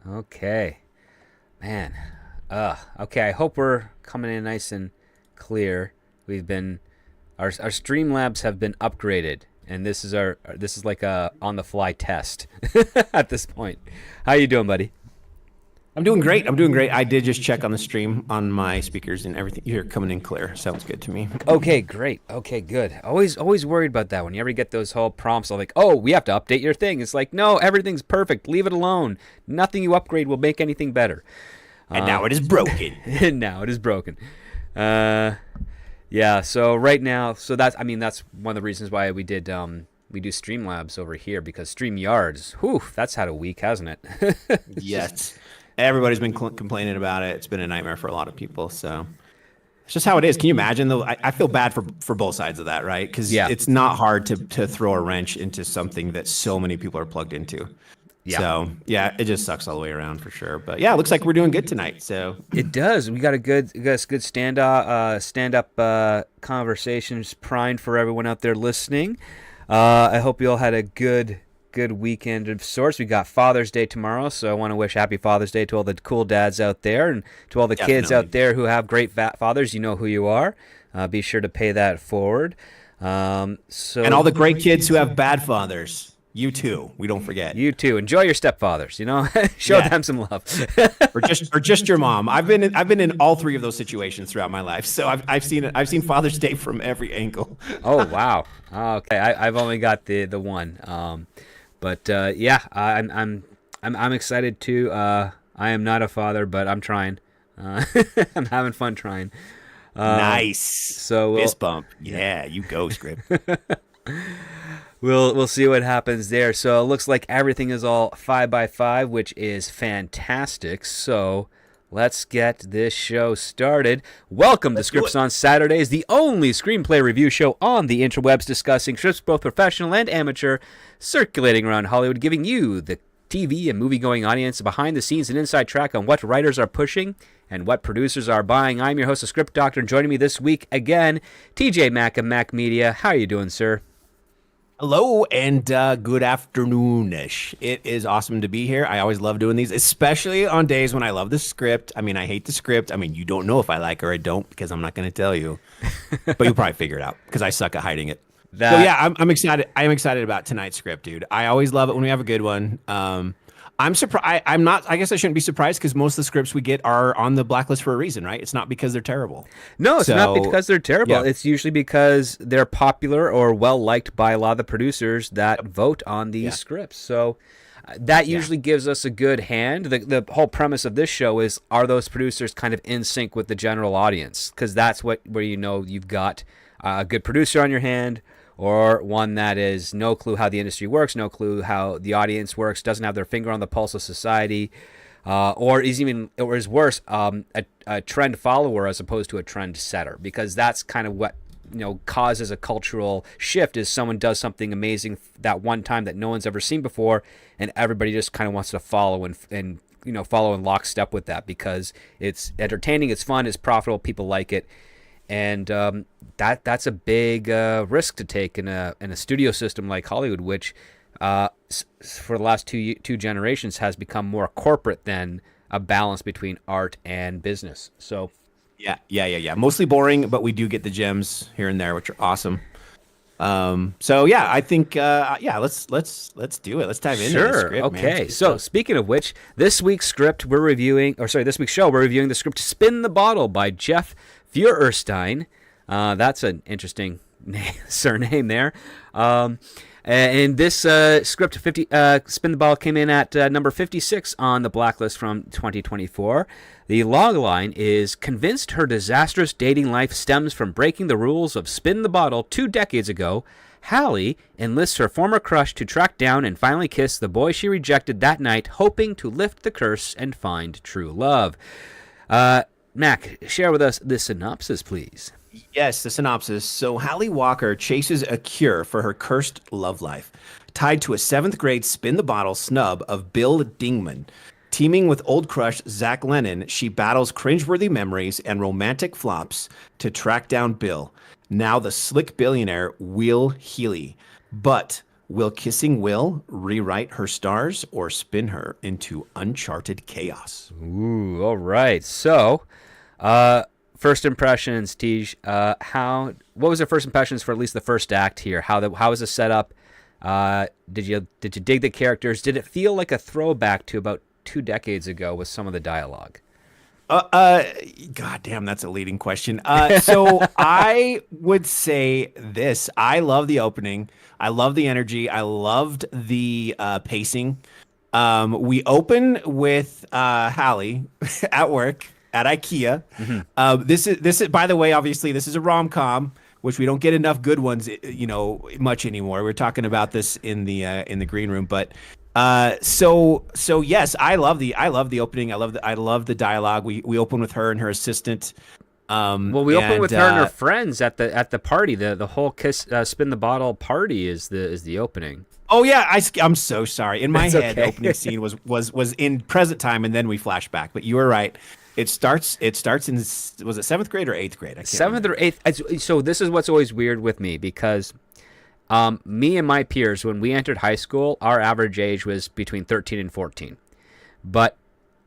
Okay, man. Okay. I hope we're coming in nice and clear. We've been our Streamlabs have been upgraded, and this is like a on the fly test at this point. How you doing, buddy? I'm doing great. I'm doing great. I did just check on the stream on my speakers and everything. You're coming in clear. Sounds good to me. Okay, great. Okay, good. Always worried about that. When you ever get those whole prompts, like, "Oh, we have to update your thing." It's like, no, everything's perfect. Leave it alone. Nothing you upgrade will make anything better. And now it is broken. And now it is broken. Uh, yeah. So right now, that's one of the reasons why we do Streamlabs over here because StreamYards, whew, that's had a week, hasn't it? Yes. Everybody's been complaining about it. It's been a nightmare for a lot of people. So it's just how it is. Can you imagine though? I feel bad for both sides of that, right? Because Yeah. it's not hard to throw a wrench into something that so many people are plugged into. Yeah. So yeah, it just sucks all the way around for sure. But yeah, it looks like we're doing good tonight. So It does. We got a good stand up conversations primed for everyone out there listening. I hope you all had a good weekend of sorts. We got Father's Day tomorrow, so I want to wish Happy Father's Day to all the cool dads out there and to all the kids Definitely. out there who have great fathers. You know who you are. Be sure to pay that forward. And all the great kids who have bad fathers, you too. We don't forget. You too. Enjoy your stepfathers. Show Yeah. them some love. or just your mom. I've been in all three of those situations throughout my life, so I've seen Father's Day from every angle. Oh wow. Okay, I've only got the one. But yeah, I'm excited too. I am not a father, but I'm trying. I'm having fun trying. Nice. So Fist bump. Yeah, you go, script. we'll see what happens there. So it looks like everything is all 5x5, which is fantastic. So let's get this show started. Welcome to Scripts on Saturdays, the only screenplay review show on the interwebs discussing scripts both professional and amateur, circulating around Hollywood, giving you, the TV and movie-going audience, a behind-the-scenes and inside track on what writers are pushing and what producers are buying. I'm your host, the Script Doctor, and joining me this week again, TJ Mack of Mac Media. How are you doing, sir? Hello and good afternoonish. It is awesome to be here. I always love doing these, especially on days when I love the script. I mean, I hate the script. I mean, you don't know if I like or I don't because I'm not going to tell you. But you'll probably figure it out because I suck at hiding it. So yeah, I'm excited. I'm excited about tonight's script, dude. I always love it when we have a good one. I'm surprised. I'm not. I guess I shouldn't be surprised because most of the scripts we get are on the blacklist for a reason, right? It's not because they're terrible. No, it's not because they're terrible. Yeah. It's usually because they're popular or well liked by a lot of the producers that vote on these scripts. So that usually gives us a good hand. The whole premise of this show is, are those producers kind of in sync with the general audience? Because that's where you've got a good producer on your hand, or one that is no clue how the industry works, no clue how the audience works, doesn't have their finger on the pulse of society, or is worse, a trend follower as opposed to a trend setter, because that's kind of what causes a cultural shift. Is someone does something amazing that one time that no one's ever seen before, and everybody just kind of wants to follow and follow in lockstep with that because it's entertaining, it's fun, it's profitable, people like it. And that's a big risk to take in a studio system like Hollywood, which for the last two generations has become more corporate than a balance between art and business. So Yeah. Mostly boring, but we do get the gems here and there, which are awesome. So yeah, I think let's do it. Let's dive into the script. Okay. Man. So speaking of which, this week's show we're reviewing the script "Spin the Bottle" by Jeff Feuerstein. That's an interesting surname there. And this script, Spin the Ball, came in at number 56 on the blacklist from 2024. The logline is, convinced her disastrous dating life stems from breaking the rules of Spin the Bottle 2 decades ago, Hallie enlists her former crush to track down and finally kiss the boy she rejected that night, hoping to lift the curse and find true love. Mac, share with us the synopsis, please. Yes, the synopsis. So Hallie Walker chases a cure for her cursed love life, tied to a 7th grade spin the bottle snub of Bill Dingman. Teaming with old crush Zach Lennon, she battles cringeworthy memories and romantic flops to track down Bill, now the slick billionaire Will Healy. But Will kissing Will rewrite her stars or spin her into uncharted chaos? Ooh, all right. So, first impressions, Tej. What was your first impressions for at least the first act here? How was the setup? Did you dig the characters? Did it feel like a throwback to about 2 decades ago with some of the dialogue? God damn, that's a leading question. So I would say this. I love the opening. I love the energy. I loved the pacing. We open with Hallie at work at IKEA. This is by the way, obviously this is a rom-com, which we don't get enough good ones, much anymore. We're talking about this in the green room, but so yes, I love the opening. I love the dialogue. We open with her and her assistant. Well, we open with her and her friends at the party. The whole kiss, spin the bottle party is the opening. Oh yeah, I'm so sorry. In my head, okay. The opening scene was in present time, and then we flash back. But you were right. It starts in, was it 7th grade or 8th grade? I can't Seventh remember. or eighth. So this is what's always weird with me because me and my peers, when we entered high school, our average age was between 13 and 14. But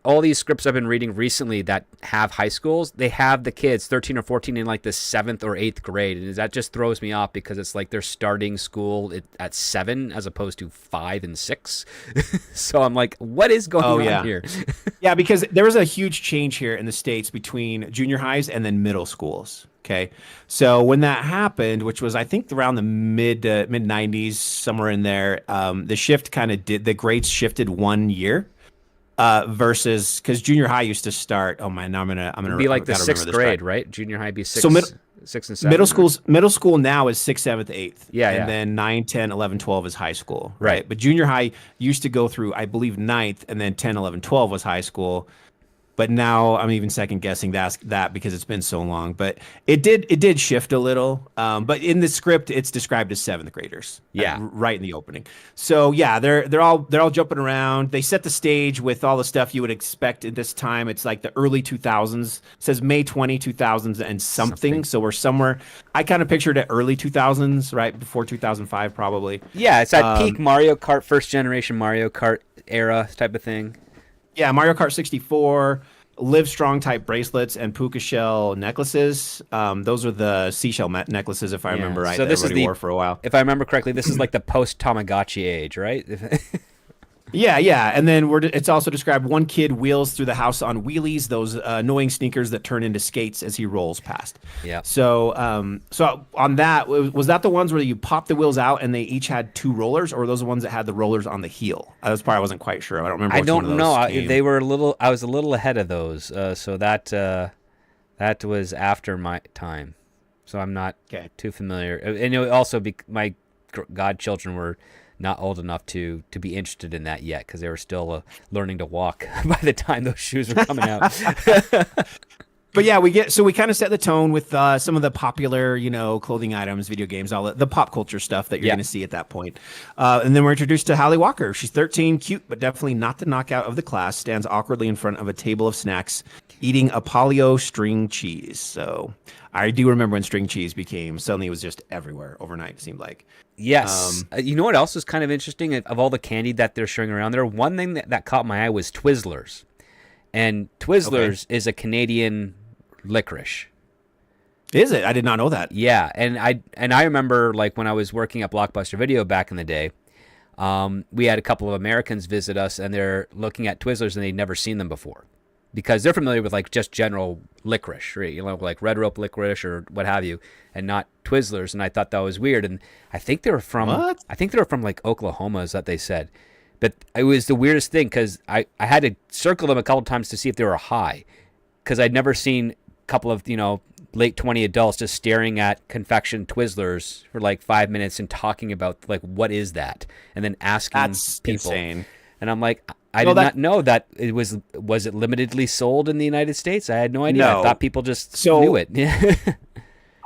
all these scripts I've been reading recently that have high schools, they have the kids 13 or 14 in like the 7th or 8th grade. And that just throws me off because it's like they're starting school at 7 as opposed to 5 and 6. So I'm like, what is going on here? Yeah, because there was a huge change here in the States between junior highs and then middle schools. Okay. So when that happened, which was, I think, around the mid 90s, somewhere in there, the grades shifted 1 year. Versus because junior high used to start. Oh man, now I'm gonna be like the 6th grade, right? Junior high be 6, so 6 and 7. Middle school now is 6th, 7th, 8th. Yeah, and then 9, 10, 11, 12 is high school, right? But junior high used to go through, I believe, 9th, and then 10, 11, 12 was high school. But now I'm even second guessing that because it's been so long. But it did shift a little. But in the script, it's described as 7th graders. Yeah, right in the opening. So yeah, they're all jumping around. They set the stage with all the stuff you would expect at this time. It's like the early 2000s. It says May 20, 2000s and something. So we're somewhere. I kind of pictured it early 2000s, right before 2005, probably. Yeah, it's that peak Mario Kart, first generation Mario Kart era type of thing. Yeah, Mario Kart 64, Live Strong type bracelets, and puka shell necklaces. Those are the seashell necklaces, if I remember right. So this everybody wore for a while. If I remember correctly, this is like the post Tamagotchi age, right? Yeah, and then it's also described one kid wheels through the house on wheelies, those annoying sneakers that turn into skates as he rolls past. Yeah. So on that, was that the ones where you pop the wheels out and they each had 2 rollers, or were those the ones that had the rollers on the heel? That's part I wasn't quite sure. I don't remember. I don't know. They were I was a little ahead of those, so that was after my time. So I'm not too familiar. And also my godchildren were not old enough to be interested in that yet because they were still learning to walk by the time those shoes were coming out. But yeah, we kind of set the tone with some of the popular, clothing items, video games, all the pop culture stuff that you're going to see at that point. And then we're introduced to Hallie Walker. She's 13, cute, but definitely not the knockout of the class, stands awkwardly in front of a table of snacks, eating a Polly-O string cheese. So I do remember when string cheese suddenly it was just everywhere overnight, it seemed like. Yes. You know what else is kind of interesting? Of all the candy that they're showing around there, one thing that caught my eye was Twizzlers. And Twizzlers is a Canadian licorice. Is it? I did not know that. Yeah, and I remember like when I was working at Blockbuster Video back in the day, we had a couple of Americans visit us, and they're looking at Twizzlers and they'd never seen them before because they're familiar with like just general licorice, right? Like Red Rope licorice or what have you, and not Twizzlers. And I thought that was weird. And I think they were from like Oklahoma, is that they said. But it was the weirdest thing because I had to circle them a couple times to see if they were high because I'd never seen a couple of, late 20 adults just staring at confection Twizzlers for like 5 minutes and talking about like, what is that? And then asking people. Insane. And I'm like, I did not know that it was it limitedly sold in the United States? I had no idea. No. I thought people just knew it.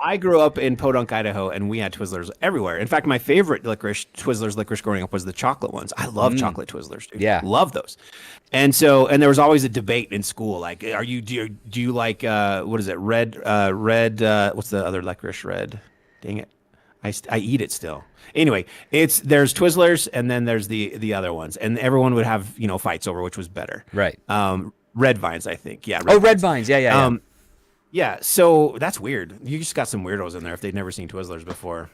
I grew up in Podunk, Idaho, and we had Twizzlers everywhere. In fact, my favorite Twizzlers licorice growing up was the chocolate ones. I love chocolate Twizzlers, dude. Yeah. Love those. And there was always a debate in school. Like, do you like, what is it? Red, what's the other licorice red? Dang it. I eat it still. Anyway, there's Twizzlers and then there's the other ones, and everyone would have fights over which was better. Right. Red Vines, I think. Yeah. Red Vines. Yeah. Yeah, so that's weird. You just got some weirdos in there if they've never seen Twizzlers before.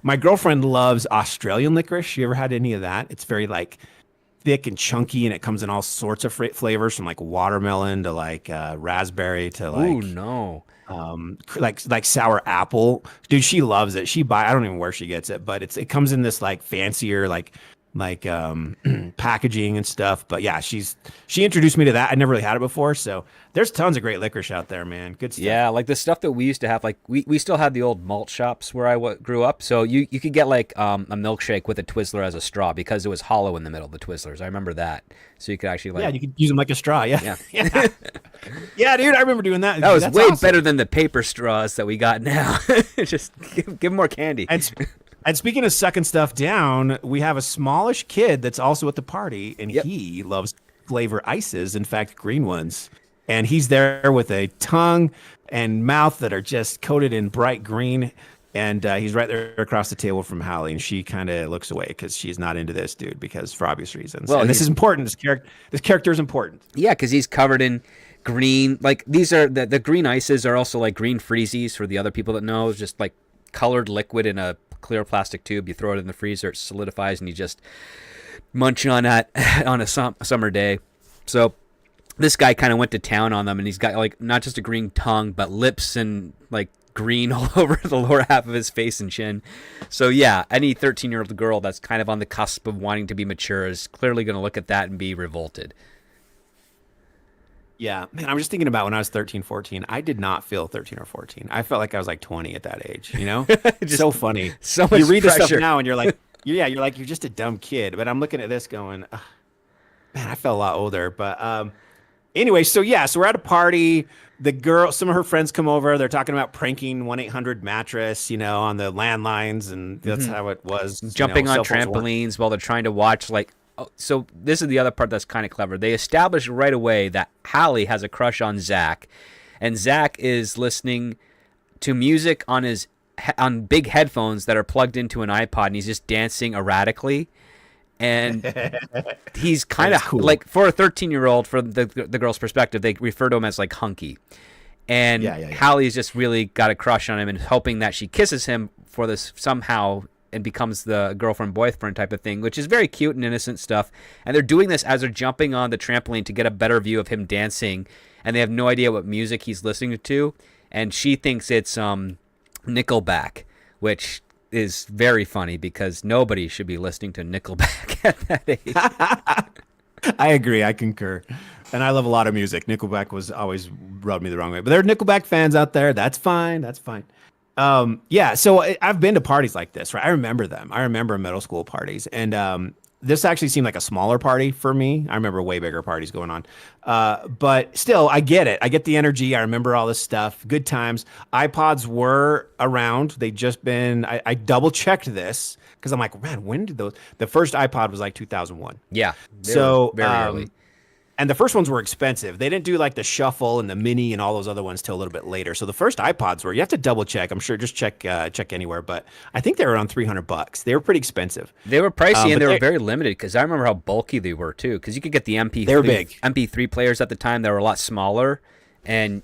My girlfriend loves Australian licorice. You ever had any of that? It's very like thick and chunky, and it comes in all sorts of flavors, from like watermelon to like raspberry to like Ooh, no. like sour apple. Dude, she loves it. I don't even know where she gets it, but it comes in this like fancier like packaging and stuff. But yeah, she introduced me to that. I never really had it before, so there's tons of great licorice out there, man. Good stuff. Yeah, like the stuff that we used to have, like we still had the old malt shops where I grew up, so you could get like a milkshake with a Twizzler as a straw because it was hollow in the middle of the Twizzlers. I remember that, so you could actually like, yeah, you could use them like a straw. Yeah. yeah. Yeah, dude, I remember doing that. That was That's way awesome. better than the paper straws that we got now. Just give more candy. And speaking of sucking stuff down, we have a smallish kid that's also at the party, and he loves flavor ices. In fact, green ones. And he's there with a tongue and mouth that are just coated in bright green. And he's right there across the table from Hallie, and she kind of looks away because she's not into this dude, because for obvious reasons. Well, and this is important. This character is important. Yeah, because he's covered in green. Like these are the green ices are also like green freezies for the other people that know. It's just like colored liquid in a clear plastic tube. You throw it in the freezer, it solidifies, and you just munch on that on a summer day. So this guy kind of went to town on them, and he's got like not just a green tongue, but lips and like green all over the lower half of his face and chin. So yeah, any 13-year-old girl that's kind of on the cusp of wanting to be mature is clearly going to look at that and be revolted. Yeah, man, I'm just thinking about when I was 13, 14. I did not feel 13 or 14. I felt like I was like 20 at that age, so funny. So much you read pressure. this stuff now and you're like, you're just a dumb kid. But I'm looking at this going, man, I felt a lot older. But anyway, so we're at a party. The girl, some of her friends come over. They're talking about pranking 1-800-mattress, on the landlines, and that's how it was. Jumping on trampolines while they're trying to watch like. So this is the other part that's kind of clever. They established right away that Hallie has a crush on Zach, and Zach is listening to music on big headphones that are plugged into an iPod, and he's just dancing erratically. And he's kind of cool. Like, for a 13-year-old, from the girl's perspective, they refer to him as like hunky. And Hallie's just really got a crush on him and hoping that she kisses him for this somehow and becomes the girlfriend-boyfriend type of thing, which is very cute and innocent stuff. And they're doing this as they're jumping on the trampoline to get a better view of him dancing, and they have no idea what music he's listening to. And she thinks it's Nickelback, which is very funny because nobody should be listening to Nickelback at that age. I agree. I concur. And I love a lot of music. Nickelback was always rubbed me the wrong way. But there are Nickelback fans out there. That's fine. That's fine. So I've been to parties like this, right? I remember them. I remember middle school parties. And this actually seemed like a smaller party for me. I remember way bigger parties going on. But still, I get it. I get the energy. I remember all this stuff. Good times. iPods were around. They'd just been, I double checked this because I'm like, man, when did the first iPod was like 2001. Yeah. So very early. And the first ones were expensive. They didn't do like the Shuffle and the Mini and all those other ones till a little bit later. So the first iPods you have to double check. I'm sure, just check anywhere. But I think they were around $300. They were pretty expensive. They were pricey and they were very limited because I remember how bulky they were too. Because you could get the MP3. They were big. MP3 players at the time that were a lot smaller, and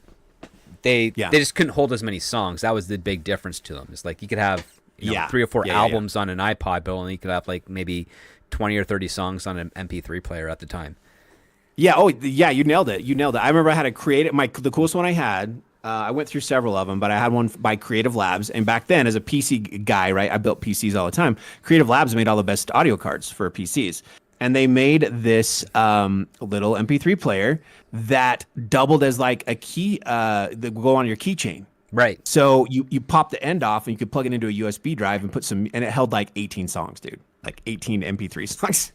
they just couldn't hold as many songs. That was the big difference to them. It's like you could have 3 or 4 albums on an iPod, but only you could have like maybe 20 or 30 songs on an MP3 player at the time. Yeah. Oh, yeah. You nailed it. I remember I had a the coolest one I had. I went through several of them, but I had one by Creative Labs. And back then, as a PC guy, right, I built PCs all the time. Creative Labs made all the best audio cards for PCs. And they made this little MP3 player that doubled as like a key that would go on your keychain. Right. So you pop the end off and you could plug it into a USB drive and and it held like 18 songs, dude. Like 18 MP3 songs.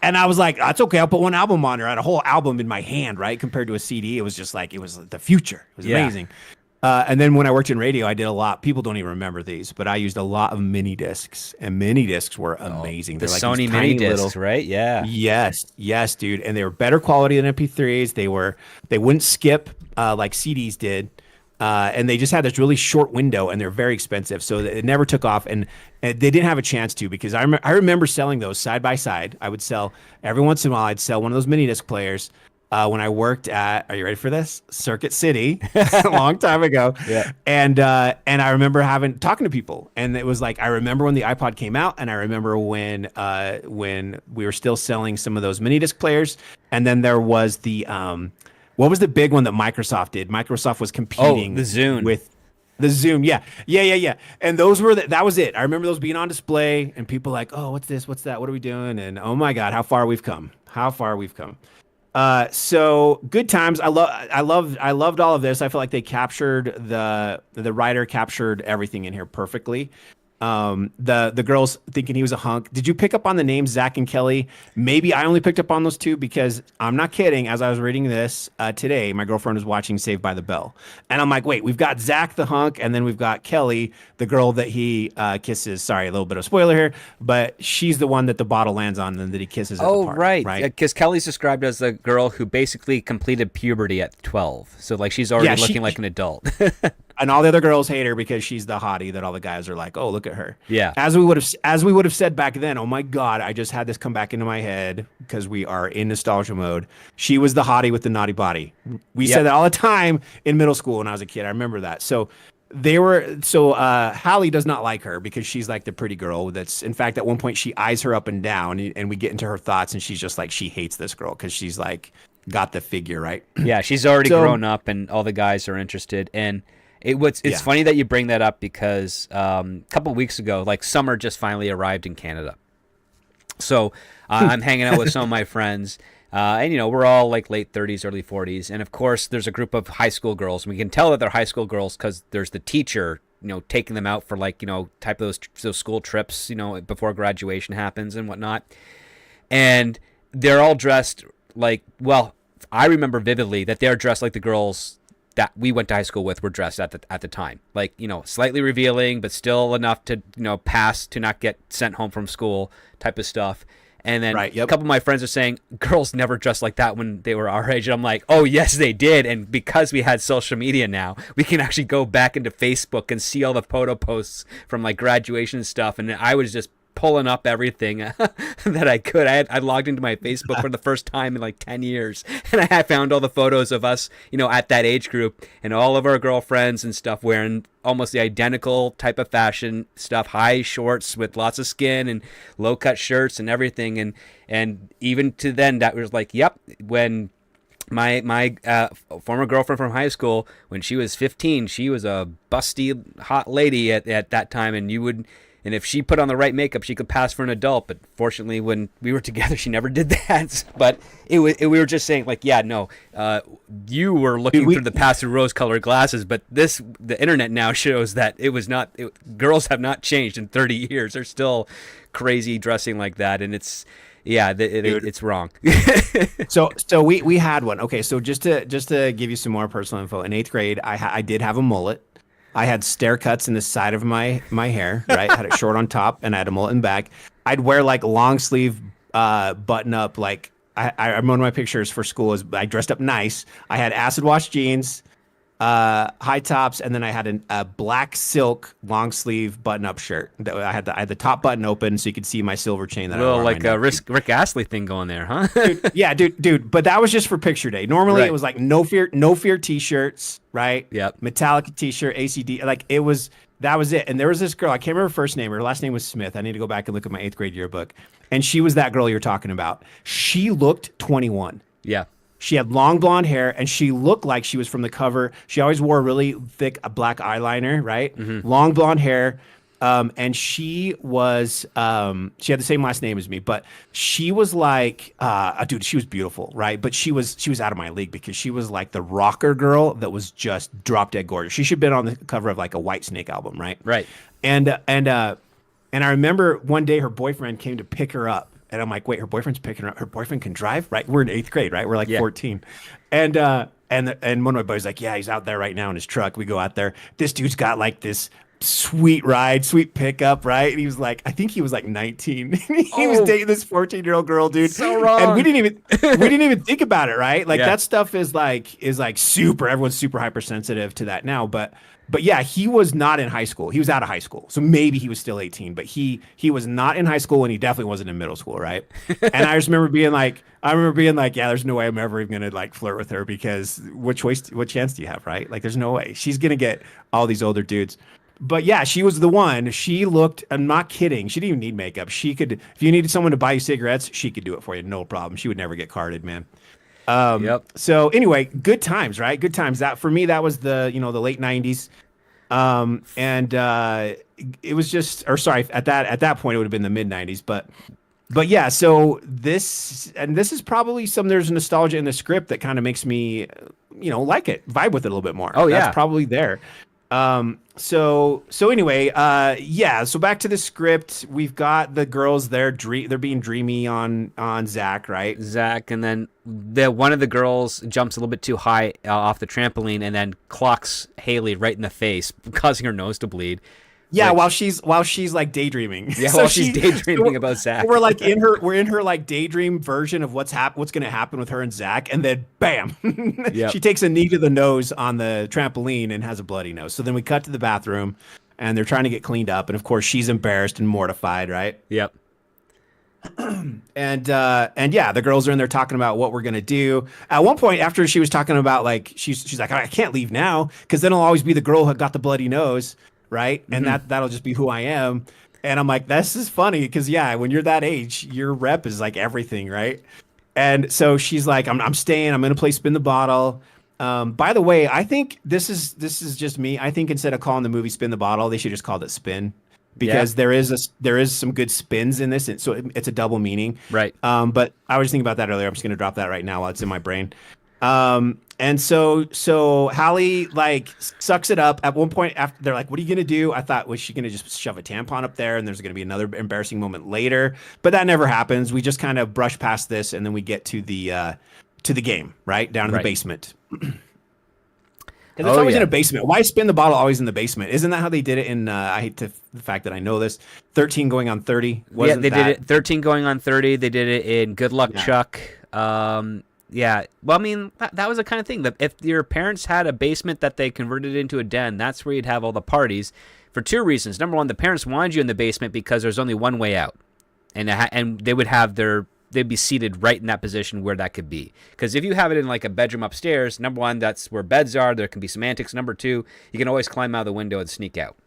And I was like, that's okay. I'll put one album on there. I had a whole album in my hand, right? Compared to a CD. It was just like, it was the future. It was amazing. And then when I worked in radio, I did a lot. People don't even remember these, but I used a lot of mini discs, and mini discs were amazing. The like Sony mini discs, right? Yeah. Yes, dude. And they were better quality than MP3s. They wouldn't skip like CDs did. And they just had this really short window, and they're very expensive, so it never took off. And they didn't have a chance to, because I remember selling those side by side. I would sell every once in a while. I'd sell one of those mini disc players. When I worked at, are you ready for this? Circuit City, a long time ago. Yeah. And I remember talking to people, and it was like, I remember when the iPod came out, and I remember when we were still selling some of those mini disc players, and then there was the what was the big one that Microsoft did? Microsoft was competing the Zune. with the Zoom. Yeah. And those were that was it. I remember those being on display, and people like, oh, what's this? What's that? What are we doing? And oh my God, how far we've come. So good times. I loved all of this. I feel like they captured the writer captured everything in here perfectly. The girls thinking he was a hunk. Did you pick up on the names Zach and Kelly? Maybe I only picked up on those two because I'm not kidding. As I was reading this today, my girlfriend was watching Saved by the Bell, and I'm like, wait, we've got Zach the hunk, and then we've got Kelly, the girl that he kisses. Sorry, a little bit of spoiler here, but she's the one that the bottle lands on and that he kisses. At the park, right. Because Kelly's described as the girl who basically completed puberty at 12, so like she's already looking like an adult. And all the other girls hate her because she's the hottie that all the guys are like, oh, look at her. Yeah. As we would have said back then, oh my God, I just had this come back into my head because we are in nostalgia mode. She was the hottie with the naughty body. We said that all the time in middle school when I was a kid. I remember that. So Hallie does not like her because she's like the pretty girl that's, in fact, at one point she eyes her up and down, and we get into her thoughts, and she's just like, she hates this girl because she's like got the figure, right? Yeah, she's already grown up and all the guys are interested. And it's funny that you bring that up because a couple of weeks ago, like summer just finally arrived in Canada. So I'm hanging out with some of my friends, and we're all like late 30s, early 40s, and of course there's a group of high school girls. And we can tell that they're high school girls because there's the teacher, taking them out for like type of those school trips, before graduation happens and whatnot. And they're all dressed like, well, I remember vividly that they're dressed like the girls that we went to high school with were dressed at the time, like slightly revealing, but still enough to pass to not get sent home from school type of stuff. And then a couple of my friends are saying girls never dressed like that when they were our age. And I'm like, oh yes, they did. And because we had social media now, we can actually go back into Facebook and see all the photo posts from like graduation stuff. And I was just pulling up everything that I could. I logged into my Facebook for the first time in like 10 years, and I found all the photos of us, at that age group, and all of our girlfriends and stuff wearing almost the identical type of fashion stuff, high shorts with lots of skin and low cut shirts and everything. And even to then, that was like, yep, when my former girlfriend from high school, when she was 15, she was a busty hot lady at that time, and if she put on the right makeup, she could pass for an adult. But fortunately, when we were together, she never did that. But we were just saying, like, yeah, no, you were looking through the past through rose-colored glasses. But the internet now shows that it was not. Girls have not changed in 30 years. They're still crazy dressing like that, and it's wrong. So we had one. Okay, so just to give you some more personal info, in 8th grade, I did have a mullet. I had stair cuts in the side of my hair, right? I had it short on top, and I had a mullet in back. I'd wear like long sleeve button up. Like one of my pictures for school is I dressed up nice. I had acid wash jeans, high tops, and then I had a black silk long sleeve button up shirt. I had the top button open so you could see my silver chain that I wore. Like a Rick Astley thing going there, huh? dude. But that was just for picture day. Normally It was like no fear t-shirts, right? Yep. Metallica t-shirt, ACD. Like that was it. And there was this girl, I can't remember her first name. Her last name was Smith. I need to go back and look at my 8th grade yearbook. And she was that girl you're talking about. She looked 21. Yeah. She had long blonde hair, and she looked like she was from the cover. She always wore really thick black eyeliner, right? Mm-hmm. Long blonde hair. And she was, she had the same last name as me, but she was like, dude, she was beautiful, right? But she was out of my league because she was like the rocker girl that was just drop dead gorgeous. She should have been on the cover of like a Whitesnake album, right? Right. And I remember one day her boyfriend came to pick her up. And I'm like, wait, her boyfriend's picking her up. Her boyfriend can drive, right? We're in 8th grade, right? We're like 14. And one of my buddies like, yeah, he's out there right now in his truck. We go out there. This dude's got like this sweet ride, sweet pickup, right? And he was like, I think he was like 19. He was dating this 14-year-old girl, dude. So wrong. And we didn't even think about it, right? Like Yeah. that stuff is like super, everyone's super hypersensitive to that now. But yeah, he was not in high school. He was out of high school. So maybe he was still 18, but he was not in high school and he definitely wasn't in middle school, right? And I just remember being like, yeah, there's no way I'm ever even gonna like flirt with her because what chance do you have, right? Like there's no way. She's gonna get all these older dudes. But yeah, she was the one. She looked, I'm not kidding. She didn't even need makeup. She could, if you needed someone to buy you cigarettes, she could do it for you. No problem. She would never get carded, man. Yep. So anyway, good times, right? Good times. That for me, that was the late 90s. And it was just, or sorry, at that point, it would have been the mid 90s, but yeah, so this is probably there's nostalgia in the script that kind of makes me, like it, vibe with it a little bit more. Oh, yeah. That's probably there. So anyway, yeah, so back to the script. We've got the girls there, they're being dreamy on Zach, right? Zach, and then one of the girls jumps a little bit too high off the trampoline and then clocks Haley right in the face, causing her nose to bleed. Yeah, while she's like daydreaming. Yeah, while she's daydreaming about Zach. We're like in her like daydream version of what's going to happen with her and Zach, and then bam, Yep. she takes a knee to the nose on the trampoline and has a bloody nose. So then we cut to the bathroom, and they're trying to get cleaned up, and of course she's embarrassed and mortified, right? Yep. And yeah, the girls are in there talking about what we're gonna do. At one point, after she was talking about like she's like, I can't leave now because then I'll always be the girl who got the bloody nose. Right. And that'll just be who I am. And I'm like, this is funny because, yeah, when you're that age, your rep is like everything. Right. And so she's like, I'm staying. I'm going to play spin the bottle. By the way, I think this is just me. I think instead of calling the movie Spin the Bottle, they should just call it Spin because there is some good spins in this. So it's a double meaning. Right. But I was thinking about that earlier. I'm just going to drop that right now while it's in my brain. And so Hallie like sucks it up. At one point after they're like, what are you going to do? I thought, was she going to just shove a tampon up there and there's going to be another embarrassing moment later, but that never happens. We just kind of brush past this and then we get to the game, right? Down in the basement. Because it's always in a basement. Why spin the bottle always in the basement? Isn't that how they did it in, I hate the fact that I know this, 13 going on 30? Yeah, they did it 13 going on 30. They did it in Good Luck Chuck. Yeah, well, I mean, that was the kind of thing that if your parents had a basement that they converted into a den, that's where you'd have all the parties for two reasons. Number one, the parents wanted you in the basement because there's only one way out, and they would have they'd be seated right in that position where that could be. Because if you have it in like a bedroom upstairs, number one, that's where beds are. There can be some antics. Number two, you can always climb out of the window and sneak out.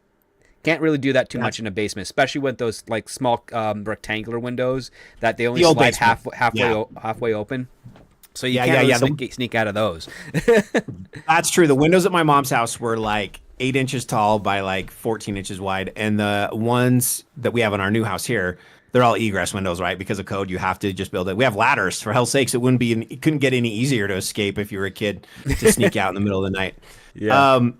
Can't really do that too much in a basement, especially with those like small rectangular windows that they only slide halfway open. So you can't really sneak out of those. That's true. The windows at my mom's house were like 8 inches tall by like 14 inches wide. And the ones that we have in our new house here, they're all egress windows, right? Because of code, you have to just build it. We have ladders. For hell's sakes, it couldn't get any easier to escape if you were a kid to sneak out in the middle of the night. Yeah.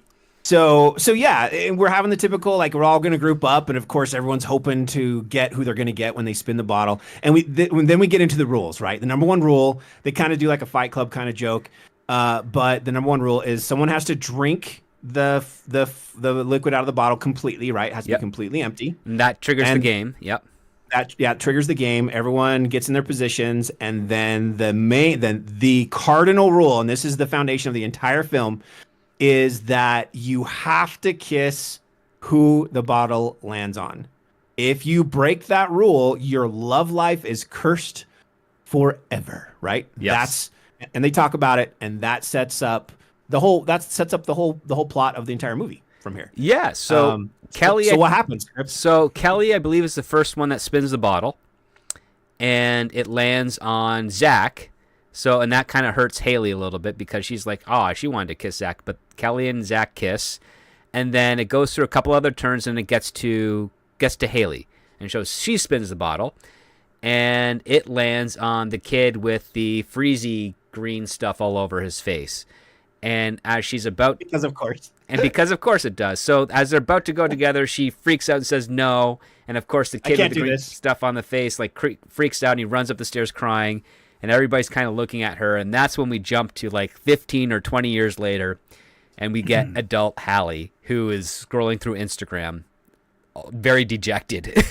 So yeah, and we're having the typical, like, we're all going to group up, and of course everyone's hoping to get who they're going to get when they spin the bottle. And then we get into the rules, right? The number one rule, they kind of do like a Fight Club kind of joke, but the number one rule is someone has to drink the liquid out of the bottle completely, right? It has to be completely empty. And that triggers the game. Yep. That triggers the game. Everyone gets in their positions, and then the cardinal rule, and this is the foundation of the entire film, is that you have to kiss who the bottle lands on. If you break that rule, your love life is cursed forever, right? Yes. And they talk about it, and that sets up the whole plot of the entire movie from here. Yeah. So Kelly. So what happens? So Kelly, I believe, is the first one that spins the bottle, and it lands on Zach. So, and that kind of hurts Haley a little bit because she's like, she wanted to kiss Zach, but Kelly and Zach kiss, and then it goes through a couple other turns, and it gets to Haley, and she spins the bottle, and it lands on the kid with the freezy green stuff all over his face, and as she's about because of course it does. So as they're about to go together, she freaks out and says no, and of course the kid with the green stuff on the face like freaks out and he runs up the stairs crying. And everybody's kind of looking at her, and that's when we jump to like 15 or 20 years later, and we get adult Hallie, who is scrolling through Instagram, very dejected.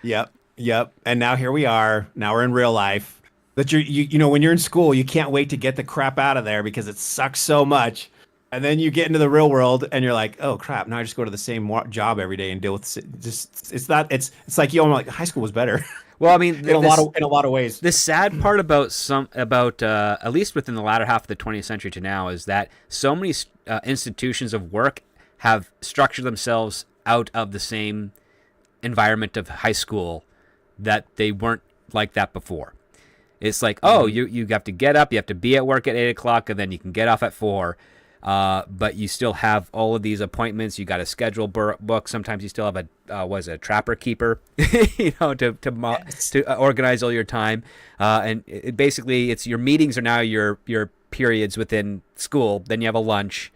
Yep. And now here we are. Now we're in real life. That you know, when you're in school, you can't wait to get the crap out of there because it sucks so much. And then you get into the real world and you're like, oh crap, now I just go to the same job every day and deal with it's like, yo, I'm like, high school was better. Well, I mean, in a lot of ways. The sad part about at least within the latter half of the 20th century to now is that so many institutions of work have structured themselves out of the same environment of high school that they weren't like that before. It's like, oh, you have to get up, you have to be at work at 8 o'clock, and then you can get off at 4. But you still have all of these appointments. You got a schedule book. Sometimes you still have a trapper keeper, to organize all your time. And basically, it's your meetings are now your periods within school. Then you have a lunch.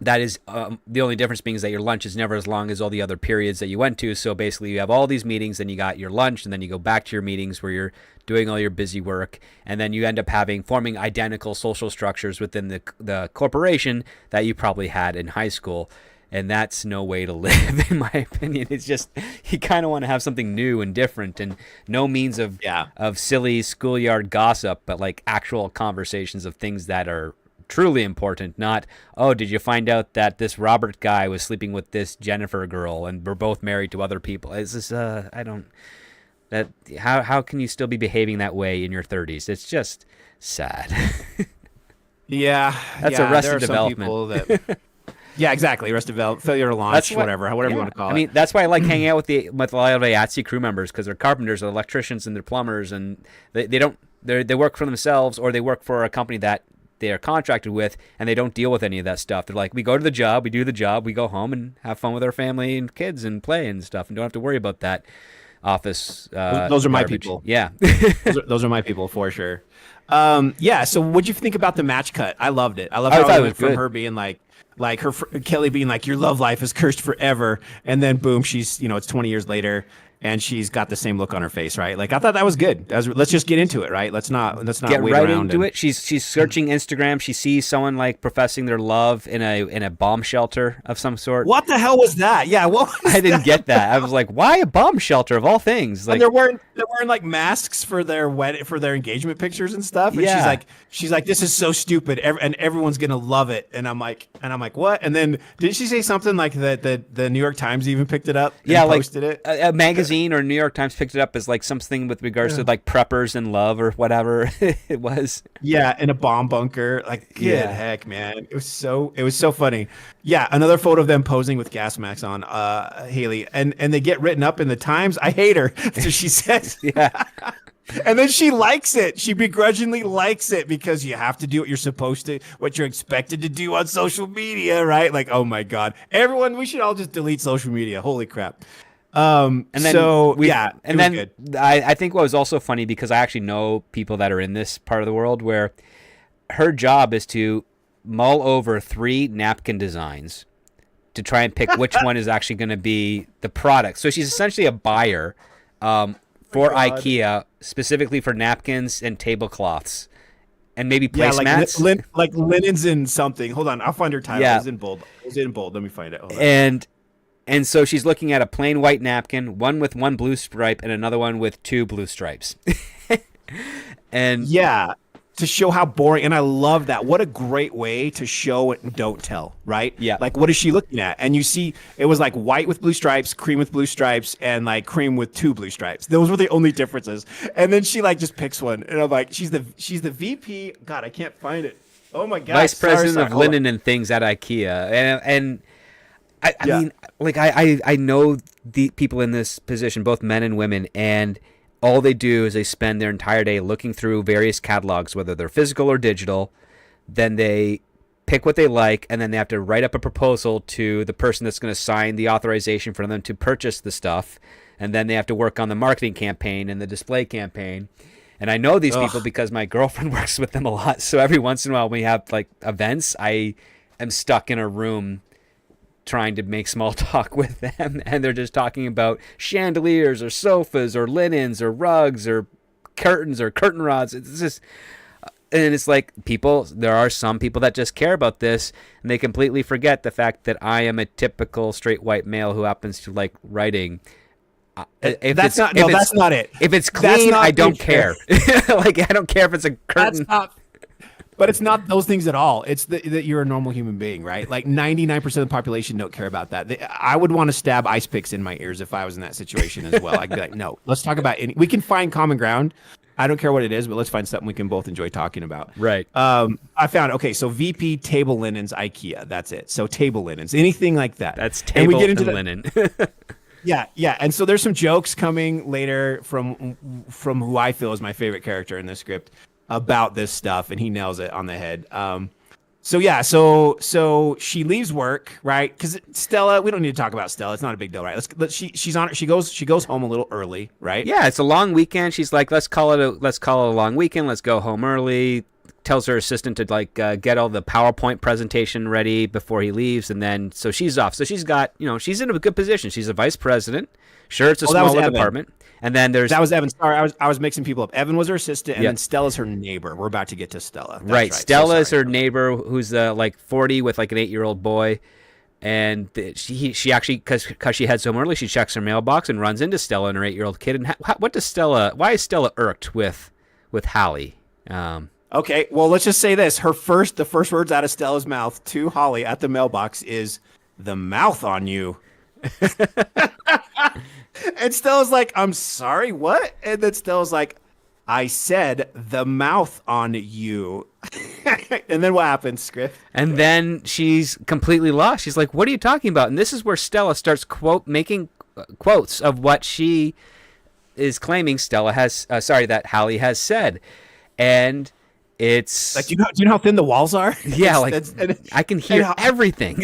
That is the only difference being is that your lunch is never as long as all the other periods that you went to. So basically, you have all these meetings, then you got your lunch, and then you go back to your meetings where you're doing all your busy work, and then you end up forming identical social structures within the corporation that you probably had in high school. And that's no way to live, in my opinion. It's just you kind of want to have something new and different, and no means of silly schoolyard gossip, but like actual conversations of things that are truly important. Not, oh, did you find out that this Robert guy was sleeping with this Jennifer girl and we're both married to other people? It's just how can you still be behaving that way in your 30s? It's just sad. That's Arrested Development. Yeah, exactly. Arrested Development, failure to launch, whatever you want to call it. I mean, that's why I like hanging out with a lot of IATSE crew members, because they're carpenters, they're electricians, and they're plumbers, and they work for themselves, or they work for a company that they are contracted with, and they don't deal with any of that stuff. They're like, we go to the job, we do the job, we go home and have fun with our family and kids and play and stuff, and don't have to worry about that office. Those are my people. Yeah. those are my people for sure. So what'd you think about the match cut? I loved it. I loved how it went from her being like Kelly being like, your love life is cursed forever, and then boom, she's, it's 20 years later and she's got the same look on her face, right? Like, I thought that was good. Let's just get into it, right? Let's not get wait right around into it. She's searching Instagram. She sees someone like professing their love in a bomb shelter of some sort. What the hell was that? Yeah, I didn't get that. I was like, why a bomb shelter of all things? Like, and they're wearing like masks for their engagement pictures and stuff. And she's like, this is so stupid, and everyone's gonna love it. And I'm like, what? And then didn't she say something like that the New York Times even picked it up? And posted it. A magazine or New York Times picked it up as like something with regards to like preppers and love or whatever it was. Yeah, in a bomb bunker. Like, good heck, man. It was so funny. Yeah, another photo of them posing with gas masks on, Haley, and they get written up in the Times. I hate her. So she says, yeah. And then she likes it. She begrudgingly likes it because you have to do what you're supposed to, what you're expected to do on social media, right? Like, oh my God. Everyone, we should all just delete social media. Holy crap. I think what was also funny, because I actually know people that are in this part of the world, where her job is to mull over 3 napkin designs to try and pick which one is actually going to be the product. So she's essentially a buyer for IKEA, specifically for napkins and tablecloths, and maybe placemats. Like linens and something. Hold on, I'll find her title. Yeah. It was in bold. Let me find it. And so she's looking at a plain white napkin, one with 1 blue stripe and another one with 2 blue stripes. And yeah, to show how boring. And I love that. What a great way to show it and don't tell, right? Yeah. Like, what is she looking at? And you see, it was like white with blue stripes, cream with blue stripes, and like cream with 2 blue stripes. Those were the only differences. And then she like just picks one. And I'm like, she's the VP. God, I can't find it. Oh my God. Vice President of Linen and Things at IKEA. And I mean, like, I know the people in this position, both men and women, and all they do is they spend their entire day looking through various catalogs, whether they're physical or digital. Then they pick what they like, and then they have to write up a proposal to the person that's going to sign the authorization for them to purchase the stuff. And then they have to work on the marketing campaign and the display campaign. And I know these people because my girlfriend works with them a lot. So every once in a while when we have like events, I am stuck in a room trying to make small talk with them, and they're just talking about chandeliers or sofas or linens or rugs or curtains or curtain rods. It's just And it's like there are some people that just care about this, and they completely forget the fact that I am a typical straight white male who happens to like writing. That's not it. If it's clean, I don't care. Like, I don't care if it's a curtain. But it's not those things at all. It's that you're a normal human being, right? Like 99% of the population don't care about that. I would want to stab ice picks in my ears if I was in that situation as well. I'd be like, no, let's talk about we can find common ground. I don't care what it is, but let's find something we can both enjoy talking about. Right. I found, so VP table linens, IKEA. That's it. So table linens, anything like that. That's table and linen. Yeah. And so there's some jokes coming later from who I feel is my favorite character in this script about this stuff, and he nails it on the head. So she leaves work, right? Because Stella, we don't need to talk about Stella. It's not a big deal, right? She goes home a little early, right? Yeah, it's a long weekend. She's like, let's call it a long weekend. Let's go home early. Tells her assistant to like get all the PowerPoint presentation ready before he leaves, and then so she's off. So she's got, she's in a good position. She's a vice president. Sure, it's a smaller department. And then that was Evan. Sorry, I was mixing people up. Evan was her assistant, and then Stella's her neighbor. We're about to get to Stella. That's right. Stella is her neighbor, who's like 40 with like an 8-year-old boy, and she actually because she heads home early, she checks her mailbox and runs into Stella and her 8-year-old kid. And why is Stella irked with Hallie? Okay, well, let's just say this: the first words out of Stella's mouth to Holly at the mailbox is "the mouth on you." And Stella's like, I'm sorry, what? And then Stella's like, I said the mouth on you. And then what happens, Script? And then she's completely lost. She's like, what are you talking about? And this is where Stella starts making quotes of what she is claiming that Hallie has said. And it's like, do you know how thin the walls are? Yeah, I can hear everything.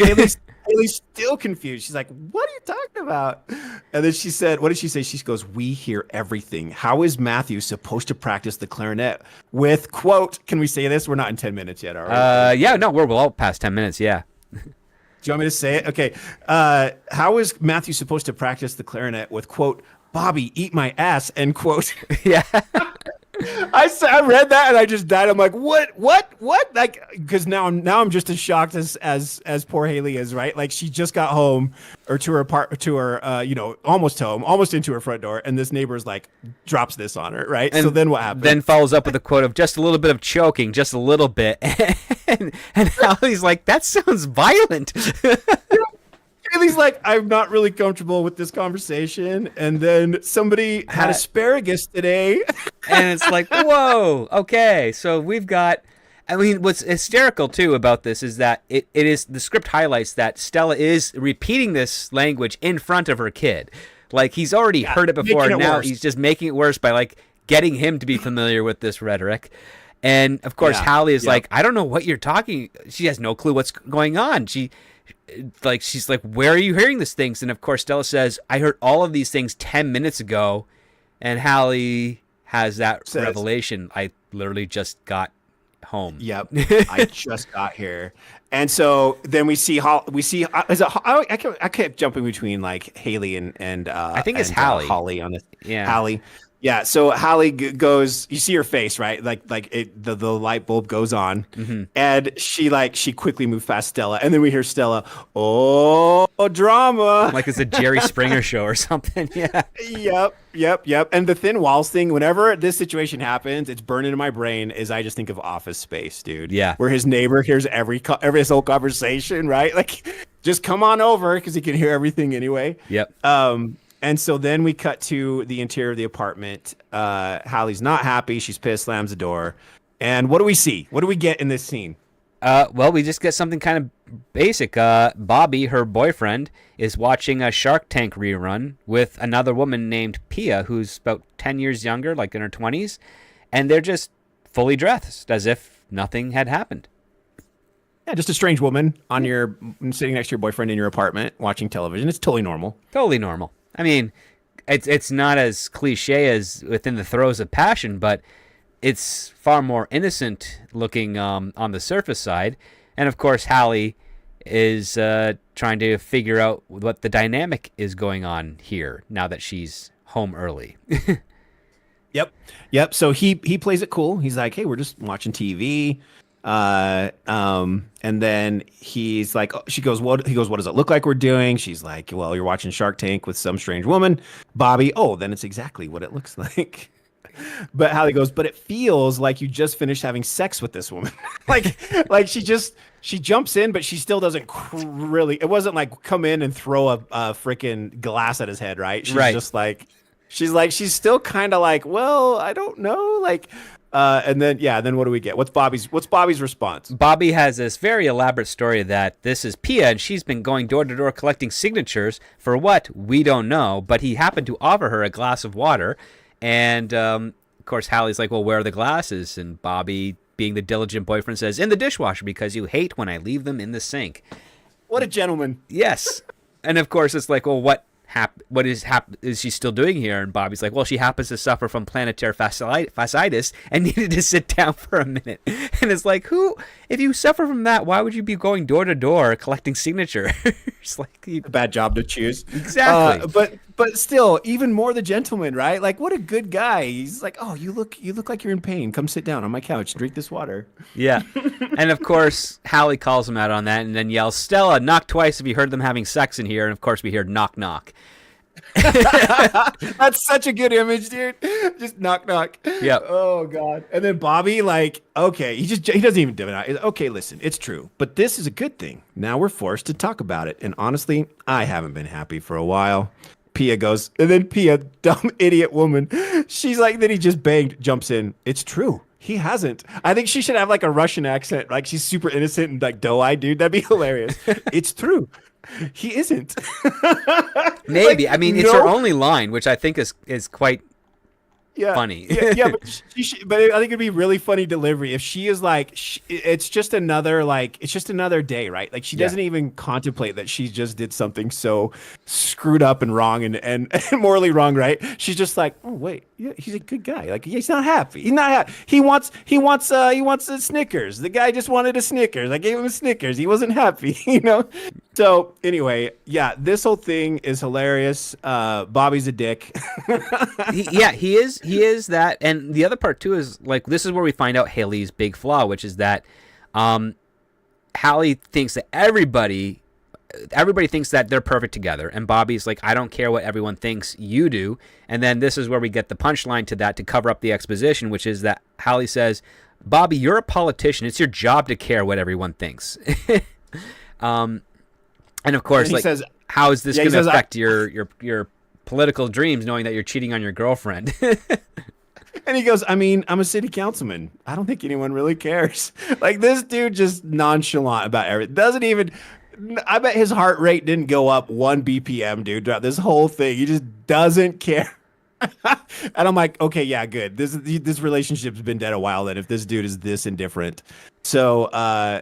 Haley's still confused. She's like, what are you talking about? And then she said, what did she say? She goes, we hear everything. How is Matthew supposed to practice the clarinet? With, quote, can we say this? We're not in 10 minutes yet, are we? Yeah, no, we're well past 10 minutes, yeah. Do you want me to say it? Okay. How is Matthew supposed to practice the clarinet with, quote, Bobby, eat my ass, end quote? Yeah. I read that and I just died. I'm like, what? Like, because now I'm just as shocked as poor Haley is, right? Like, she just got home or to her almost home, almost into her front door, and this neighbor's like drops this on her, right? And so then what happens? Then follows up with a quote of just a little bit of choking, just a little bit, and Haley's like, that sounds violent. Haley's like, I'm not really comfortable with this conversation. And then somebody had asparagus today. And it's like, whoa, okay. So we've got, what's hysterical too about this is that it is, the script highlights that Stella is repeating this language in front of her kid. Like, he's already heard it before, and now he's just making it worse by like getting him to be familiar with this rhetoric. And of course, Hallie is like, I don't know what you're talking. She has no clue what's going on. She's like, where are you hearing these things? And of course, Stella says, I heard all of these things 10 minutes ago. And Hallie has that revelation. I literally just got home. Yep. I just got here. And so then we see I kept jumping between like Haley and I think it's Hallie. Holly on this. Yeah. Hallie. Yeah, so Hallie goes. You see her face, right? The light bulb goes on, and she quickly moves past Stella, and then we hear Stella, "Oh, drama!" Like it's a Jerry Springer show or something. Yeah. Yep. And the thin walls thing. Whenever this situation happens, it's burned into my brain. Is I just think of Office Space, dude. Yeah. Where his neighbor hears every his whole conversation, right? Like, just come on over because he can hear everything anyway. Yep. And so then we cut to the interior of the apartment. Hallie's not happy. She's pissed, slams the door. And what do we see? What do we get in this scene? Well, we just get something kind of basic. Bobby, her boyfriend, is watching a Shark Tank rerun with another woman named Pia, who's about 10 years younger, like in her 20s. And they're just fully dressed as if nothing had happened. Yeah, just a strange woman sitting next to your boyfriend in your apartment watching television. It's totally normal. Totally normal. I mean, it's not as cliche as Within the Throes of Passion, but it's far more innocent looking on the surface side. And of course, Hallie is trying to figure out what the dynamic is going on here now that she's home early. Yep. Yep. So he plays it cool. He's like, hey, we're just watching TV. And then he's like, she goes, what? He goes, what does it look like we're doing? She's like, well, you're watching Shark Tank with some strange woman, Bobby. Oh, then it's exactly what it looks like. But Hallie goes, but it feels like you just finished having sex with this woman. like she jumps in, but she still doesn't really. It wasn't like come in and throw a freaking glass at his head, right? She's just like, she's still kind of like, well, I don't know, like. And then what do we get? What's Bobby's response? Bobby has this very elaborate story that this is Pia, and she's been going door to door collecting signatures for what? We don't know, but he happened to offer her a glass of water. And, of course, Hallie's like, well, where are the glasses? And Bobby, being the diligent boyfriend, says, in the dishwasher, because you hate when I leave them in the sink. What a gentleman. Yes. And, of course, it's like, well, what is she still doing here? And Bobby's like, well, she happens to suffer from plantar fasciitis and needed to sit down for a minute. And it's like, if you suffer from that, why would you be going door to door collecting signatures? Like, a bad job to choose. Exactly. But still, even more the gentleman, right? Like, what a good guy. He's like, oh, you look like you're in pain. Come sit down on my couch and drink this water. Yeah. And of course, Hallie calls him out on that and then yells, Stella, knock twice if you heard them having sex in here. And of course, we hear knock, knock. That's such a good image, dude. Just knock, knock. Yeah. Oh God. And then Bobby, like, okay, he doesn't even deny it. Okay, listen, it's true, but this is a good thing. Now we're forced to talk about it, and honestly, I haven't been happy for a while. Pia goes, and then Pia, dumb idiot woman, she's like, then he just banged, jumps in. It's true. He hasn't. I think she should have like a Russian accent, like she's super innocent and like doe-eyed, dude. That'd be hilarious. It's true. He isn't. Maybe. Like, I mean, it's her only line, which I think is quite funny. Yeah, but but I think it'd be really funny delivery if she is like, it's just another day, right? Like she doesn't even contemplate that she just did something so screwed up and wrong and morally wrong, right? She's just like, oh wait, yeah, he's a good guy. Like he's not happy. He's not happy. He wants a Snickers. The guy just wanted a Snickers. I gave him a Snickers. He wasn't happy, you know. So anyway, yeah, this whole thing is hilarious. Bobby's a dick. He is that, and the other part too is like this is where we find out Haley's big flaw, which is that Hallie thinks that everybody thinks that they're perfect together, and Bobby's like, I don't care what everyone thinks, you do. And then this is where we get the punchline to that to cover up the exposition, which is that Hallie says, Bobby, you're a politician. It's your job to care what everyone thinks. And of course, like, says, how is this going to affect your political dreams, knowing that you're cheating on your girlfriend? And he goes, I mean, I'm a city councilman. I don't think anyone really cares. Like this dude just nonchalant about everything. Doesn't even, I bet his heart rate didn't go up 1 BPM, dude, throughout this whole thing. He just doesn't care. And I'm like, okay, yeah, good. This relationship's been dead a while then if this dude is this indifferent. So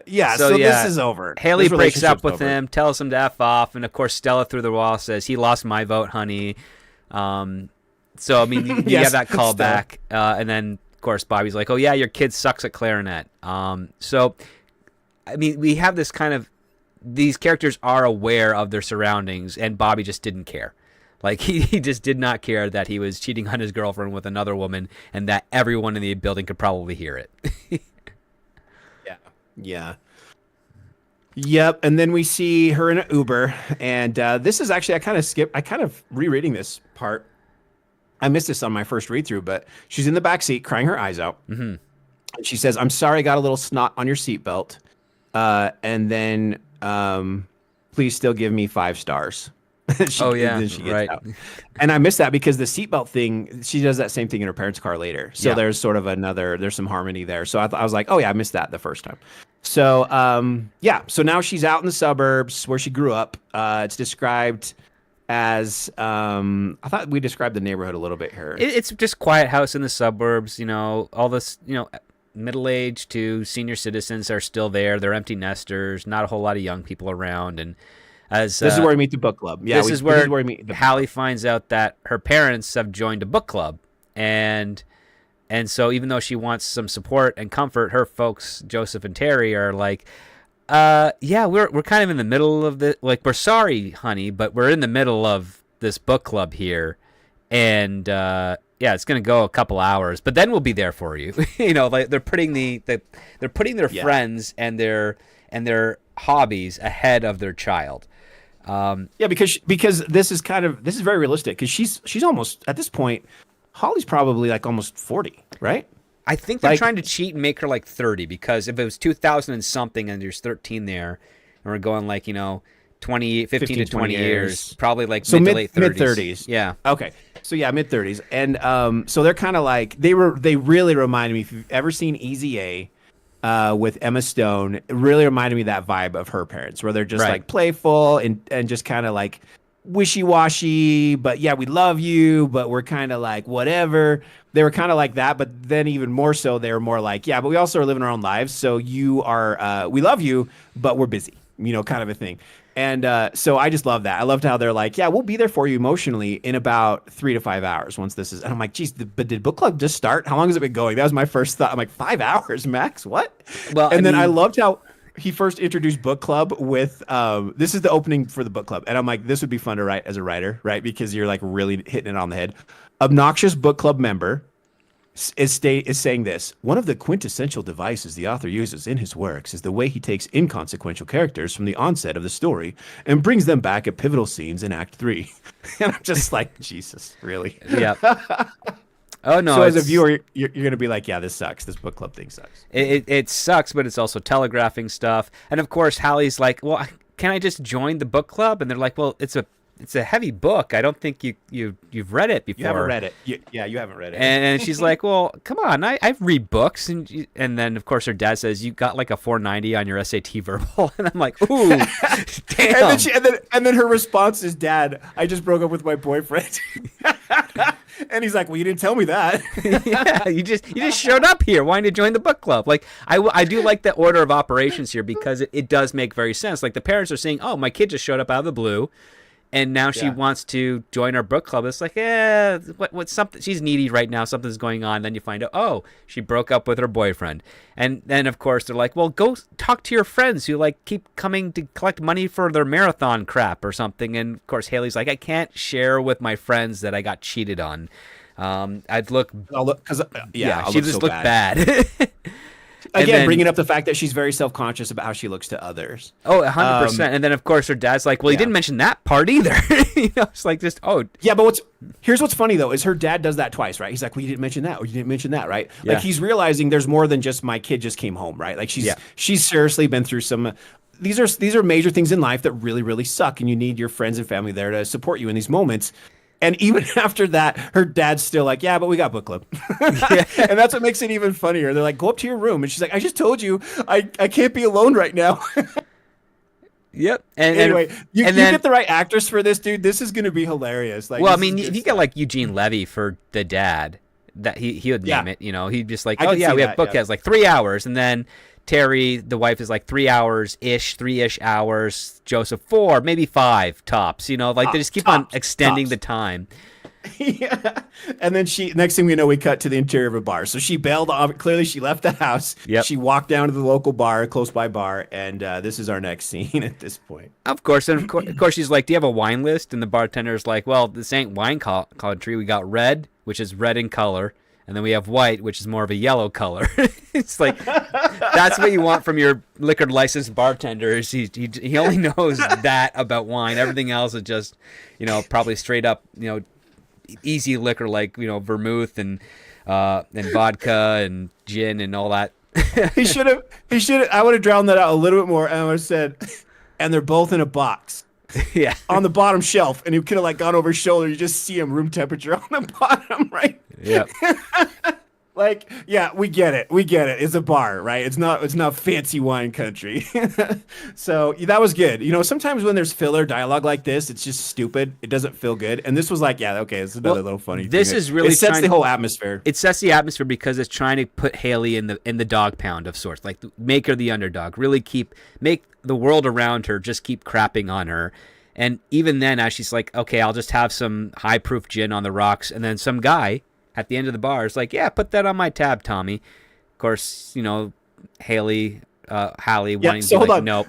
this is over. Haley breaks up with him, tells him to F off, and of course Stella through the wall says, he lost my vote, honey. So I mean, you have that call back, and then of course Bobby's like, oh yeah, your kid sucks at clarinet. So I mean, we have this kind of, these characters are aware of their surroundings, and Bobby just didn't care. Like, he just did not care that he was cheating on his girlfriend with another woman and that everyone in the building could probably hear it. Yeah. Yep. And then we see her in an Uber. And this is actually, I kind of rereading this part. I missed this on my first read through, but she's in the back seat crying her eyes out. Mm-hmm. And she says, I'm sorry I got a little snot on your seatbelt. And then please still give me 5 stars. Right. Out. And I missed that because the seatbelt thing, she does that same thing in her parents' car later. So there's sort of there's some harmony there. So I was like, oh yeah, I missed that the first time. So so now she's out in the suburbs where she grew up. It's described as I thought we described the neighborhood a little bit here. It's just quiet house in the suburbs. You know, all this, middle-aged to senior citizens are still there. They're empty nesters. Not a whole lot of young people around, and this is where we meet the book club. Yeah, this is where we meet. Hallie finds out that her parents have joined a book club, and so even though she wants some support and comfort, her folks, Joseph and Terry, are like, we're kind of in the middle of the, like, we're sorry, honey, but we're in the middle of this book club here, and yeah, it's going to go a couple hours, but then we'll be there for you. Like they're putting they're putting their friends and their hobbies ahead of their child. Yeah, because this is very realistic, because she's almost at this point. Holly's probably like almost 40, right? I think they're trying to cheat and make her like 30, because if it was 2000 and something and there's 13 there, and we're going like 15 to 20 years, probably like mid to late 30s. Mid 30s. Yeah. Okay. So yeah, mid 30s, and so they're kind of like they really reminded me, if you've ever seen Easy A with Emma Stone, it really reminded me of that vibe of her parents, where they're just like playful and just kind of like wishy-washy, but yeah, we love you, but we're kind of like whatever. They were kind of like that, but then even more so, they were more like, yeah, but we also are living our own lives, so you are we love you, but we're busy, kind of a thing. And so I just love that. I loved how they're like, yeah, we'll be there for you emotionally in about 3 to 5 hours once this is. And I'm like, geez, but did book club just start? How long has it been going? That was my first thought. I'm like, 5 hours max? What? Well, I loved how he first introduced book club with this is the opening for the book club. And I'm like, this would be fun to write as a writer, right? Because you're like really hitting it on the head. Obnoxious book club member is saying this: one of the quintessential devices the author uses in his works is the way he takes inconsequential characters from the onset of the story and brings them back at pivotal scenes in Act 3. And I'm just like, Jesus, really? Yeah. Oh no! So as a viewer, you're gonna be like, yeah, this sucks. This book club thing sucks. It sucks, but it's also telegraphing stuff. And of course, Hallie's like, well, can I just join the book club? And they're like, well, it's a heavy book. I don't think you've read it before. You haven't read it. You haven't read it. And she's like, well, come on, I read books. And then of course her dad says, you got like a 490 on your SAT verbal. And I'm like, ooh, damn. And then her response is, Dad, I just broke up with my boyfriend. And he's like, well, you didn't tell me that. Yeah, you just showed up here wanting to join the book club. Like I do like the order of operations here, because it does make very sense. Like the parents are saying, oh, my kid just showed up out of the blue, and now she wants to join our book club. It's like, what's something? She's needy right now. Something's going on. Then you find out, oh, she broke up with her boyfriend. And then, of course, they're like, well, go talk to your friends who like keep coming to collect money for their marathon crap or something. And of course, Haley's like, I can't share with my friends that I got cheated on. I'd look, she just looked bad. Again, bringing up the fact that she's very self-conscious about how she looks to others. Oh, 100%. And then, of course, her dad's like, well, he didn't mention that part either. It's like just, oh. Yeah, but here's what's funny, though, is her dad does that twice, right? He's like, well, you didn't mention that, or you didn't mention that, right? Yeah. Like, he's realizing there's more than just my kid just came home, right? Like, she's seriously been through some. These are major things in life that really, really suck, and you need your friends and family there to support you in these moments. And even after that, her dad's still like, yeah, but we got book club. And that's what makes it even funnier. They're like, go up to your room. And she's like, I just told you I can't be alone right now. Yep. And anyway, you get the right actress for this, dude. This is going to be hilarious. Like, well, I mean, if you get like Eugene Levy for the dad, that he would name it, he'd just like, oh yeah, we have book has like 3 hours. And then Terry, the wife, is like 3 hours-ish, 3-ish hours. Joseph, 4, maybe 5 tops. They just keep on extending the time. Yeah. And then next thing we know, we cut to the interior of a bar. So she bailed off. Clearly, she left the house. Yep. She walked down to the local bar, close by bar. And this is our next scene at this point. Of course. And of course, she's like, do you have a wine list? And the bartender's like, well, this ain't wine country. We got red, which is red in color. And then we have white, which is more of a yellow color. It's like, that's what you want from your liquor licensed bartender. Is he only knows that about wine. Everything else is just, probably straight up, easy liquor like, vermouth and vodka and gin and all that. He should have. I would have drowned that out a little bit more, and I would have said, and they're both in a box. Yeah. On the bottom shelf, and he could have like gone over his shoulder. You just see him room temperature on the bottom, right? Yeah. Like, yeah, we get it. It's a bar, right? It's not fancy wine country. So that was good. Sometimes when there's filler dialogue like this, it's just stupid. It doesn't feel good. And this was like, yeah, okay, it's another little funny. This thing. is really it sets the whole atmosphere. It sets the atmosphere because it's trying to put Haley in the dog pound of sorts, like make her the underdog. Really make the world around her just keep crapping on her. And even then, as she's like, okay, I'll just have some high proof gin on the rocks, and then some guy at the end of the bar is like, yeah, put that on my tab, Tommy. Of course, Haley Hallie Yeah, wanting to so be hold like, on. nope.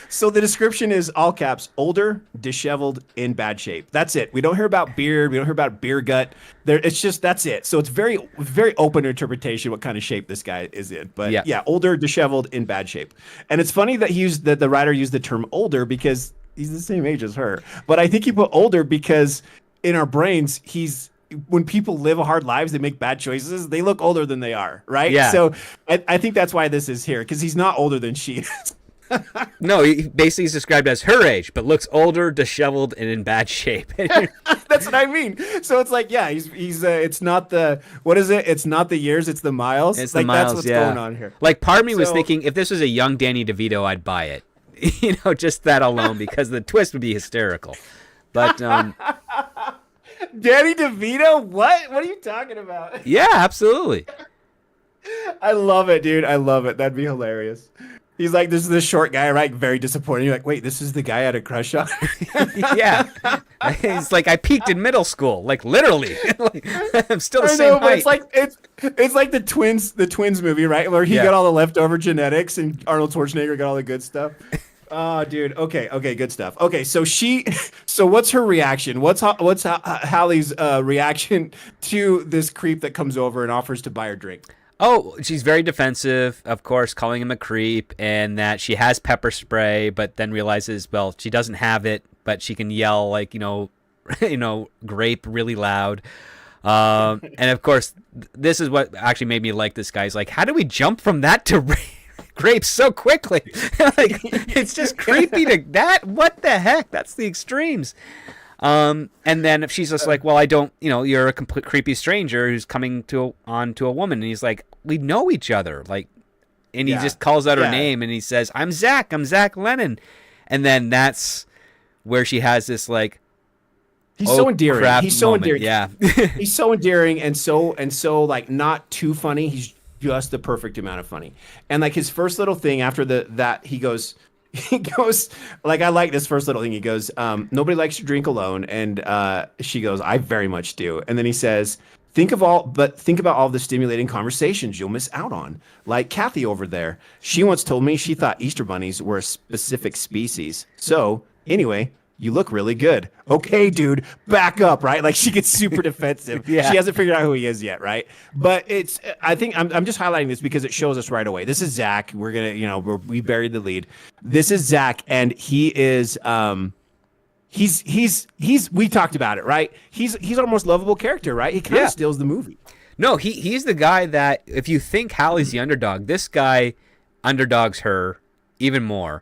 So the description is all caps: older, disheveled, in bad shape. That's it. We don't hear about beard. We don't hear about beer gut. There, it's just that's it. So it's very, very open to interpretation what kind of shape this guy is in. But Yeah. yeah, older, disheveled, in bad shape. And it's funny that the writer used the term older because he's the same age as her. But I think he put older because in our brains, when people live hard lives, they make bad choices. They look older than they are, right? Yeah. So I think that's why this is here because he's not older than she is. No, he basically is described as her age, but looks older, disheveled, and in bad shape. That's what I mean. So it's like, yeah, he's it's not the what is it? It's not the years, it's the miles. It's like the miles, that's what's yeah. going on here. Like part of me was So- thinking if this was a young Danny DeVito, I'd buy it. Just that alone because the twist would be hysterical. But Danny DeVito? What? What are you talking about? yeah, absolutely. I love it, dude. I love it. That'd be hilarious. He's like, this is the short guy, right? Very disappointed. You're like, wait, this is the guy I had a crush on? Yeah. It's like I peaked in middle school, like literally. Like, I'm still the I same know, but height. it's like the twins movie, right? Where he Yeah. got all the leftover genetics and Arnold Schwarzenegger got all the good stuff. Oh, dude. Okay, good stuff. Okay, so what's her reaction? What's Hallie's reaction to this creep that comes over and offers to buy her drink? Oh, she's very defensive, of course, calling him a creep, and that she has pepper spray, but then realizes, well, she doesn't have it, but she can yell like, grape really loud. And of course, this is what actually made me like this guy. He's like, how do we jump from that to grapes so quickly? Like, it's just creepy to that. What the heck? That's the extremes. And then if she's just like, well, I don't, you're a complete creepy stranger who's coming onto a woman, and he's like, we know each other, like, and he just calls out her name, and he says, I'm Zach Lennon, and then that's where she has this like, he's so endearing. crap He's so moment. endearing. Yeah. He's so endearing and so like not too funny. He's just the perfect amount of funny. And like his first little thing after that he goes like, I like this first little thing. He goes, nobody likes to drink alone. And she goes, I very much do. And then he says, think about all the stimulating conversations you'll miss out on. Like Kathy over there. She once told me she thought Easter bunnies were a specific species. So anyway, you look really good. Okay, dude, back up, right? Like she gets super defensive. Yeah. She hasn't figured out who he is yet, right? But I think I'm just highlighting this because it shows us right away. This is Zach. We're gonna, we buried the lead. This is Zach, and he is he's we talked about it, right? He's almost lovable character, right? He kind of steals the movie. No, he's the guy that if you think Hallie's the underdog, this guy underdogs her even more.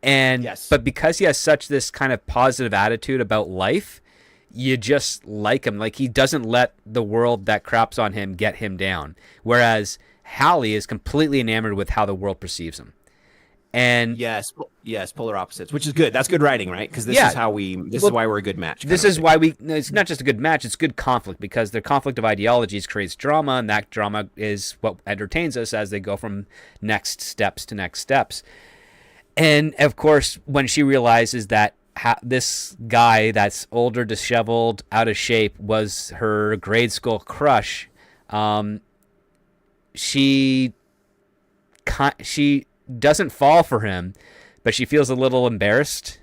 And but because he has such this kind of positive attitude about life, you just like him. Like he doesn't let the world that craps on him get him down. Whereas Hallie is completely enamored with how the world perceives him. And yes, polar opposites, which is good. That's good writing, right? Because this is why we're a good match. This is why it's not just a good match, it's good conflict, because the conflict of ideologies creates drama, and that drama is what entertains us as they go from next steps to next steps. And of course, when she realizes that this guy that's older, disheveled, out of shape was her grade school crush, she doesn't fall for him, but she feels a little embarrassed,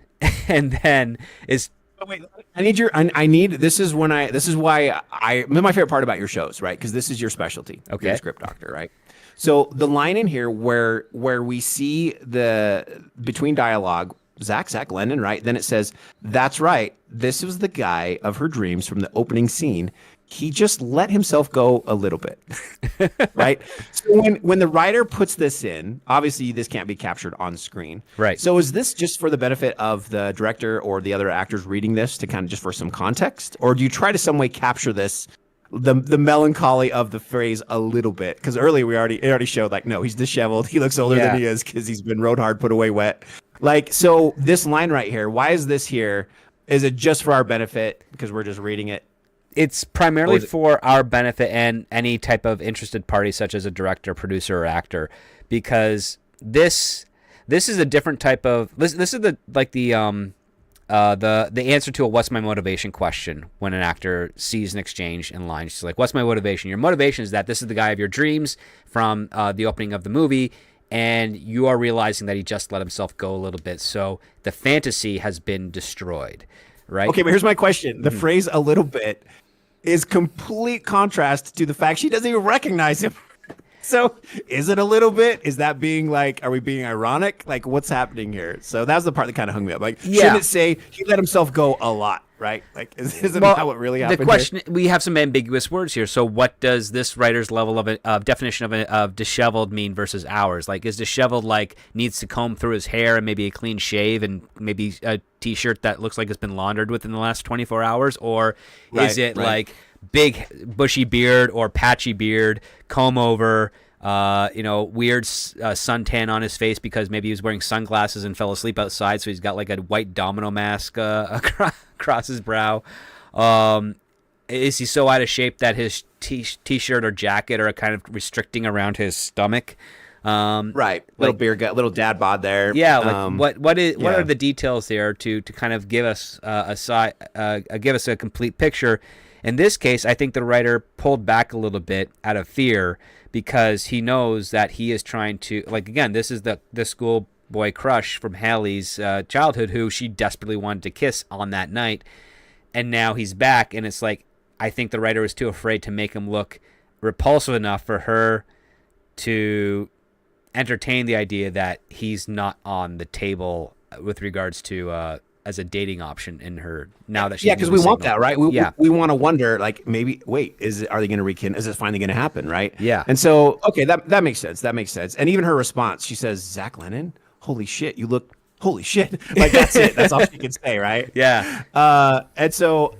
and then is. Wait, this is why my favorite part about your shows, right? Because this is your specialty. Okay. You're a script doctor, right? So the line in here where we see the between dialogue, Zach Lennon, right? Then it says, that's right. This was the guy of her dreams from the opening scene. He just let himself go a little bit, right? So when the writer puts this in, obviously this can't be captured on screen. Right. So is this just for the benefit of the director or the other actors reading this to kind of just for some context? Or do you try to some way capture this, the melancholy of the phrase a little bit? Because earlier it already showed like, no, he's disheveled. He looks older than he is because he's been rode hard, put away wet. Like, so this line right here, why is this here? Is it just for our benefit because we're just reading it? It's primarily for our benefit and any type of interested party, such as a director, producer, or actor, because this is a different type of this is the answer to a "what's my motivation" question when an actor sees an exchange in line. She's like, "What's my motivation?" Your motivation is that this is the guy of your dreams from the opening of the movie, and you are realizing that he just let himself go a little bit. So the fantasy has been destroyed, right? Okay, but here's my question. The phrase "a little bit" is complete contrast to the fact she doesn't even recognize him. So is it a little bit? Is that being like, are we being ironic? Like, what's happening here? So that's the part that kind of hung me up. Like, shouldn't it say he let himself go a lot, right? Like, isn't that what really happened? The question, we have some ambiguous words here. So what does this writer's level of definition of disheveled mean versus ours? Like, is disheveled like needs to comb through his hair and maybe a clean shave and maybe a t-shirt that looks like it's been laundered within the last 24 hours? Or is it like big bushy beard or patchy beard, comb over, weird suntan on his face because maybe he was wearing sunglasses and fell asleep outside, so he's got like a white domino mask across his brow. Is he so out of shape that his t-shirt or jacket are kind of restricting around his stomach? Little beer gut, little dad bod there. Yeah, like what are the details there to kind of give us a complete picture? In this case, I think the writer pulled back a little bit out of fear because he knows that he is trying to, like, again, this is the schoolboy crush from Hallie's childhood who she desperately wanted to kiss on that night, and now he's back, and it's like, I think the writer was too afraid to make him look repulsive enough for her to entertain the idea that he's not on the table with regards to as a dating option in her now that she's because we want that, right? We want to wonder, like, maybe are they going to rekindle? Is it finally going to happen, right? Yeah. And so that makes sense. That makes sense. And even her response, she says, "Zach Lennon, holy shit, you look holy shit." Like, that's it. That's all she can say, right? Yeah. And so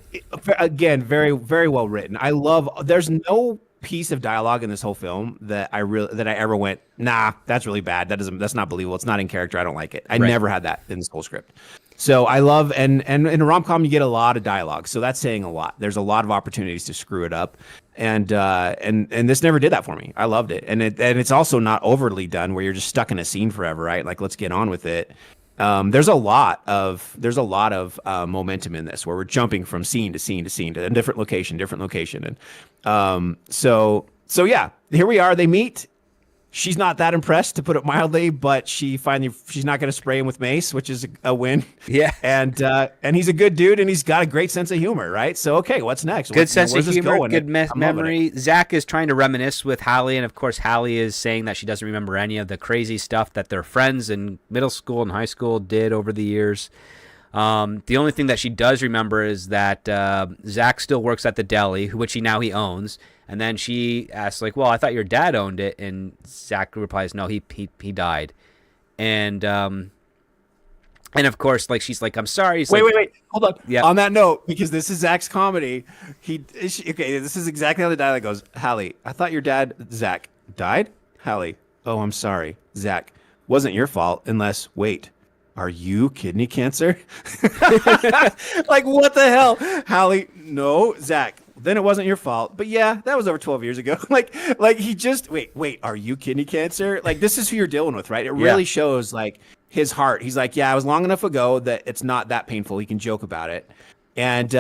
again, very, very well written. I love. There's no piece of dialogue in this whole film that I ever went, nah, that's really bad. That's not believable. It's not in character. I don't like it. I never had that in this whole script. So I love, and in a rom-com you get a lot of dialogue, so that's saying a lot. There's a lot of opportunities to screw it up, and this never did that for me. I loved it, and it's also not overly done where you're just stuck in a scene forever, right? Like, let's get on with it. There's a lot of momentum in this where we're jumping from scene to scene to scene to a different location, and so yeah, here we are. They meet. She's not that impressed, to put it mildly, but she's not going to spray him with mace, which is a win. Yeah. And he's a good dude, and he's got a great sense of humor, right? So, okay, what's next? Good sense of humor, good memory. Zach is trying to reminisce with Hallie, and of course, Hallie is saying that she doesn't remember any of the crazy stuff that their friends in middle school and high school did over the years. The only thing that she does remember is that Zach still works at the deli, which he owns. And then she asks, like, well, I thought your dad owned it. And Zach replies, no, he died. And of course, like, she's like, I'm sorry. Wait. Hold on. Yeah. On that note, because this is Zach's comedy, this is exactly how the dialogue goes. Hallie, I thought your dad, Zach, died? Hallie, oh, I'm sorry. Zach, wasn't your fault unless, wait, are you kidney cancer? Like, what the hell? Hallie, no. Zach, then it wasn't your fault. But yeah, that was over 12 years ago. like he just, wait, are you kidney cancer? Like, this is who you're dealing with, right? It really shows, like, his heart. He's like, yeah, it was long enough ago that it's not that painful. He can joke about it. And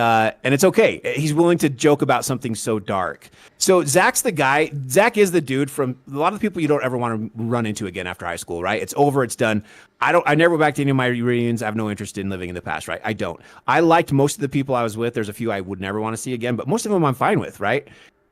it's okay. He's willing to joke about something so dark. So Zach's the guy. Zach is the dude from a lot of the people you don't ever want to run into again after high school, right? It's over. It's done. I never go back to any of my reunions. I have no interest in living in the past, right? I don't. I liked most of the people I was with. There's a few I would never want to see again, but most of them I'm fine with, right?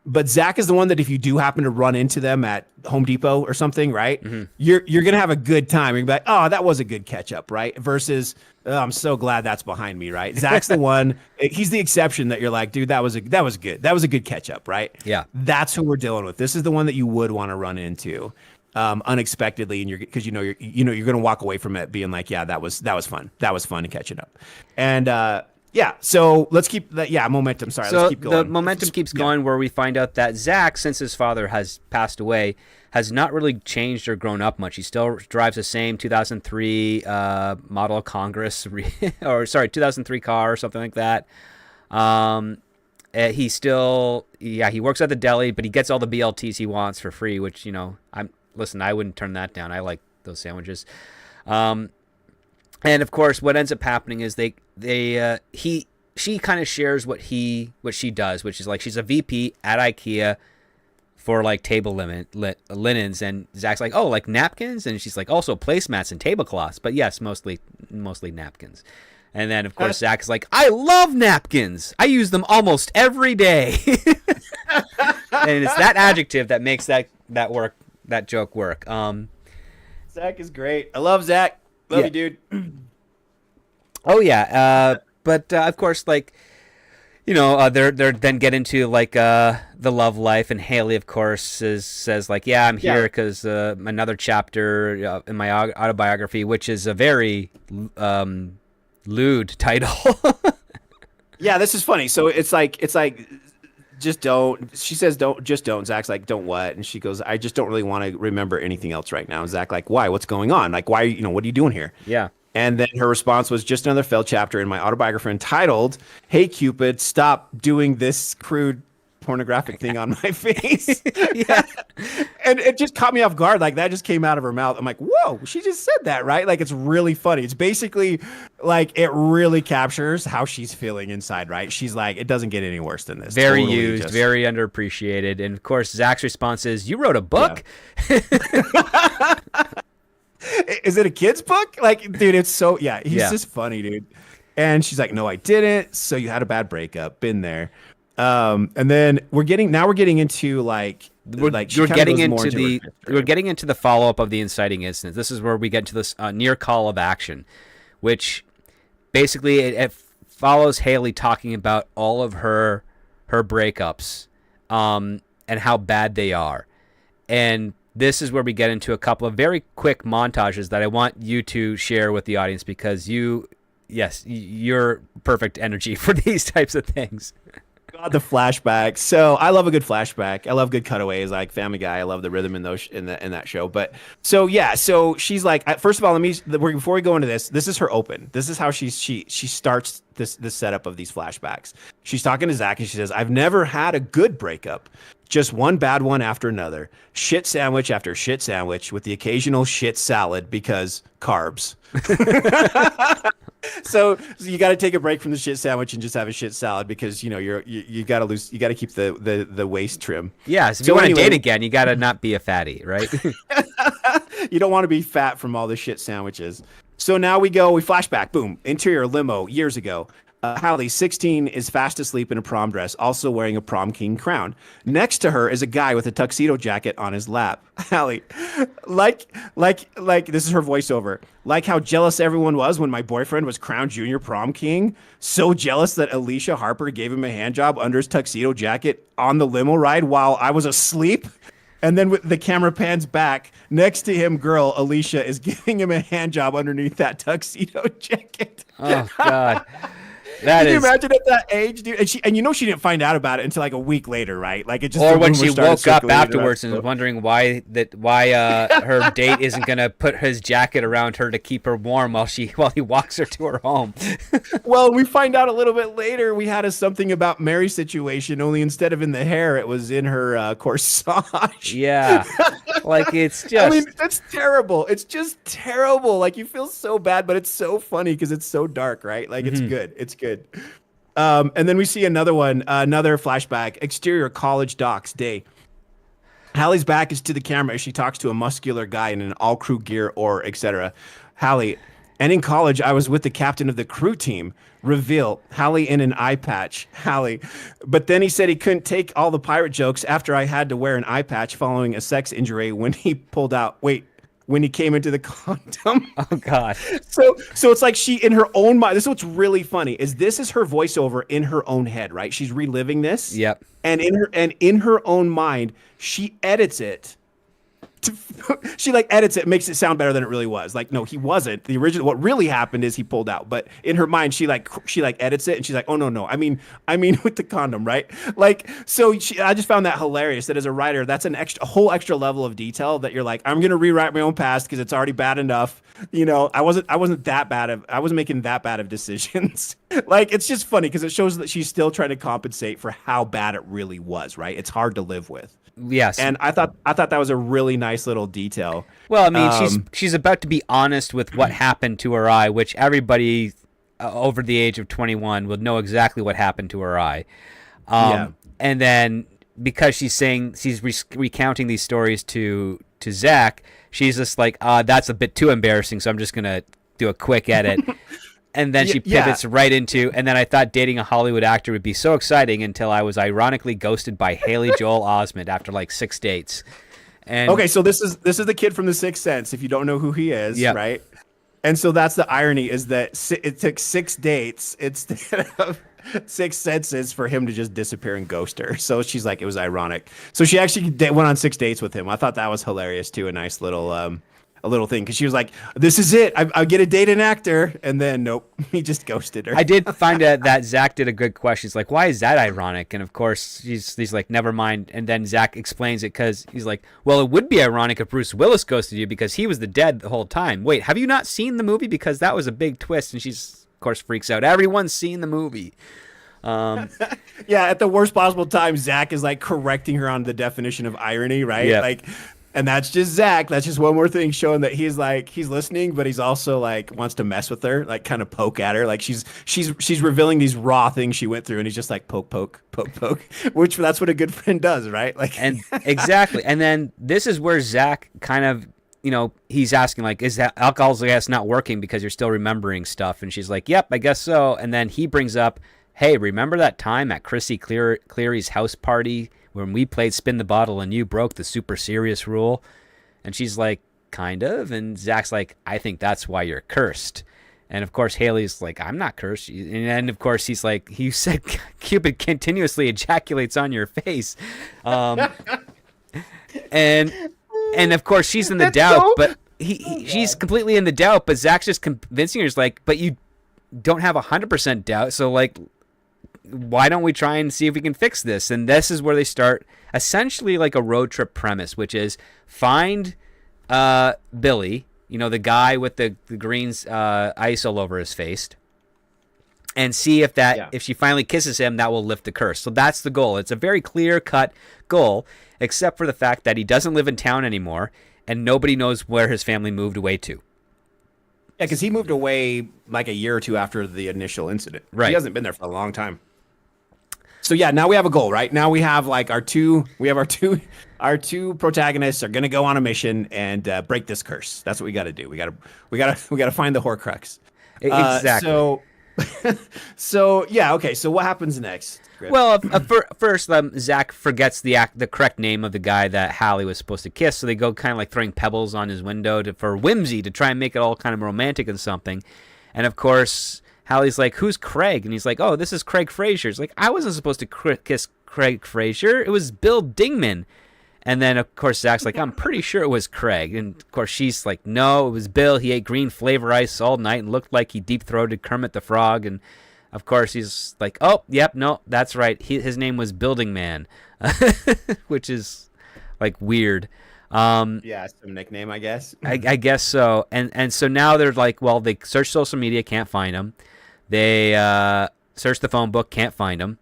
But Zach is the one that if you do happen to run into them at Home Depot or something, right? Mm-hmm. You're gonna have a good time. You're gonna be like, oh, that was a good catch up, right? Versus, oh, I'm so glad that's behind me, right? Zach's the one. He's the exception that you're like, dude, that was good. That was a good catch up, right? Yeah. That's who we're dealing with. This is the one that you would want to run into unexpectedly, and because you're gonna walk away from it being like, yeah, that was fun. That was fun catching up, and. Yeah, so let's keep that. Yeah, momentum. Sorry, let's keep going. The momentum keeps going where we find out that Zach, since his father has passed away, has not really changed or grown up much. He still drives the same 2003 model Congress, 2003 car or something like that. He still, he works at the deli, but he gets all the BLTs he wants for free, which, I wouldn't turn that down. I like those sandwiches. And of course, what ends up happening is she kind of shares what she does, which is like she's a VP at IKEA for like table linens, and Zach's like, oh, like napkins, and she's like, also placemats and tablecloths, but yes, mostly napkins. And then of course Zach's like, I love napkins, I use them almost every day. And it's that adjective that makes that joke work. Zach is great. I love Zach. Love you, dude. Oh yeah, but of course, like, you know, they're then get into like the love life, and Haley, of course, says like, yeah, I'm here because another chapter in my autobiography, which is a very lewd title. Yeah, this is funny. So it's like just don't. She says don't. Zach's like, don't what? And she goes, I just don't really want to remember anything else right now. And Zach like, why? What's going on? Like, why? You know, what are you doing here? Yeah. And then her response was, just another failed chapter in my autobiography entitled, Hey Cupid, stop doing this crude pornographic thing on my face. Yeah. And it just caught me off guard. Like, that just came out of her mouth. I'm like, whoa, she just said that, right? Like, it's really funny. It's basically like, it really captures how she's feeling inside, right? She's like, it doesn't get any worse than this. Very totally used, very underappreciated. And of course, Zach's response is, you wrote a book? Yeah. Is it a kid's book? Like, dude, it's so, he's just funny, dude. And she's like, no, I didn't. So you had a bad breakup. Been there. And then we're getting into like, we're getting into the follow-up of the inciting incident. This is where we get to this near call of action, which basically it follows Haley talking about all of her breakups, and how bad they are. And this is where we get into a couple of very quick montages that I want you to share with the audience, because you're perfect energy for these types of things. God, the flashback. So I love a good flashback. I love good cutaways, like Family Guy. I love the rhythm in those in that show. But so she's like, first of all, before we go into this is her open. This is how she starts this setup of these flashbacks. She's talking to Zach and she says, I've never had a good breakup. Just one bad one after another. Shit sandwich after shit sandwich with the occasional shit salad because carbs. So you got to take a break from the shit sandwich and just have a shit salad because, you know, you got to keep the waist trim. Yeah. So if you want to date again, you got to not be a fatty, right? You don't want to be fat from all the shit sandwiches. So now we flash back, boom, interior limo years ago. Hallie, 16, is fast asleep in a prom dress, also wearing a prom king crown. Next to her is a guy with a tuxedo jacket on his lap. Hallie, like this is her voiceover. Like how jealous everyone was when my boyfriend was crowned junior prom king. So jealous that Alicia Harper gave him a hand job under his tuxedo jacket on the limo ride while I was asleep. And then the camera pans back. Next to him, girl, Alicia, is giving him a hand job underneath that tuxedo jacket. Oh, God. Can you imagine at that age, dude? And you know she didn't find out about it until like a week later, right? Like it just. Or when she woke up afterwards and was wondering why her date isn't gonna put his jacket around her to keep her warm while he walks her to her home. Well, we find out a little bit later we had a something about Mary situation. Only instead of in the hair, it was in her corsage. Yeah, like it's just. I mean, that's terrible. It's just terrible. Like you feel so bad, but it's so funny because it's so dark, right? Like it's good. It's good. And then we see another flashback, exterior college docks day. Hallie's back is to the camera as she talks to a muscular guy in an all crew gear or etc. Hallie, and in college, I was with the captain of the crew team. Reveal, Hallie in an eye patch. Hallie, but then he said he couldn't take all the pirate jokes after I had to wear an eye patch following a sex injury when he pulled out. When he came into the condom. Oh God. So it's like she in her own mind. This is what's really funny this is her voiceover in her own head, right? She's reliving this. Yep. And in her own mind, she edits it. She like edits it, makes it sound better than it really was. Like, no, he wasn't. The original, what really happened is he pulled out. But in her mind, she edits it and she's like, oh no. I mean with the condom, right? Like, so I just found that hilarious that as a writer, that's a whole extra level of detail that you're like, I'm gonna rewrite my own past because it's already bad enough. You know, I wasn't making that bad of decisions. Like, it's just funny because it shows that she's still trying to compensate for how bad it really was, right? It's hard to live with. Yes. And I thought that was a really nice little detail. Well, I mean, she's about to be honest with what happened to her eye, which everybody over the age of 21 will know exactly what happened to her eye. And then because she's recounting these stories to Zach, she's just like, that's a bit too embarrassing, so I'm just gonna do a quick edit. And then she pivots right into, and then I thought dating a Hollywood actor would be so exciting until I was ironically ghosted by Haley Joel Osment after like 6 dates. And okay, so this is the kid from The Sixth Sense. If you don't know who he is, right? And so that's the irony, is that it took 6 dates instead of 6 senses for him to just disappear and ghost her. So she's like, it was ironic. So she actually went on 6 dates with him. I thought that was hilarious too. A nice little a little thing, because she was like, this is it, I get to date an actor, and then nope, he just ghosted her. I did find that Zach did a good question. He's like, why is that ironic? And of course he's like, never mind. And then Zach explains it, because he's like, well, it would be ironic if Bruce Willis ghosted you because he was the dead the whole time. Wait, have you not seen the movie? Because that was a big twist. And she's, of course, freaks out. Everyone's seen the movie. Yeah, at the worst possible time, Zach is like correcting her on the definition of irony, right? Yeah. Like, and that's just Zach. That's just one more thing showing that he's listening, but he's also like wants to mess with her, like kind of poke at her. Like she's revealing these raw things she went through, and he's just like poke, which that's what a good friend does, right? Like, and exactly. And then this is where Zach kind of, he's asking like, is that alcohol's, I guess, not working because you're still remembering stuff? And she's like, yep, I guess so. And then he brings up, hey, remember that time at Chrissy Cleary's house party when we played Spin the Bottle and you broke the super serious rule? And she's like, kind of. And Zach's like, I think that's why you're cursed. And of course, Haley's like, I'm not cursed. And then, of course, he's like, you said Cupid continuously ejaculates on your face. And of course, she's in the doubt, but she's completely in the doubt. But Zach's just convincing her, he's like, but you don't have 100% doubt. So, like, why don't we try and see if we can fix this? And this is where they start essentially like a road trip premise, which is find Billy, the guy with the green ice all over his face, and see if if she finally kisses him, that will lift the curse. So that's the goal. It's a very clear-cut goal, except for the fact that he doesn't live in town anymore, and nobody knows where his family moved away to. Yeah, because he moved away like a year or two after the initial incident. Right. He hasn't been there for a long time. So yeah, now we have a goal, right? Now we have like our two protagonists are gonna go on a mission and break this curse. That's what we got to do. We got to find the Horcrux. Exactly. So yeah, okay. So what happens next, Griff? Well, first, Zach forgets the correct name of the guy that Hallie was supposed to kiss, so they go kind of like throwing pebbles on his window for whimsy, to try and make it all kind of romantic and something. And of course, Hallie's like, who's Craig? And he's like, oh, this is Craig Fraser. It's like, I wasn't supposed to kiss Craig Fraser. It was Bill Dingman. And then, of course, Zach's like, I'm pretty sure it was Craig. And, of course, she's like, no, it was Bill. He ate green flavor ice all night and looked like he deep-throated Kermit the Frog. And, of course, he's like, oh, yep, no, that's right. His name was Building Man, which is, like, weird. Yeah, some nickname, I guess. I guess so. And so now they're like, well, they search social media, can't find him. They search the phone book, can't find him.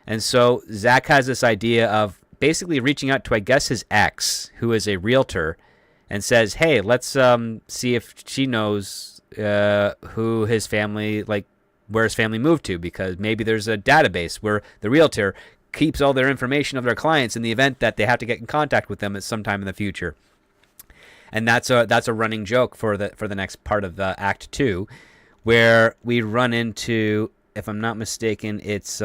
And so Zach has this idea of basically reaching out to, I guess, his ex, who is a realtor, and says, hey, let's see if she knows who his family, like, where his family moved to, because maybe there's a database where the realtor keeps all their information of their clients in the event that they have to get in contact with them at some time in the future. And that's a running joke for the next part of Act 2, where we run into, if I'm not mistaken, it's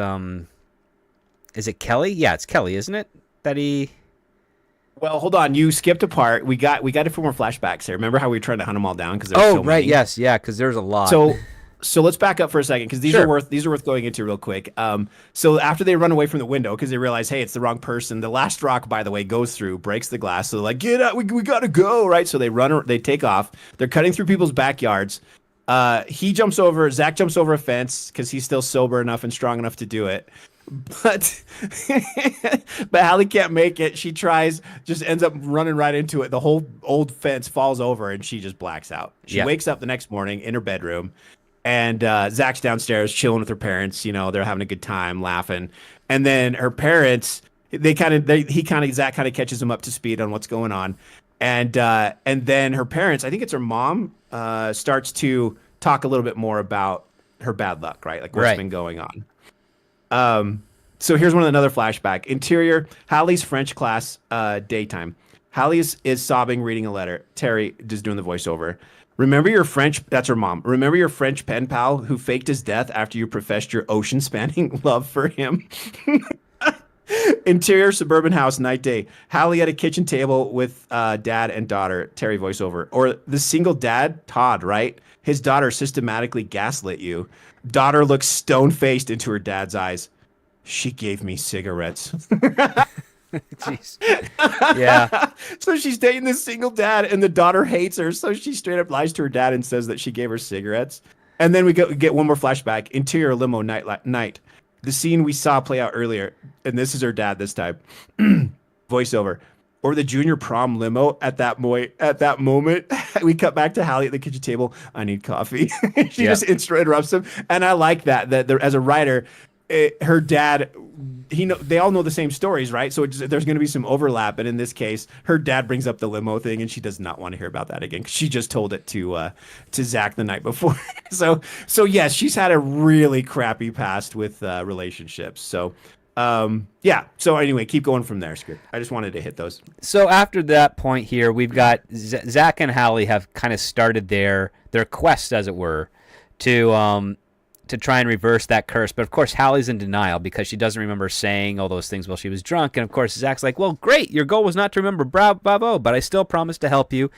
is it Kelly? Yeah, it's Kelly, isn't it? Well, hold on. You skipped a part. We got a few more flashbacks here. Remember how we were trying to hunt them all down because there's so right, many? yes, yeah, because there's a lot. So let's back up for a second because these are worth going into real quick. So after they run away from the window because they realize, hey, it's the wrong person. The last rock, by the way, goes through, breaks the glass. So they're like, get out, we gotta go, right? So they take off. They're cutting through people's backyards. Zach jumps over a fence because he's still sober enough and strong enough to do it. But Hallie can't make it. She tries, just ends up running right into it. The whole old fence falls over and she just blacks out. She wakes up the next morning in her bedroom, and Zach's downstairs chilling with her parents. They're having a good time, laughing. And then her parents, Zach kind of catches him up to speed on what's going on. And then her parents, I think it's her mom, starts to talk a little bit more about her bad luck, right? Like what's been going on. So here's another flashback. Interior, Hallie's French class, daytime. Hallie is sobbing, reading a letter. Terry just doing the voiceover. Remember your French, that's her mom. Remember your French pen pal who faked his death after you professed your ocean spanning love for him? Interior suburban house, night day. Hallie at a kitchen table with dad and daughter. Terry voiceover. Or the single dad, Todd, right? His daughter systematically gaslit you. Daughter looks stone-faced into her dad's eyes. She gave me cigarettes. Jeez. Yeah. So she's dating this single dad, and the daughter hates her. So she straight up lies to her dad and says that she gave her cigarettes. And then we get one more flashback. Interior limo night. The scene we saw play out earlier, and this is her dad this time. Voiceover. Or the junior prom limo at that moment, we cut back to Hallie at the kitchen table. I need coffee. She just interrupts him. And I like that there, as a writer, her dad, they all know the same stories, right? So there's going to be some overlap. And in this case, her dad brings up the limo thing, and she does not want to hear about that again. She just told it to Zach the night before. So yes, she's had a really crappy past with relationships. So so anyway, keep going from there, Script. I just wanted to hit those. So after that point here, we've got Zach and Hallie have kind of started their quest, as it were, to try and reverse that curse. But of course, Hallie's in denial because she doesn't remember saying all those things while she was drunk. And of course, Zach's like, well, great, your goal was not to remember, bravo, but I still promise to help you.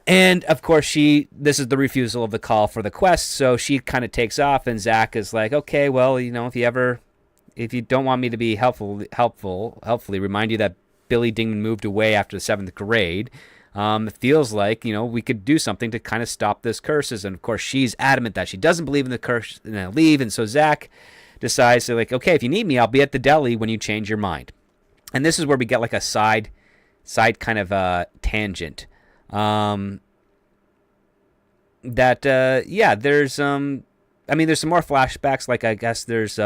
And of course, this is the refusal of the call for the quest. So she kind of takes off, and Zach is like, okay, well, if you don't want me to be helpfully remind you that Billy Dingman moved away after the 7th grade. It feels like, we could do something to kind of stop this curses. And of course, she's adamant that she doesn't believe in the curse and leave. And so Zach decides to okay, if you need me, I'll be at the deli when you change your mind. And this is where we get like a side kind of tangent. There's there's some more flashbacks. Like, I guess there's,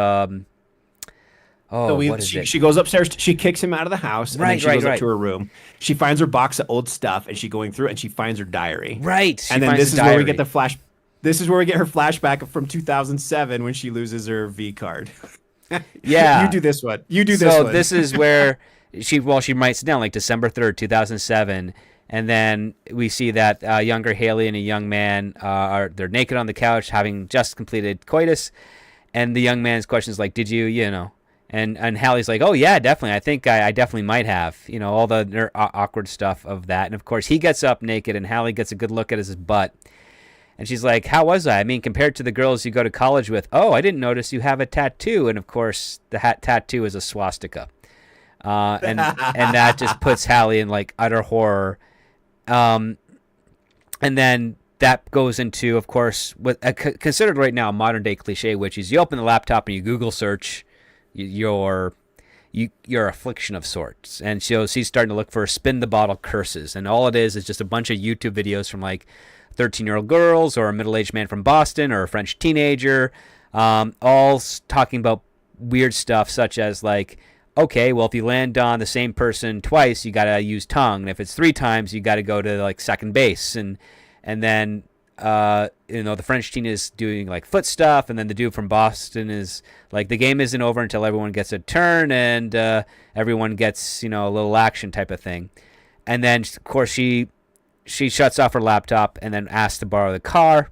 she goes upstairs. She kicks him out of the house, and then she goes up to her room. She finds her box of old stuff, and she's going through it, and she finds her diary. Right. And then this is where we get the flash. This is where we get her flashback from 2007 when she loses her V card. Yeah. You do this one. So this is where she writes down like December 3rd, 2007. And then we see that younger Haley and a young man they're naked on the couch having just completed coitus. And the young man's question is like, did you, And Hallie's like, oh, yeah, definitely. I think I definitely might have, all the awkward stuff of that. And, of course, he gets up naked, and Hallie gets a good look at his butt. And she's like, how was I? I mean, compared to the girls you go to college with, oh, I didn't notice you have a tattoo. And, of course, the tattoo is a swastika. And that just puts Hallie in, like, utter horror. And then that goes into, of course, what considered right now a modern-day cliche, which is you open the laptop and you Google search your affliction of sorts. And so she's starting to look for spin the bottle curses, and all it is just a bunch of YouTube videos from like 13-year-old girls or a middle-aged man from Boston or a French teenager, all talking about weird stuff such as like, okay, well, if you land on the same person twice, you got to use tongue, and if it's 3 times, you got to go to like second base, and then the French teen is doing like foot stuff, and then the dude from Boston is like, the game isn't over until everyone gets a turn and everyone gets a little action type of thing. And then of course she shuts off her laptop and then asks to borrow the car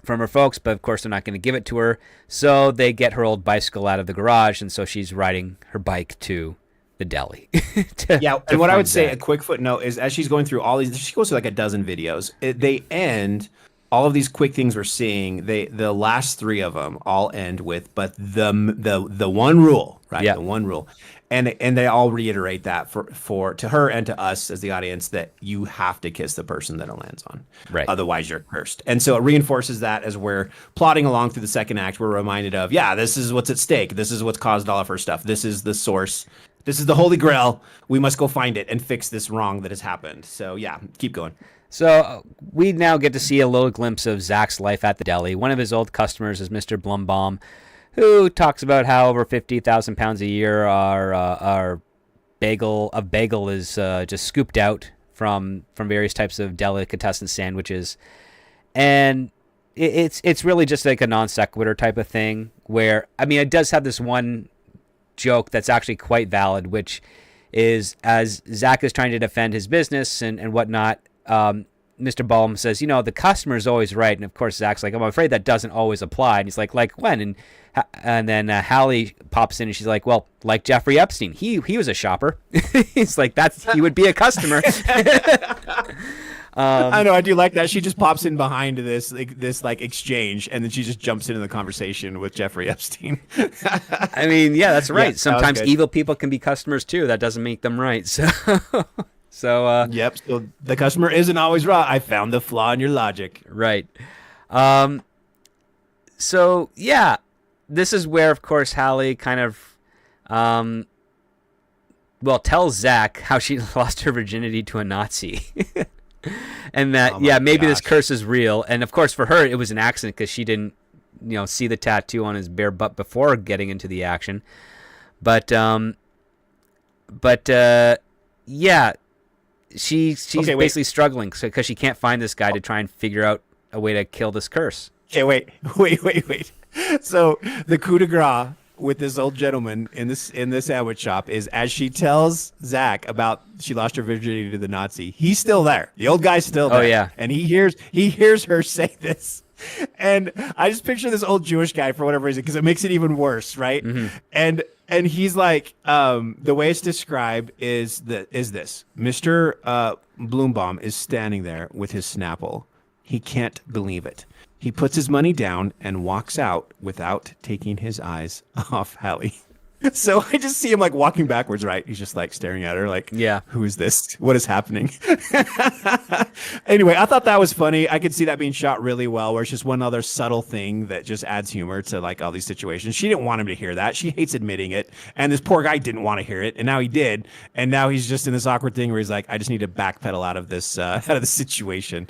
from her folks, but of course they're not going to give it to her, so they get her old bicycle out of the garage, and so she's riding her bike to the deli. And what I would say, a quick footnote, is as she's going through all these, she goes through like a dozen videos. They end, all of these quick things we're seeing, the last 3 of them all end with, but the one rule, right? Yeah. The one rule. And they all reiterate that for to her and to us as the audience, that you have to kiss the person that it lands on. Right. Otherwise you're cursed. And so it reinforces that as we're plodding along through the second act. We're reminded of, this is what's at stake. This is what's caused all of her stuff. This is the source. This is the Holy Grail. We must go find it and fix this wrong that has happened. So keep going. So we now get to see a little glimpse of Zach's life at the deli. One of his old customers is Mr. Blumbaum, who talks about how over 50,000 pounds a year our bagel is just scooped out from various types of delicatessen sandwiches. And it's really just like a non sequitur type of thing where, I mean, it does have this one joke that's actually quite valid, which is as Zach is trying to defend his business and whatnot, Mr. Ballum says, the customer is always right. And of course, Zach's like, I'm afraid that doesn't always apply. And he's like when? And then Hallie pops in and she's like, well, like Jeffrey Epstein, he was a shopper. He's like, he would be a customer. I know, I do like that. She just pops in behind this exchange, and then she just jumps into the conversation with Jeffrey Epstein. I mean, yeah, that's right. Yeah, sometimes evil people can be customers too. That doesn't make them right. So yep. So the customer isn't always right. I found the flaw in your logic. Right. So yeah, this is where, of course, Hallie kind of, tells Zach how she lost her virginity to a Nazi. And that, maybe this curse is real. And of course, for her, it was an accident because she didn't, see the tattoo on his bare butt before getting into the action. But she's basically struggling because she can't find this guy to try and figure out a way to kill this curse. Okay, wait. So the coup de grace with this old gentleman in this sandwich shop is as she tells Zach about she lost her virginity to the Nazi. He's still there. The old guy's still there. Oh yeah, and he hears her say this, and I just picture this old Jewish guy for whatever reason because it makes it even worse, right? Mm-hmm. And he's like, the way it's described is this: Mr. Bloombaum is standing there with his Snapple. He can't believe it. He puts his money down and walks out without taking his eyes off Hallie. So I just see him like walking backwards, right? He's just like staring at her like, yeah, who is this? What is happening? Anyway, I thought that was funny. I could see that being shot really well, where it's just one other subtle thing that just adds humor to like all these situations. She didn't want him to hear that. She hates admitting it. And this poor guy didn't want to hear it. And now he did. And now he's just in this awkward thing where he's like, I just need to backpedal out of this situation.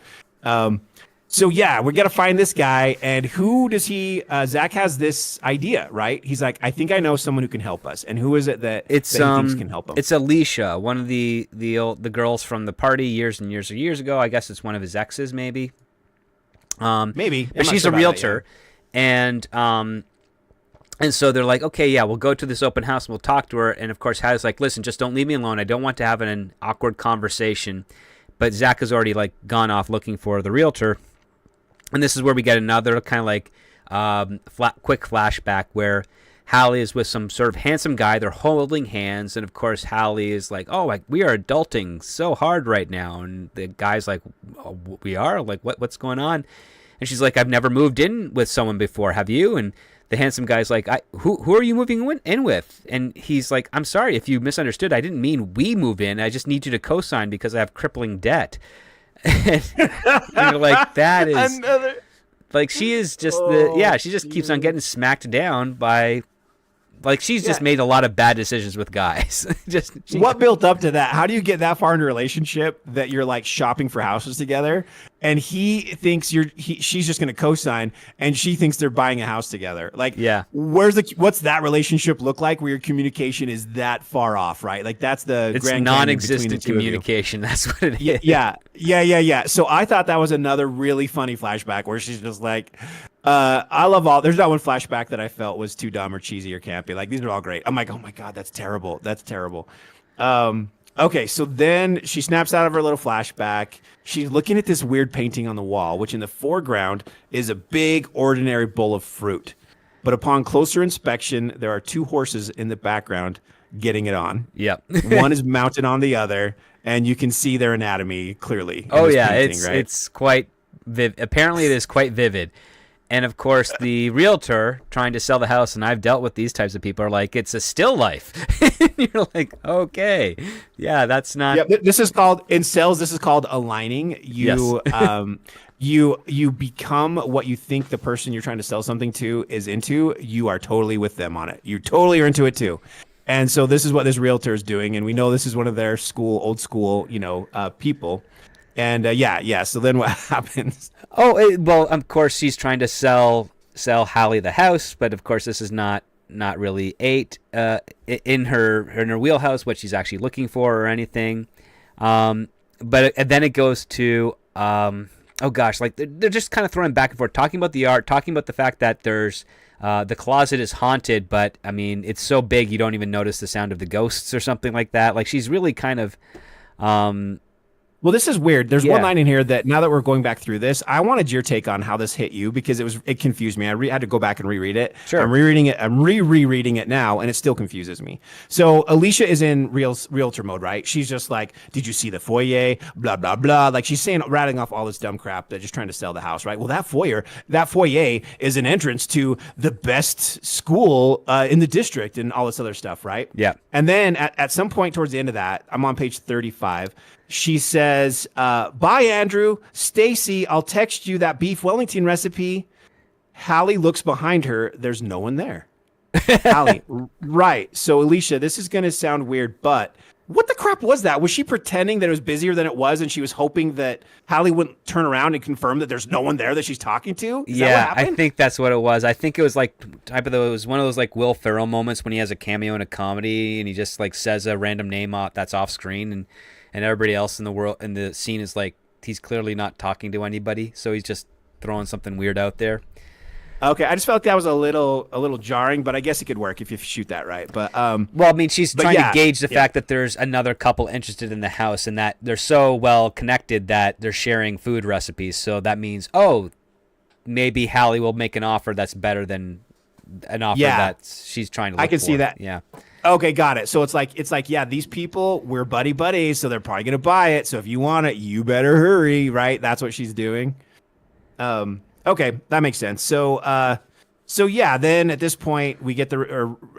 So yeah, we're gonna find this guy, and who does he? Zach has this idea, right? He's like, I think I know someone who can help us, and who is it that he thinks can help him? It's Alicia, one of the girls from the party years and years ago. I guess it's one of his exes, maybe. Maybe, but she's a realtor, and so they're like, okay, yeah, we'll go to this open house and we'll talk to her. And of course, Hallie's like, listen, just don't leave me alone. I don't want to have an awkward conversation. But Zach has already like gone off looking for the realtor. And this is where we get another kind of like quick flashback where Hallie is with some sort of handsome guy. They're holding hands. And, of course, Hallie is like, oh, we are adulting so hard right now. And the guy's like, oh, we are? Like, what's going on? And she's like, I've never moved in with someone before. Have you? And the handsome guy's like, who are you moving in with? And he's like, I'm sorry if you misunderstood. I didn't mean we move in. I just need you to co-sign because I have crippling debt. And you're like, that is like, she is just she just keeps on getting smacked down by, like, she's just made a lot of bad decisions with guys. What built up to that? How do you get that far in a relationship that you're like shopping for houses together, and he thinks she's just going to co-sign, and she thinks they're buying a house together? Like, what's that relationship look like where your communication is that far off, right? Like, that's it's grand non-existent communication. That's what it is. Yeah. So I thought that was another really funny flashback where she's just like, there's not one flashback that I felt was too dumb or cheesy or campy. Like, these are all great. I'm like, oh my God, that's terrible. That's terrible. Okay, so then she snaps out of her little flashback. She's looking at this weird painting on the wall, which in the foreground is a big, ordinary bowl of fruit. But upon closer inspection, there are two horses in the background getting it on. Yep. One is mounted on the other, and you can see their anatomy clearly. Oh, yeah, it's quite vivid. Apparently, it is quite vivid. And, of course, the realtor trying to sell the house, and I've dealt with these types of people, are like, it's a still life. You're like, okay. Yeah, that's not... Yeah, this is called, in sales, this is called aligning. You you become what you think the person you're trying to sell something to is into. You are totally with them on it. You totally are into it, too. And so this is what this realtor is doing, and we know this is one of their old school, people. And so then what happens? Well, of course, she's trying to sell Hallie the house, but of course, this is not really in her wheelhouse, what she's actually looking for or anything. But then it goes to like they're just kind of throwing back and forth, talking about the art, talking about the fact that there's The closet is haunted, but I mean, it's so big you don't even notice the sound of the ghosts or something like that. Like she's really kind of, Well, this is weird. There's one Yeah. line in here that now that we're going back through this, I wanted your take on how this hit you because it confused me. I had to go back and reread it. Sure. I'm rereading it. I'm rereading it now, and it still confuses me. So Alicia is in realtor mode, right? She's just like, "Did you see the foyer? Blah blah blah." Like she's saying, rattling off all this dumb crap. They're just trying to sell the house, right? Well, that foyer is an entrance to the best school in the district and all this other stuff, right? Yeah. And then at some point towards the end of that, I'm on page 35. She says, bye, Andrew. Stacy, I'll text you that beef Wellington recipe. Hallie looks behind her. There's no one there. Hallie, right. So, Alicia, this is going to sound weird, but what the crap was that? Was she pretending that it was busier than it was and she was hoping that Hallie wouldn't turn around and confirm that there's no one there that she's talking to? Is that what Yeah, happened? I think that's what it was. I think it was like it was one of those like Will Ferrell moments when he has a cameo in a comedy and he just like says a random name that's off screen and everybody else in the world in the scene is like he's clearly not talking to anybody, so he's just throwing something weird out there. Okay, I just felt like that was a little jarring, but I guess it could work if you shoot that right. But Well, I mean, she's trying yeah, to gauge the fact that there's another couple interested in the house and that they're so well connected that they're sharing food recipes. So that means, oh, maybe Hallie will make an offer that's better than an offer that she's trying to look I can for. see that. Yeah. Okay, got it. So it's like, yeah, these people, we're buddies, so they're probably gonna buy it. So if you want it, you better hurry, right? That's what she's doing. Okay, that makes sense. So yeah, then at this point we get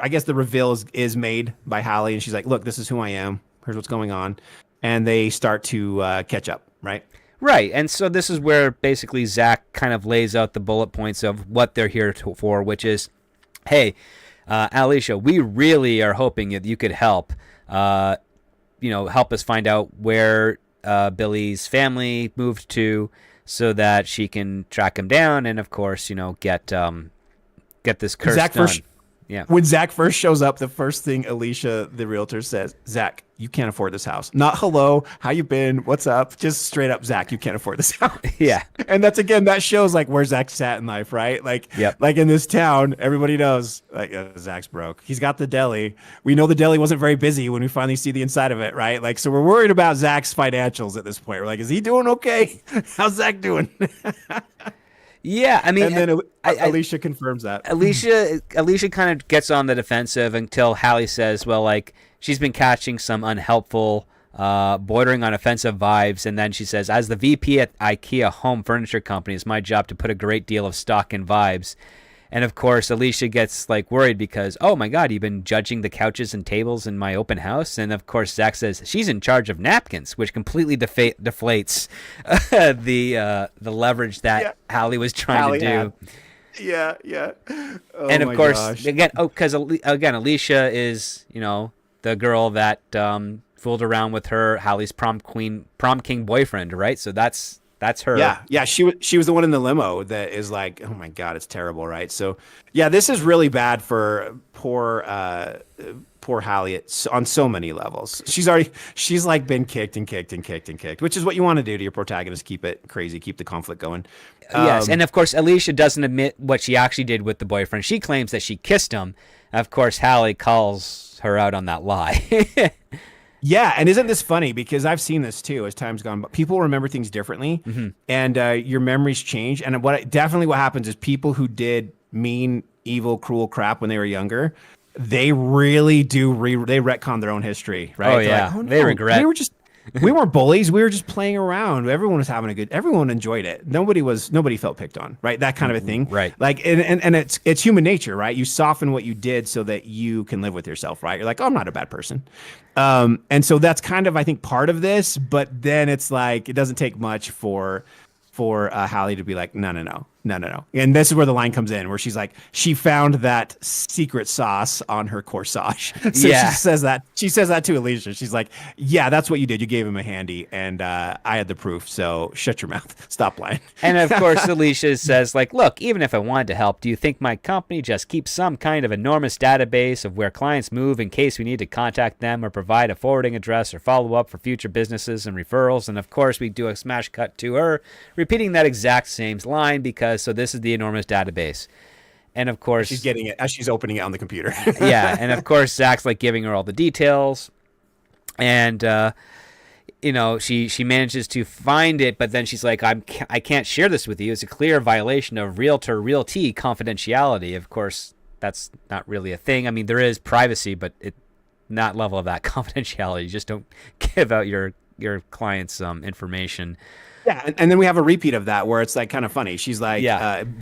I guess the reveal is made by Hallie, and she's like, "Look, this is who I am. Here's what's going on," and they start to catch up, right? Right, and so this is where basically Zach kind of lays out the bullet points of what they're here for, which is, hey, Alicia, we really are hoping that you could help, help us find out where Billy's family moved to, so that she can track him down, and of course, get this curse done. Yeah. When Zach first shows up, the first thing Alicia, the realtor, says, "Zach, you can't afford this house." Not hello, how you been? What's up? Just straight up, Zach, you can't afford this house. Yeah. And that shows like where Zach's at in life, right? Like, Yep. like in this town, everybody knows like Zach's broke. He's got the deli. We know the deli wasn't very busy when we finally see the inside of it, right? Like, so we're worried about Zach's financials at this point. We're like, is he doing okay? How's Zach doing? Yeah, I mean, And then Alicia confirms that. Alicia kind of gets on the defensive until Hallie says, well, like, she's been catching some unhelpful, bordering on offensive vibes, and then she says, as the VP at IKEA Home Furniture Company, it's my job to put a great deal of stock in vibes. And of course, Alicia gets like worried because, oh my God, you've been judging the couches and tables in my open house. And of course, Zach says she's in charge of napkins, which completely deflates the leverage that Hallie was trying to do. Yeah. Oh and of course, gosh. because Alicia is the girl that fooled around with Hallie's prom king boyfriend, right? So that's her. Yeah. She was the one in the limo that is like, oh my God, it's terrible, right? So yeah, this is really bad for poor Hallie on so many levels. She's like been kicked, which is what you want to do to your protagonist. Keep it crazy, keep the conflict going. Yes, and of course, Alicia doesn't admit what she actually did with the boyfriend. She claims that she kissed him. Of course, Hallie calls her out on that lie. Yeah, and isn't this funny? Because I've seen this too as time's gone by. People remember things differently, and your memories change. And what happens is people who did mean, evil, cruel crap when they were younger, they really do they retcon their own history, right? Oh, yeah. Like, oh, no, they regret. We weren't bullies. We were just playing around. Everyone was everyone enjoyed it. Nobody felt picked on, right? That kind of a thing. Right. Like, and it's human nature, right? You soften what you did so that you can live with yourself, right? You're like, oh, I'm not a bad person. And so that's kind of, I think, part of this, but then it's like, it doesn't take much for Hallie to be like, no. And this is where the line comes in, where she's like, she found that secret sauce on her corsage. So Yeah. she says that to Alicia. She's like, yeah, that's what you did. You gave him a handy, and I had the proof. So shut your mouth. Stop lying. And of course, Alicia says, like, look, even if I wanted to help, do you think my company just keeps some kind of enormous database of where clients move in case we need to contact them or provide a forwarding address or follow up for future businesses and referrals? And of course, we do a smash cut to her repeating that exact same line because, so this is the enormous database. And of course, she's getting it as she's opening it on the computer. yeah, and of course Zach's like giving her all the details, and she manages to find it, but then she's like, I can't share this with you. It's a clear violation of realty confidentiality. Of course, that's not really a thing. I mean, there is privacy, but it not level of that confidentiality. You just don't give out your client's information. Yeah, and then we have a repeat of that where it's like kind of funny. She's like,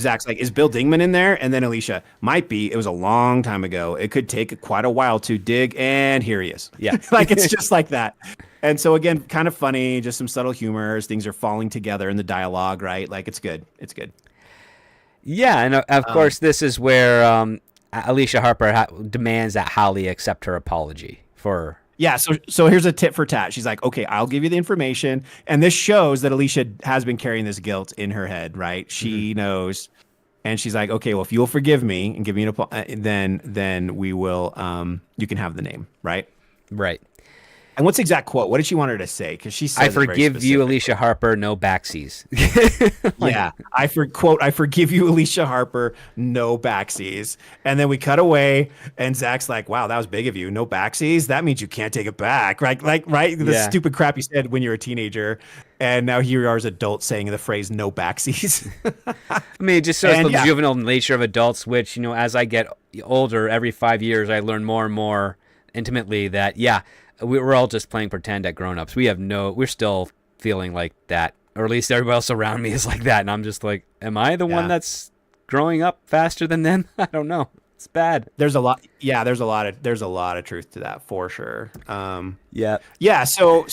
Zach's like, is Bill Dingman in there? And then Alicia, might be. It was a long time ago. It could take quite a while to dig, and here he is. Yeah. Like, it's just like that. And so, again, kind of funny, just some subtle humor as things are falling together in the dialogue, right? Like, it's good. It's good. Yeah, and of course, this is where Alicia Harper demands that Holly accept her apology for... Yeah, so here's a tit for tat. She's like, okay, I'll give you the information. And this shows that Alicia has been carrying this guilt in her head, right? She knows. And she's like, okay, well, if you'll forgive me and give me then we will, you can have the name, right? Right. And what's the exact quote? What did she want her to say? Because she said, I forgive you, Alicia Harper, no backsies. Yeah. I forgive you, Alicia Harper, no backsies. And then we cut away and Zach's like, wow, that was big of you. No backsies? That means you can't take it back. Right? The stupid crap you said when you were a teenager. And now here you are as adults saying the phrase no backsies. I mean, it just shows the juvenile nature of adults, which, as I get older, every 5 years, I learn more and more intimately that, we're all just playing pretend at grown-ups. We're still feeling like that, or at least everybody else around me is like that. And I'm just like, am I the one that's growing up faster than them? I don't know. It's bad. There's a lot of truth to that for sure. Yeah. So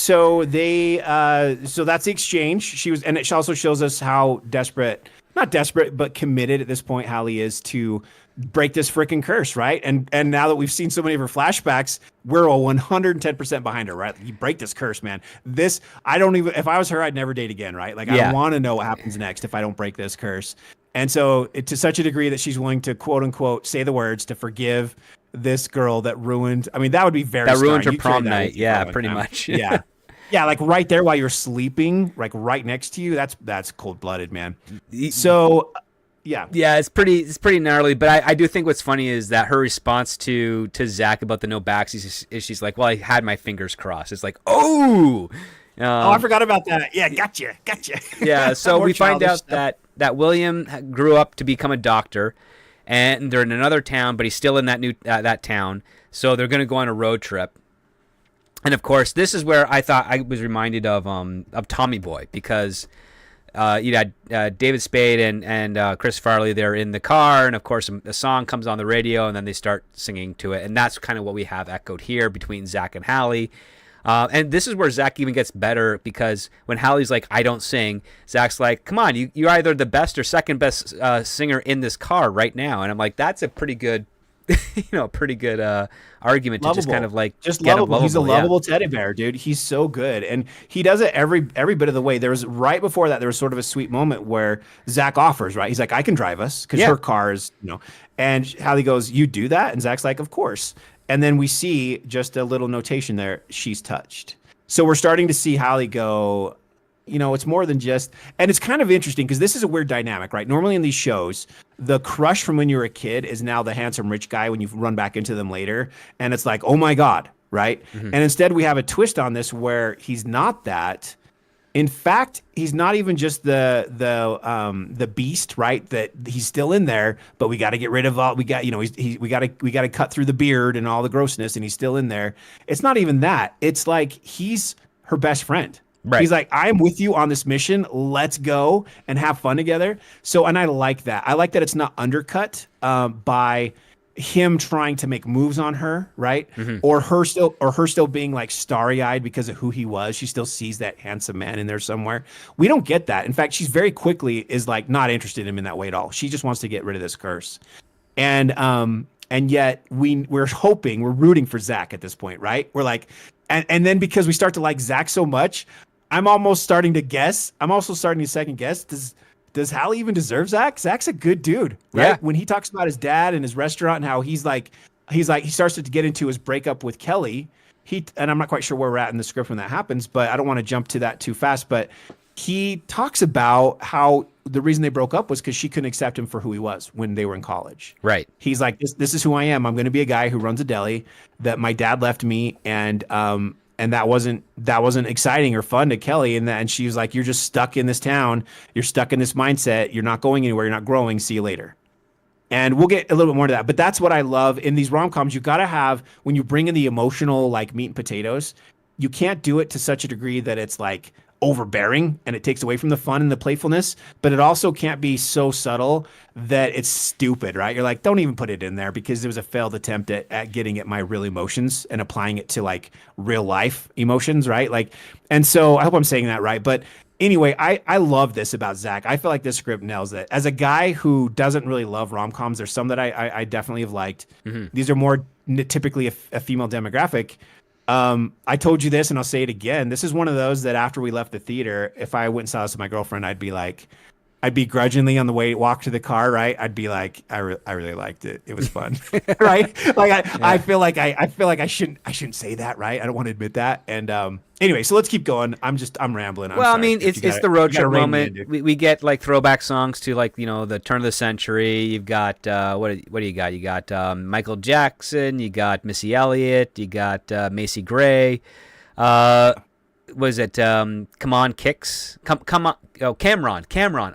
that's the exchange. And it also shows us how not desperate, but committed at this point Hallie is to break this freaking curse, right? And now that we've seen so many of her flashbacks, we're all 110% behind her, right? You break this curse, man. If I was her, I'd never date again, right? Like, I want to know what happens next if I don't break this curse. And so to such a degree that she's willing to quote unquote say the words to forgive this girl that ruined, I mean, that would be very ruined her prom night. Yeah, pretty much. Yeah. Yeah, like right there while you're sleeping, like right next to you. That's cold-blooded, man. So yeah, it's pretty gnarly. But I do think what's funny is that her response to Zach about the no backsies is she's like, well, I had my fingers crossed. It's like, oh, I forgot about that. Yeah, gotcha. Yeah, so we find out that William grew up to become a doctor, and they're in another town, but he's still in that town. So they're going to go on a road trip. And of course, this is where I thought I was reminded of Tommy Boy, because you had David Spade and Chris Farley. They're in the car, and of course, a song comes on the radio, and then they start singing to it, and that's kind of what we have echoed here between Zach and Hallie. And this is where Zach even gets better, because when Hallie's like, I don't sing, Zach's like, come on, you're either the best or second best singer in this car right now. And I'm like, that's a pretty good argument lovable. To just kind of like just get lovable. He's a lovable teddy bear, dude. He's so good, and he does it every bit of the way. There was right before that, there was sort of a sweet moment where Zach offers, right? He's like, I can drive us because her car is, and Hallie goes, you do that, and Zach's like, of course. And then we see just a little notation there, she's touched. So we're starting to see Hallie go, it's more than just, and it's kind of interesting because this is a weird dynamic, right? Normally in these shows, the crush from when you were a kid is now the handsome rich guy when you run back into them later. And it's like, oh my God, right? Mm-hmm. And instead we have a twist on this where he's not that. In fact, he's not even just the beast, right? That he's still in there, but we got to get rid of all. We got to cut through the beard and all the grossness, and he's still in there. It's not even that. It's like he's her best friend. Right. He's like, I'm with you on this mission. Let's go and have fun together. So, and I like that. I like that it's not undercut by him trying to make moves on her, right? Mm-hmm. Or her still being like starry-eyed because of who he was. She still sees that handsome man in there somewhere. We don't get that. In fact, she's very quickly is like not interested in him in that way at all. She just wants to get rid of this curse. And yet we're rooting for Zach at this point, right? We're like, and then because we start to like Zach so much, I'm also starting to second guess, does Hallie even deserve Zach? Zach's a good dude, right? Yeah. When he talks about his dad and his restaurant and how he starts to get into his breakup with Kelly. And I'm not quite sure where we're at in the script when that happens, but I don't want to jump to that too fast. But he talks about how the reason they broke up was because she couldn't accept him for who he was when they were in college. Right. He's like, this is who I am. I'm going to be a guy who runs a deli that my dad left me, and that wasn't exciting or fun to Kelly. And she was like, you're just stuck in this town. You're stuck in this mindset. You're not going anywhere. You're not growing. See you later. And we'll get a little bit more to that. But that's what I love in these rom-coms. You got to have, when you bring in the emotional, like meat and potatoes, you can't do it to such a degree that it's like overbearing and it takes away from the fun and the playfulness, but it also can't be so subtle that it's stupid, right? You're like, don't even put it in there, because it was a failed attempt at getting at my real emotions and applying it to like real life emotions, right? Like, and so I hope I'm saying that right. But anyway, I love this about Zach. I feel like this script nails it. As a guy who doesn't really love rom-coms, there's some that I definitely have liked. Mm-hmm. These are more typically a female demographic. I told you this and I'll say it again. This is one of those that after we left the theater, if I went and saw this with my girlfriend, I'd be grudgingly on the way walk to the car, right? I'd be like, I really liked it. It was fun, right? Like I feel like I shouldn't say that, right? I don't want to admit that. And anyway, so let's keep going. I'm rambling. I'm sorry. I mean, it's the road trip moment. We get like throwback songs to like the turn of the century. You've got what do you got? You got Michael Jackson. You got Missy Elliott. You got Macy Gray. Was it Come On Kicks? Come on. Oh, Cameron.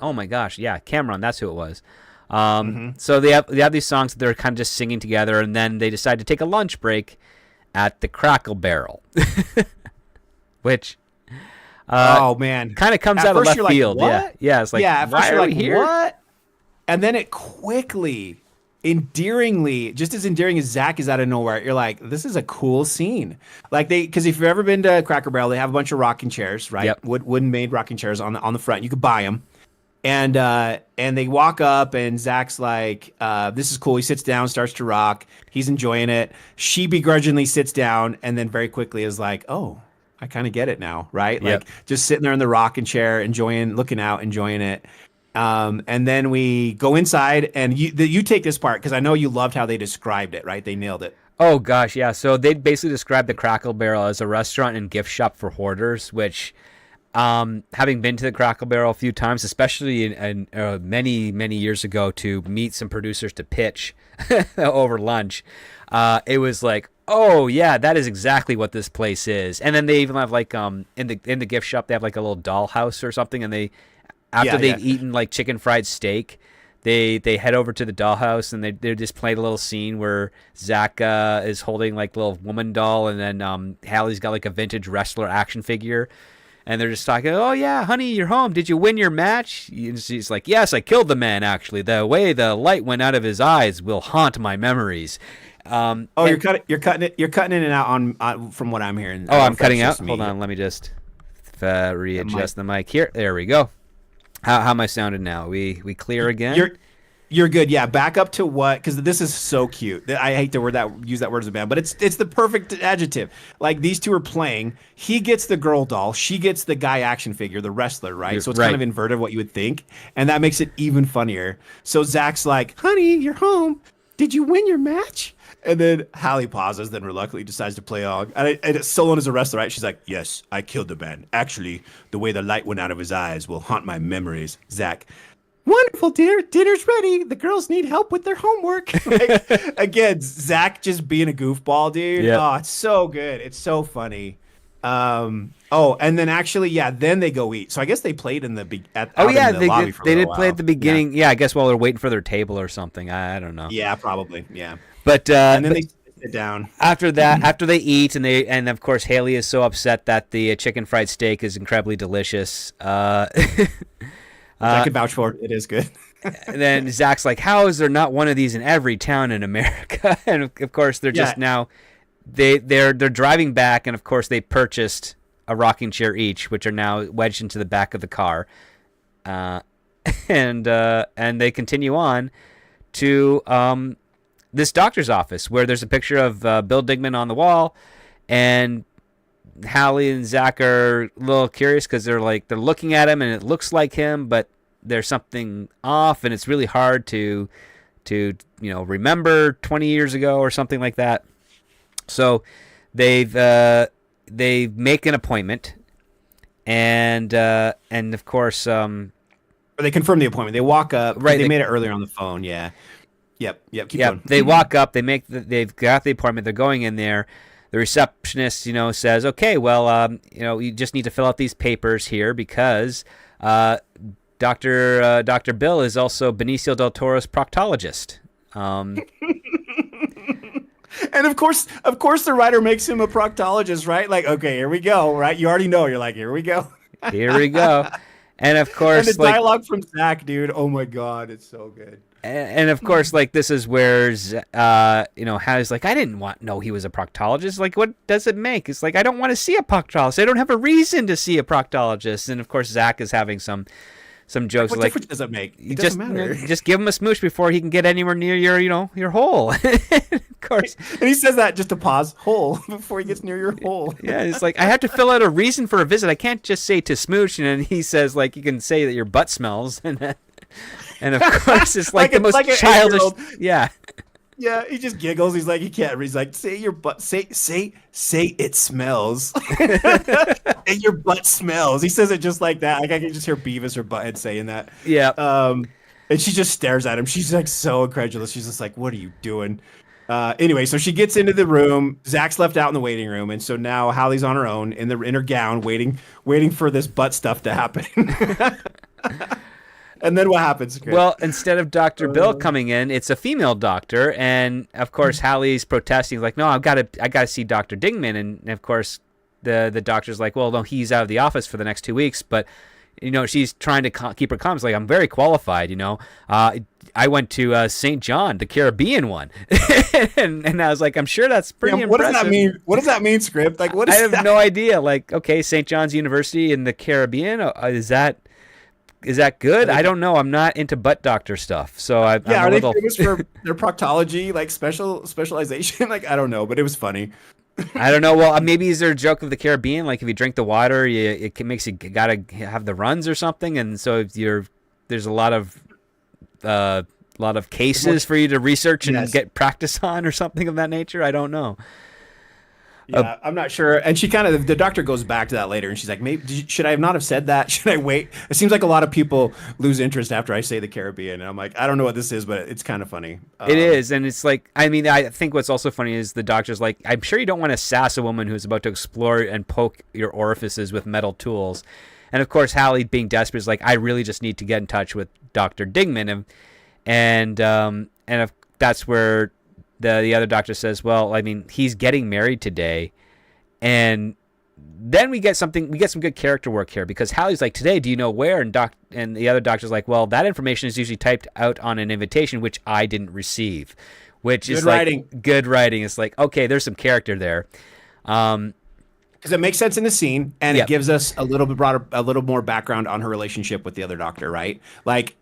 Oh my gosh, yeah, Cameron. That's who it was. So they have these songs that they're kind of just singing together, and then they decide to take a lunch break at the Crackle Barrel, which oh man, kind of comes out of left field. Like, yeah. It's like, at why first are you're we like, here? What? And then it quickly, endearingly, just as endearing as Zach is out of nowhere, you're like, this is a cool scene. Like because if you've ever been to Cracker Barrel, they have a bunch of rocking chairs, right? Yep. Wooden made rocking chairs on the front. You could buy them. And they walk up and Zach's like, this is cool. He sits down, starts to rock. He's enjoying it. She begrudgingly sits down and then very quickly is like, oh, I kind of get it now, right? Yep. Like just sitting there in the rocking chair, looking out, enjoying it. And then we go inside, and you take this part because I know you loved how they described it, right? They nailed it. Oh gosh, yeah. So they basically described the Crackle Barrel as a restaurant and gift shop for hoarders, which, having been to the Crackle Barrel a few times, especially in many years ago to meet some producers to pitch over lunch, it was like, oh yeah, that is exactly what this place is. And then they even have like in the gift shop they have like a little dollhouse or something, and they've eaten like chicken fried steak, they head over to the dollhouse and they just played a little scene where Zach is holding like a little woman doll, and then Hallie's got like a vintage wrestler action figure, and they're just talking, oh yeah, honey, you're home. Did you win your match? And she's like, yes, I killed the man. Actually, the way the light went out of his eyes will haunt my memories. You're cutting in and out on from what I'm hearing. Oh, I'm cutting out. Hold on, let me just readjust the mic here. There we go. How am I sounding now? We clear again? You're good. Yeah, back up to what? Because this is so cute. I hate to use that word as a band, but it's the perfect adjective. Like these two are playing. He gets the girl doll. She gets the guy action figure, the wrestler, right? So it's kind of inverted what you would think, and that makes it even funnier. So Zach's like, "Honey, you're home. Did you win your match?" And then Hallie pauses, then reluctantly decides to play on. And it's Solon as a wrestler, right? She's like, yes, I killed the man. Actually, the way the light went out of his eyes will haunt my memories. Zach, wonderful, dear. Dinner's ready. The girls need help with their homework. Like, again, Zach just being a goofball, dude. Yep. Oh, it's so good. It's so funny. And then actually, then they go eat. So I guess they played in the lobby for they a did while. Play at the beginning. Yeah, I guess while they're waiting for their table or something. I don't know. Yeah, probably. Yeah. But and then they sit down. After that, after they eat, and of course Haley is so upset that the chicken fried steak is incredibly delicious. I can vouch for it. It is good. And then Zach's like, how is there not one of these in every town in America? And of course they're just now they're driving back, and of course they purchased a rocking chair each, which are now wedged into the back of the car. And they continue on to this doctor's office where there's a picture of Bill Digman on the wall, and Hallie and Zach are a little curious because they're looking at him and it looks like him, but there's something off, and it's really hard to remember 20 years ago or something like that. So they make an appointment, and of course Or they confirm the appointment. They walk up. Right. They made it earlier on the phone. Yeah. Yep. Keep going. They walk up. They've got the appointment. They're going in there. The receptionist, says, okay, well, you just need to fill out these papers here because Dr. Bill is also Benicio del Toro's proctologist. And of course, the writer makes him a proctologist, right? Like, okay, here we go, right? You already know. You're like, here we go. Here we go. And of course, and the dialogue from Zach, dude. Oh my God, it's so good. And of course, like, this is where, Hallie's like, I didn't know he was a proctologist. Like, what does it make? It's like, I don't want to see a proctologist. I don't have a reason to see a proctologist. And of course, Zach is having some jokes. What difference does it make? It doesn't matter. Just give him a smooch before he can get anywhere near your hole. Of course. And he says that just to pause, hole, before he gets near your hole. Yeah, it's like, I have to fill out a reason for a visit. I can't just say to smooch. And he says, like, you can say that your butt smells. And of course, it's like the most childish. Yeah. Yeah, he just giggles. He's like, he can't. He's like, say your butt. Say it smells. Say your butt smells. He says it just like that. Like I can just hear Beavis or Butthead saying that. Yeah. And she just stares at him. She's like so incredulous. She's just like, what are you doing? Anyway, so she gets into the room. Zach's left out in the waiting room, and so now Hallie's on her own in her gown, waiting for this butt stuff to happen. And then what happens, Chris? Well, instead of Dr. Bill coming in, it's a female doctor, and of course Hallie's protesting, like, no, I gotta see Dr. Dingman, and of course the doctor's like, well, no, he's out of the office for the next 2 weeks, but she's trying to keep her calm. It's like, I'm very qualified, I went to St. John, the Caribbean one, and I was like, I'm sure that's pretty impressive. What does that mean? What does that mean, Script? Like, what is that? I have no idea. Like, okay, St. John's University in the Caribbean, is that good? I don't know. I'm not into butt doctor stuff, so I'm are they famous for their proctology, like specialization? Like, I don't know, but it was funny. I don't know. Well, maybe is there a joke of the Caribbean? Like, if you drink the water, it makes you gotta have the runs or something, and so there's a lot of cases for you to research and get practice on or something of that nature. I don't know. Yeah, I'm not sure. And the doctor goes back to that later, and she's like, maybe should I not have said that? Should I wait? It seems like a lot of people lose interest after I say the Caribbean, and I'm like, I don't know what this is, but it's kind of funny. It is, and it's like, I mean, I think what's also funny is the doctor's like, I'm sure you don't want to sass a woman who's about to explore and poke your orifices with metal tools. And of course, Hallie, being desperate, is like, I really just need to get in touch with Dr. Dingman, and if that's where the other doctor says, well, I mean, he's getting married today. And then we get some good character work here, because Hallie's like, today, do you know where? And the other doctor's like, well, that information is usually typed out on an invitation, which I didn't receive, which is like good writing. It's like, okay, there's some character there. Because it makes sense in the scene, and it gives us a little more background on her relationship with the other doctor, right? Like,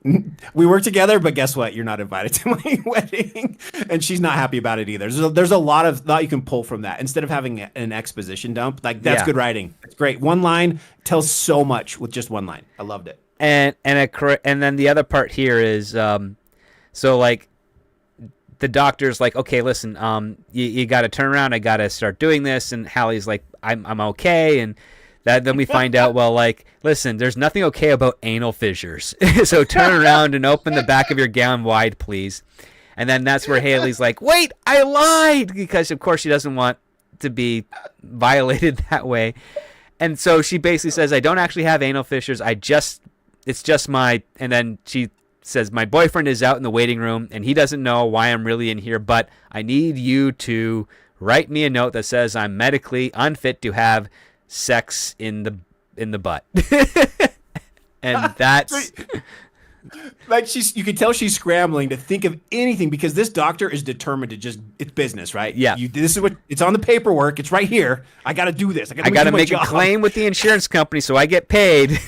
we work together, but guess what? You're not invited to my wedding, and she's not happy about it either. There's a lot you can pull from that instead of having an exposition dump. Like, that's good writing. It's great. One line tells so much with just one line. I loved it. And then the other part here is, so like, the doctor's like, okay, listen, you got to turn around. I got to start doing this. And Hallie's like, I'm okay. And then we find out, well, like, listen, there's nothing okay about anal fissures. So turn around and open the back of your gown wide, please. And then that's where Haley's like, wait, I lied, because of course she doesn't want to be violated that way. And so she basically says, I don't actually have anal fissures. It's just my, and then she says, my boyfriend is out in the waiting room and he doesn't know why I'm really in here, but I need you to write me a note that says I'm medically unfit to have sex in the butt. And that's like, you can tell she's scrambling to think of anything, because this doctor is determined to it's business, right? Yeah. This is what it's on the paperwork. It's right here. I got to do this. I got to make a claim with the insurance company so I get paid.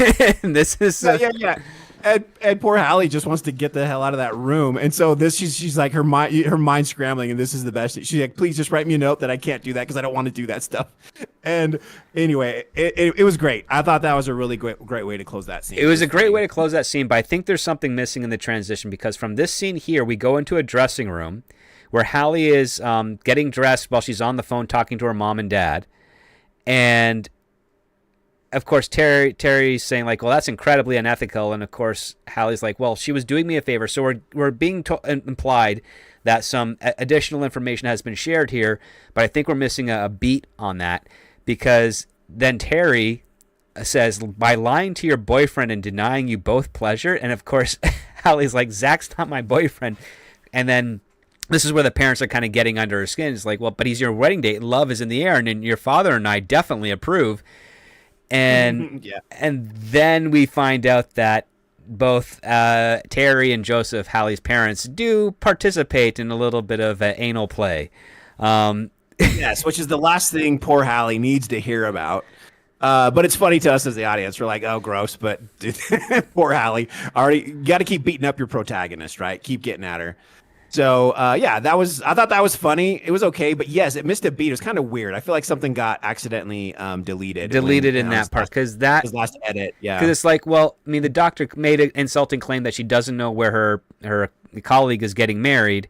And this is yeah. And poor Hallie just wants to get the hell out of that room, and so she's like, her mind scrambling, and this is the best. She's like, please just write me a note that I can't do that because I don't want to do that stuff. And anyway, it was great. I thought that was a really great way to close that scene. It was a great way to close that scene, but I think there's something missing in the transition, because from this scene here, we go into a dressing room where Hallie is getting dressed while she's on the phone talking to her mom and dad, and of course, Terry's saying like, well, that's incredibly unethical. And of course, Hallie's like, well, she was doing me a favor. So we're being implied that some additional information has been shared here, but I think we're missing a beat on that, because then Terry says, by lying to your boyfriend and denying you both pleasure. And of course, Hallie's like, Zach's not my boyfriend. And then this is where the parents are kind of getting under her skin. It's like, well, but he's your wedding date. Love is in the air, and your father and I definitely approve. And Yeah. and then we find out that both Terry and Joseph, Hallie's parents, do participate in a little bit of anal play. Yes, which is the last thing poor Hallie needs to hear about. But it's funny to us as the audience. We're like, oh, gross. But poor Hallie. Already, you got to keep beating up your protagonist, right? Keep getting at her. So, yeah, I thought that was funny. It was okay. But yes, it missed a beat. It was kind of weird. I feel like something got accidentally deleted. In that part. Because that last edit. Yeah. Because it's like, well, I mean, the doctor made an insulting claim that she doesn't know where her colleague is getting married.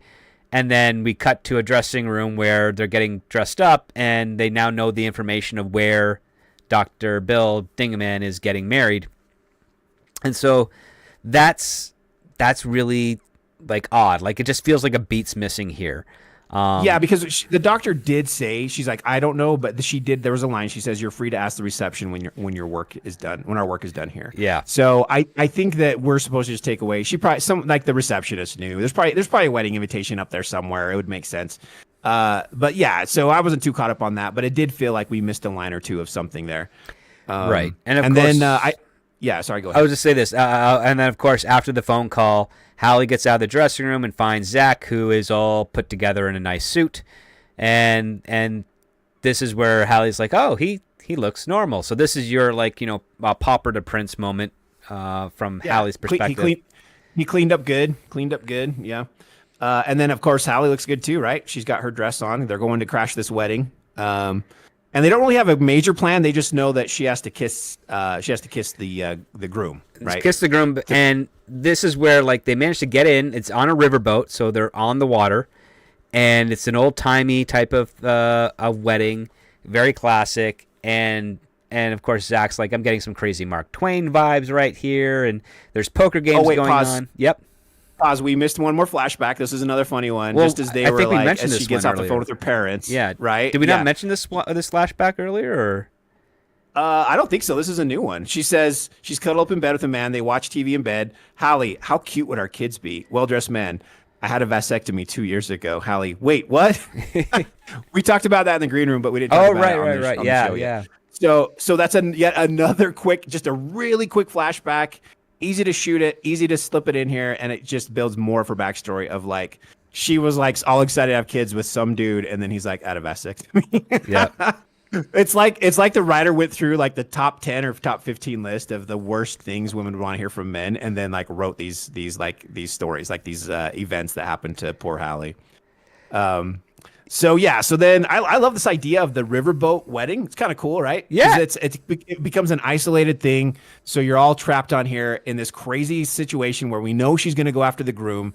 And then we cut to a dressing room where they're getting dressed up, and they now know the information of where Dr. Bill Dingaman is getting married. And so that's really like odd. Like, it just feels like a beat's missing here. Yeah, because the doctor did say, she's like, I don't know, but she did. There was a line. She says, "You're free to ask the reception when your work is done. When our work is done here." Yeah. So I think that we're supposed to just take away. She probably like the receptionist knew. There's probably a wedding invitation up there somewhere. It would make sense. But yeah, so I wasn't too caught up on that, but it did feel like we missed a line or two of something there. Right. And course, then yeah, sorry, go ahead. I would just say this. And then, of course, after the phone call, Hallie gets out of the dressing room and finds Zach, who is all put together in a nice suit. And this is where Hallie's like, oh, he looks normal. So this is your, like, pauper to prince moment from Hallie's perspective. He cleaned up good. Yeah. And then, of course, Hallie looks good, too, right? She's got her dress on. They're going to crash this wedding. And they don't really have a major plan. They just know that she has to kiss the groom, right? Kiss the groom, and this is where, like, they managed to get in. It's on a riverboat, so they're on the water, and it's an old-timey type of wedding, very classic. And of course, Zach's like, I'm getting some crazy Mark Twain vibes right here, and there's poker games going on. Yep. Pause. We missed one more flashback. This is another funny one. Well, just as they I were think we like, mentioned as this she gets one off the earlier. phone with her parents. Yeah. Right. Did we not mention this flashback earlier, or? I don't think so. This is a new one. She says she's cuddled up in bed with a man. They watch TV in bed. Hallie, how cute would our kids be? Well-dressed men. I had a vasectomy 2 years ago. Hallie, wait, what? We talked about that in the green room, but we didn't talk about it on the show yet. So that's yet another just a really quick flashback. Easy to shoot it, easy to slip it in here, and it just builds more of her backstory of, like, she was, like, all excited to have kids with some dude, and then he's like, out of vasectomy. Yeah. It's like the writer went through, like, the top 10 or top 15 list of the worst things women would want to hear from men, and then, like, wrote these stories, like these events that happened to poor Hallie. So yeah, so then I love this idea of the riverboat wedding. It's kind of cool, right? Yeah, it becomes an isolated thing. So you're all trapped on here in this crazy situation where we know she's going to go after the groom,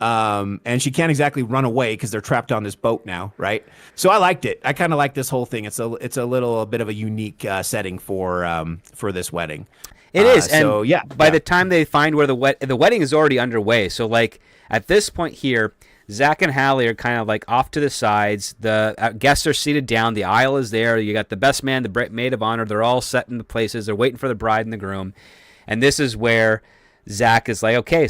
and she can't exactly run away because they're trapped on this boat now, right? So I liked it. I kind of like this whole thing. It's a little bit of a unique setting for this wedding. It is, and so yeah. By the time they find where the wedding is already underway, so like at this point here, Zach and Hallie are kind of like off to the sides. The guests are seated down. The aisle is there. You got the best man, the maid of honor. They're all set in the places. They're waiting for the bride and the groom. And this is where Zach is like, okay,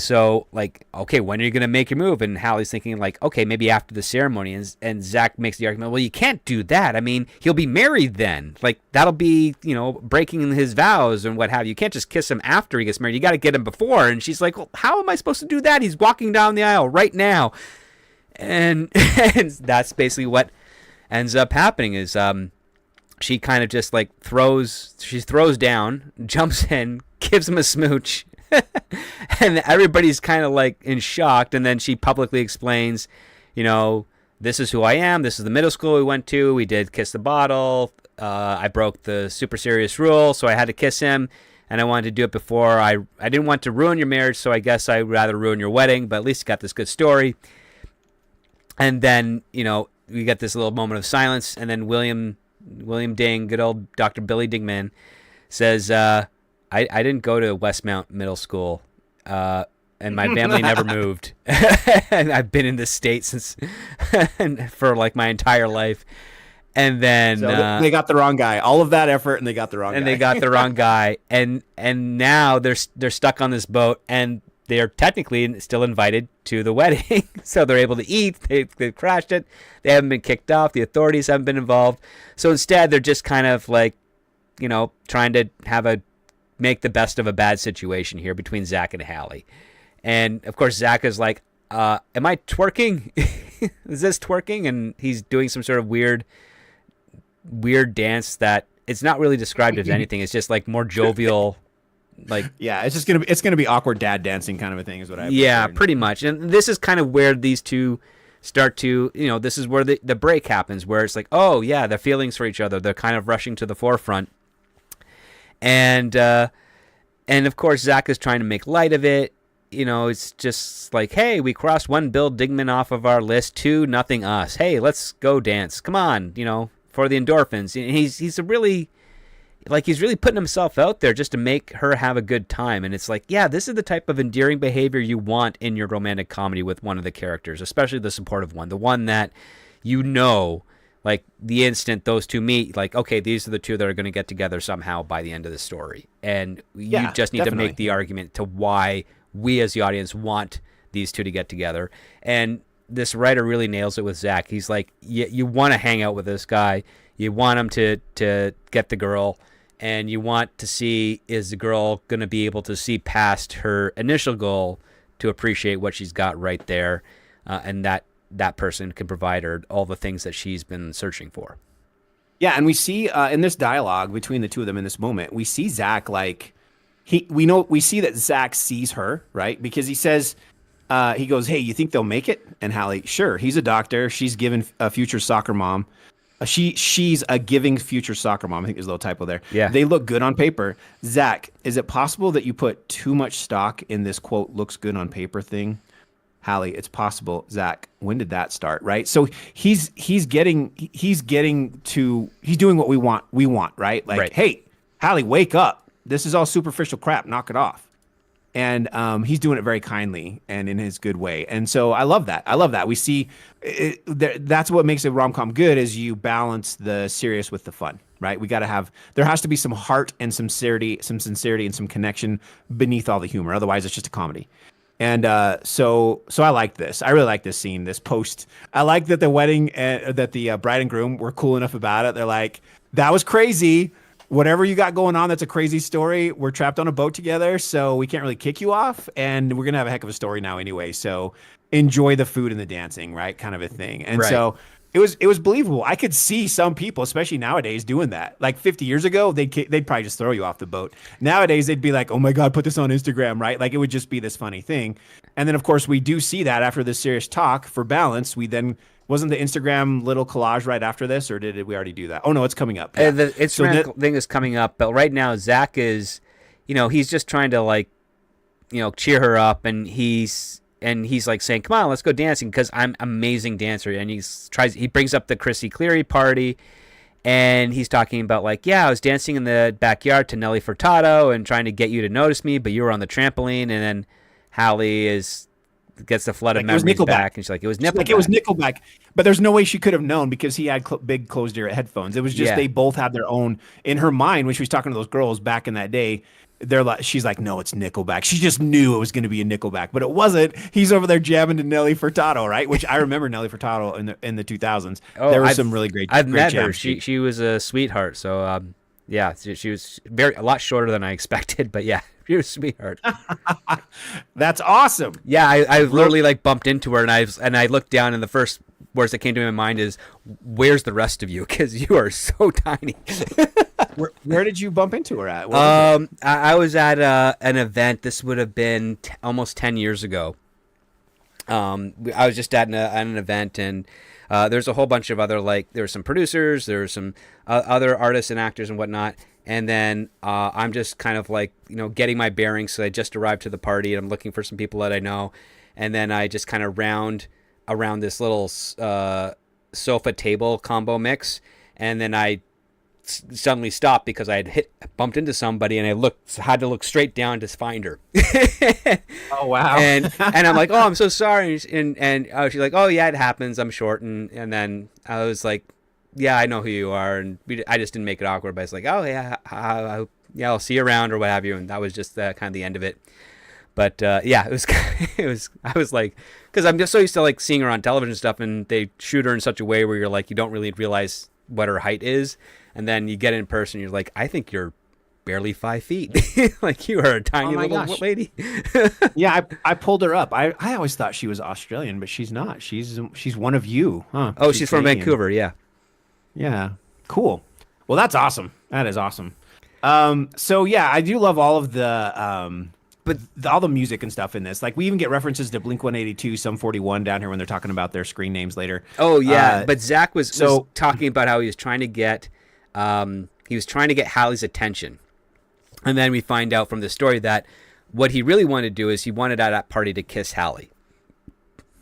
when are you going to make your move? And Hallie's thinking like, okay, maybe after the ceremony. And Zach makes the argument, well, you can't do that. I mean, he'll be married then. Like, that'll be, breaking his vows and what have you. You can't just kiss him after he gets married. You got to get him before. And she's like, well, how am I supposed to do that? He's walking down the aisle right now. And that's basically what ends up happening is she kind of just like throws down, jumps in, gives him a smooch, and everybody's kind of like in shock. And then she publicly explains, this is who I am. This is the middle school we went to. We did kiss the bottle. I broke the super serious rule, so I had to kiss him. And I wanted to do it before. I didn't want to ruin your marriage, so I guess I'd rather ruin your wedding. But at least you got this good story. And then, we get this little moment of silence, and then William Ding, good old Dr. Billy Dingman, says, I didn't go to Westmount Middle School, and my family never moved. And I've been in this state since for like my entire life. And then so they got the wrong guy. All of that effort, and they got the wrong guy. And they got the wrong guy. And now they're stuck on this boat, and they're technically still invited to the wedding. So they're able to eat. They crashed it. They haven't been kicked off. The authorities haven't been involved. So instead, they're just kind of like, trying to make the best of a bad situation here between Zach and Hallie. And of course, Zach is like, am I twerking? Is this twerking? And he's doing some sort of weird dance that it's not really described as anything. It's just like more jovial, like, yeah, it's gonna be awkward dad dancing kind of a thing is what I pretty much. And this is kind of where these two start to, this is where the break happens, where it's like, oh yeah, the feelings for each other, they're kind of rushing to the forefront. And of course Zach is trying to make light of it. It's just like, hey, we crossed one Bill Dingman off of our list, 2 nothing us. Hey, let's go dance. Come on, for the endorphins. And he's really putting himself out there just to make her have a good time. And it's like, yeah, this is the type of endearing behavior you want in your romantic comedy with one of the characters, especially the supportive one, the one that like the instant those two meet, like, okay, these are the two that are going to get together somehow by the end of the story. And you just need to make the argument to why we as the audience want these two to get together. And this writer really nails it with Zach. He's like, you want to hang out with this guy. You want him to get the girl. And you want to see, is the girl going to be able to see past her initial goal to appreciate what she's got right there, and that person can provide her all the things that she's been searching for. Yeah, and we see in this dialogue between the two of them in this moment, we see Zach like we see that Zach sees her, right? Because he says, he goes, hey, you think they'll make it? And Hallie, sure. He's a doctor. She's given a future soccer mom. She's a giving future soccer mom. I think there's a little typo there. Yeah. They look good on paper. Zach, is it possible that you put too much stock in this quote "looks good on paper" thing? Hallie, it's possible. Zach, when did that start? Right. So he's doing what we want, right? Like, hey, Hallie, wake up. This is all superficial crap. Knock it off. And he's doing it very kindly and in his good way. And so I love that. We see that's what makes a rom-com good, is you balance the serious with the fun, right? There has to be some heart and some sincerity and some connection beneath all the humor. Otherwise, it's just a comedy. And so I like this. I really like this scene, this post. I like that the wedding, that the bride and groom were cool enough about it. They're like, that was crazy. Whatever you got going on, that's a crazy story. We're trapped on a boat together, so we can't really kick you off, and we're gonna have a heck of a story now anyway. So enjoy the food and the dancing, right? Kind of a thing. And so it was believable. I could see some people, especially nowadays, doing that. Like 50 years ago, they'd probably just throw you off the boat. Nowadays, they'd be like, "Oh my God, put this on Instagram," right? Like it would just be this funny thing. And then, of course, we do see that after this serious talk for balance, we then. Wasn't the Instagram little collage right after this, or did we already do that? Oh, no, it's coming up. Yeah. The Instagram thing is coming up, but right now Zach is, he's just trying to like, cheer her up, and he's like saying, "Come on, let's go dancing," because I'm an amazing dancer, and he brings up the Chrissy Cleary party, and he's talking about like, yeah, I was dancing in the backyard to Nelly Furtado and trying to get you to notice me, but you were on the trampoline, and then Hallie gets the flood of memories back, and she's like, it was Nickelback. But there's no way she could have known because he had big closed ear headphones. It was just they both had their own in her mind when she was talking to those girls back in that day. She's like, no, it's Nickelback. She just knew it was going to be a Nickelback, but it wasn't. He's over there jamming to Nelly Furtado, right? Which I remember Nelly Furtado in the 2000s. There were some really great. I've met jams. her. She was a sweetheart. So yeah, she was a lot shorter than I expected, but yeah. You're a sweetheart. That's awesome. Yeah, I literally like bumped into her, and I looked down, and the first words that came to my mind is, "Where's the rest of you? Because you are so tiny." Where did you bump into her at? I was at an event. This would have been almost 10 years ago. I was just at an event, and there's a whole bunch of other, like, there were some producers, there were some other artists and actors and whatnot. And then I'm just kind of like, getting my bearings. So I just arrived to the party, and I'm looking for some people that I know. And then I just kind of round around this little sofa table combo mix. And then I suddenly stopped because I had bumped into somebody, and I had to look straight down to find her. Oh wow. and I'm like, oh, I'm so sorry. And she's like, oh yeah, it happens. I'm short. And then I was like, yeah, I know who you are. And I just didn't make it awkward, but it's like, oh yeah, yeah, I'll see you around or what have you. And that was just kind of the end of it. But yeah, it was. I was like, because I'm just so used to like seeing her on television and stuff, and they shoot her in such a way where you're like, you don't really realize what her height is, and then you get in person, you're like, I think you're barely 5 feet. Like you are a tiny little lady. Yeah, I pulled her up. I always thought she was Australian, but she's not. She's one of you, huh? Oh, she's from Vancouver. Yeah. Yeah. Cool. Well, that's awesome. That is awesome. So yeah, I do love all of the all the music and stuff in this. Like we even get references to Blink-182, Sum 41 down here when they're talking about their screen names later. Oh yeah, but Zach was talking about how he was trying to get Hallie's attention, and then we find out from the story that what he really wanted to do is he wanted at that party to kiss Hallie.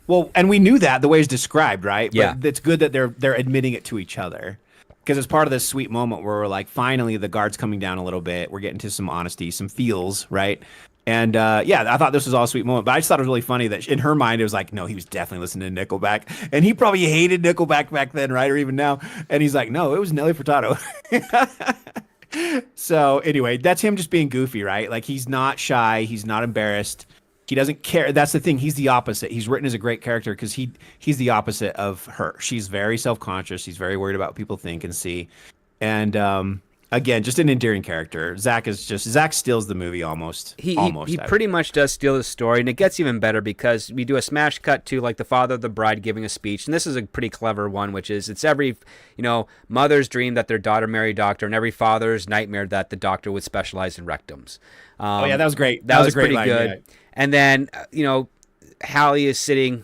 Well, and we knew that the way it's described, right? Yeah. But it's good that they're admitting it to each other. Because it's part of this sweet moment where we're like, finally, the guard's coming down a little bit. We're getting to some honesty, some feels, right? And yeah, I thought this was all a sweet moment. But I just thought it was really funny that in her mind, it was like, no, he was definitely listening to Nickelback. And he probably hated Nickelback back then, right? Or even now. And he's like, no, it was Nelly Furtado. So anyway, that's him just being goofy, right? Like he's not shy. He's not embarrassed. He doesn't care. That's the thing. He's the opposite. He's written as a great character because he's the opposite of her. She's very self-conscious. She's very worried about what people think and see. And again, just an endearing character. Zach steals the movie almost. He pretty much does steal the story, and it gets even better because we do a smash cut to like the father of the bride giving a speech, and this is a pretty clever one, which is it's every mother's dream that their daughter marry a doctor, and every father's nightmare that the doctor would specialize in rectums. Oh yeah, that was great. That was a great pretty line, good. yeah. And then Hallie is sitting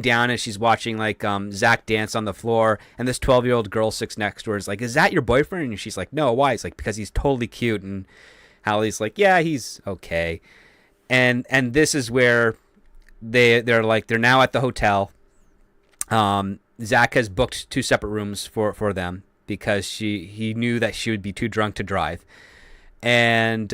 down and she's watching like Zach dance on the floor, and this 12-year-old girl sits next to her is like, is that your boyfriend? And she's like, no, why? It's like, because he's totally cute. And Hallie's like, yeah, he's okay. And this is where they're now at the hotel. Zach has booked 2 separate rooms for them because he knew that she would be too drunk to drive. And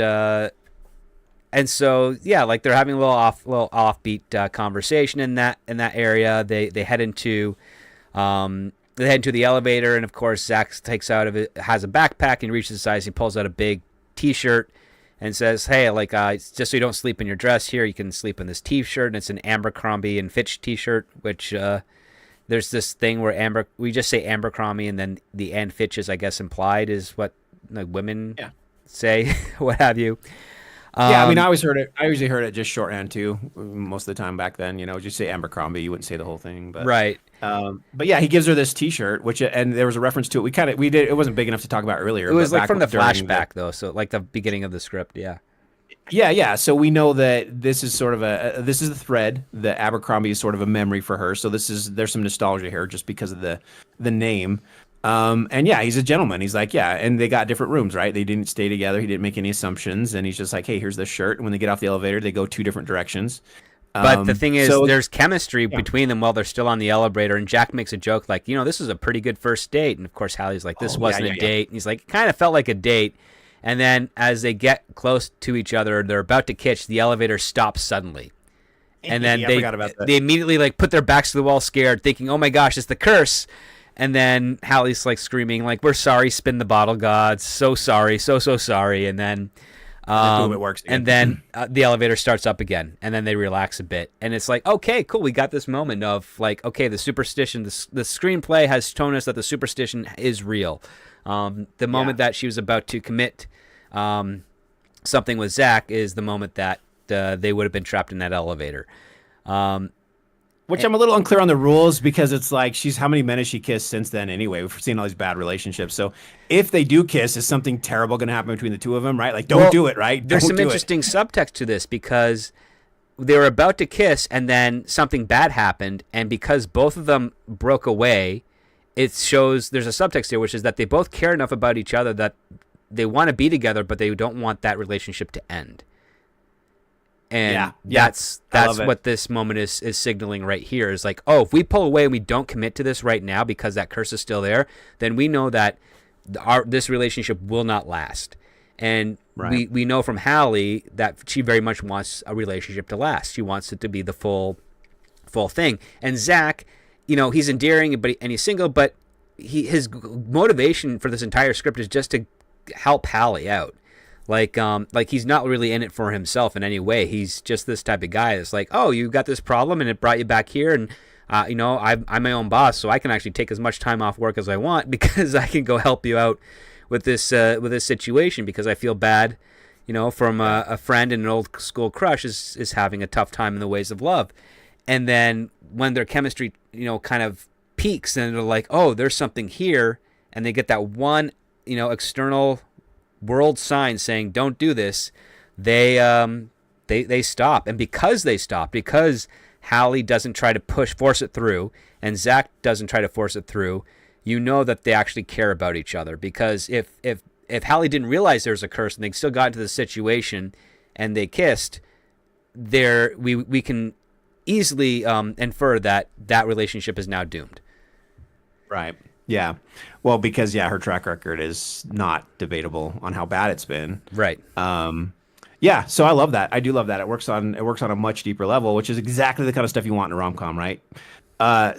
so yeah, like they're having a little offbeat conversation in that area. They head into the elevator, and of course Zach has a backpack and reaches inside. He pulls out a big T-shirt and says, "Hey, like just so you don't sleep in your dress here, you can sleep in this T-shirt." And it's an Abercrombie and Fitch T-shirt, which there's this thing where we just say Abercrombie and then the and Fitch is I guess implied is what like women say, what have you. Yeah, I mean, I usually heard it just shorthand too. Most of the time back then, just say Abercrombie. You wouldn't say the whole thing, but right. But yeah, he gives her this T-shirt, and there was a reference to it. We did. It wasn't big enough to talk about earlier. It was like from the flashback though, so like the beginning of the script. Yeah. Yeah. So we know that this is sort of this is the thread. The Abercrombie is sort of a memory for her. So there's some nostalgia here just because of the name. And yeah, he's a gentleman. He's like, yeah, and they got different rooms, right? They didn't stay together. He didn't make any assumptions, and he's just like, hey, here's this shirt. And when they get off the elevator, they go 2 different directions. But the thing is, there's chemistry between them while they're still on the elevator, and Jack makes a joke like, this is a pretty good first date. And of course, Hallie's like, this wasn't a date. And he's like, it kind of felt like a date. And then as they get close to each other, they're about to kiss, the elevator stops suddenly. And then they immediately like put their backs to the wall scared, thinking, oh my gosh, it's the curse. And then Hallie's like screaming, like, we're sorry, spin the bottle gods. So sorry, so sorry. And then it works again. And then the elevator starts up again. And then they relax a bit. And it's like, okay, cool. We got this moment of like, okay, the superstition, the screenplay has shown us that the superstition is real. The moment that she was about to commit something with Zach is the moment that they would have been trapped in that elevator. Which I'm a little unclear on the rules because it's like how many men has she kissed since then anyway? We've seen all these bad relationships. So if they do kiss, is something terrible going to happen between the two of them, right? Like, don't do it, right? There's some interesting subtext to this because they were about to kiss and then something bad happened. And because both of them broke away, it shows there's a subtext here, which is that they both care enough about each other that they want to be together, but they don't want that relationship to end. And that's what this moment is signaling right here is like, oh, if we pull away and we don't commit to this right now because that curse is still there, then we know that this relationship will not last. And Right. we know from Hallie that she very much wants a relationship to last. She wants it to be the full thing. And Zach, he's endearing, and he's single, but his motivation for this entire script is just to help Hallie out. Like he's not really in it for himself in any way. He's just this type of guy that's like, oh, you got this problem and it brought you back here, and I'm my own boss, so I can actually take as much time off work as I want because I can go help you out with this situation, because I feel bad, from a friend and an old school crush is having a tough time in the ways of love. And then when their chemistry, kind of peaks, and they're like, oh, there's something here, and they get that one, external world sign saying don't do this, they stop. And because they stop, because Hallie doesn't try to force it through, and Zach doesn't try to force it through, that they actually care about each other. Because if Hallie didn't realize there was a curse and they still got into the situation and they kissed, we can easily infer that relationship is now doomed. Right. Yeah. Well, because her track record is not debatable on how bad it's been. Right. Yeah. So I love that. I do love that. It works on a much deeper level, which is exactly the kind of stuff you want in a rom-com, right?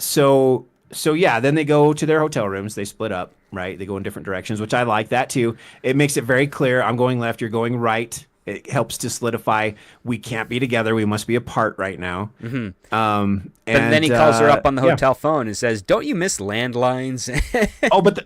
So yeah, then they go to their hotel rooms. They split up, right? They go in different directions, which I like that too. It makes it very clear. I'm going left. You're going right. It helps to solidify we can't be together. We must be apart right now. Mm-hmm. But then he calls her up on the hotel phone and says, "Don't you miss landlines?"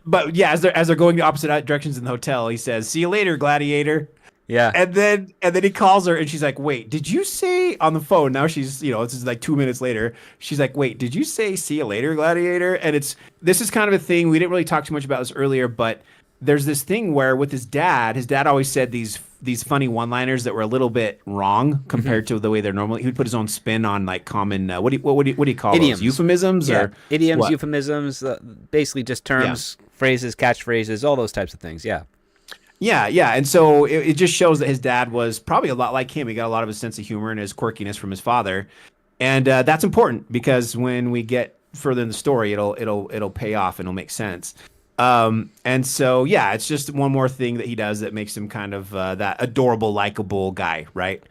but yeah, as they're going the opposite directions in the hotel, he says, "See you later, gladiator." Yeah. And then he calls her and she's like, "Wait, did you say on the phone?" Now she's, this is like 2 minutes later. She's like, "Wait, did you say see you later, gladiator?" And this is kind of a thing. We didn't really talk too much about this earlier, but there's this thing where with his dad always said these funny one-liners that were a little bit wrong compared to the way they're normally. He would put his own spin on like common what do you call idioms. Those? Euphemisms? Yeah. Or idioms, what? euphemisms, basically just terms, phrases, catchphrases, all those types of things. Yeah. Yeah. And so it just shows that his dad was probably a lot like him. He got a lot of his sense of humor and his quirkiness from his father. And that's important because when we get further in the story, it'll pay off and it'll make sense. And so, yeah, it's just one more thing that he does that makes him kind of that adorable, likable guy, right?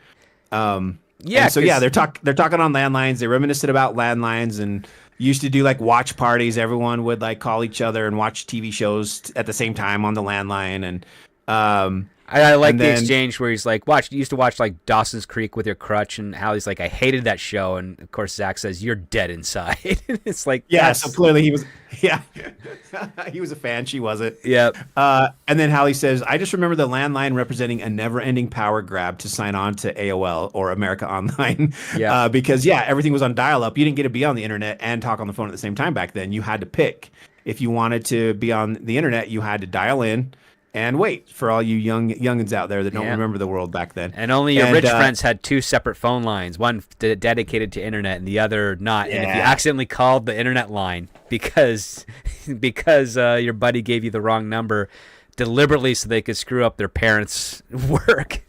Yeah. So yeah, they're talking on landlines. They reminiscent about landlines and used to do like watch parties. Everyone would like call each other and watch TV shows at the same time on the landline. And I like the exchange where he's like, you used to watch like Dawson's Creek with your crutch, and Hallie's like, I hated that show, and of course Zach says, you're dead inside. It's like, yeah, so clearly he was, he was a fan, she wasn't. Yeah. And then Hallie says, I just remember the landline representing a never-ending power grab to sign on to AOL or America Online. Yeah. Because everything was on dial-up. You didn't get to be on the internet and talk on the phone at the same time back then. You had to pick. If you wanted to be on the internet, you had to dial in and wait. For all you youngins out there that don't remember the world back then. And only your rich friends had two separate phone lines, one dedicated to internet and the other not. Yeah. And if you accidentally called the internet line because your buddy gave you the wrong number deliberately so they could screw up their parents' work.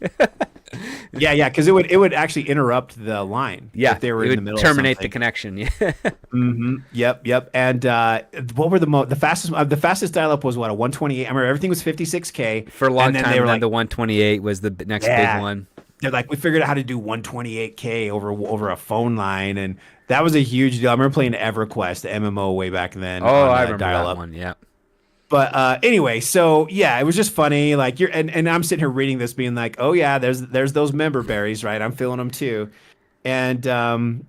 Yeah, because it would actually interrupt the line. Yeah, if they were it in would the middle terminate of the connection. Yeah. Mm-hmm. Yep. And what were the fastest dial-up was what, a 128? I remember everything was 56K For a long and then time. They were And then like, the 128 was the next big one. They're like, we figured out how to do 128K over a phone line, and that was a huge deal. I remember playing EverQuest, the MMO, way back then. Oh, I remember that one. Yeah. But anyway, so yeah, it was just funny. Like and I'm sitting here reading this, being like, oh yeah, there's those member berries, right? I'm feeling them too. And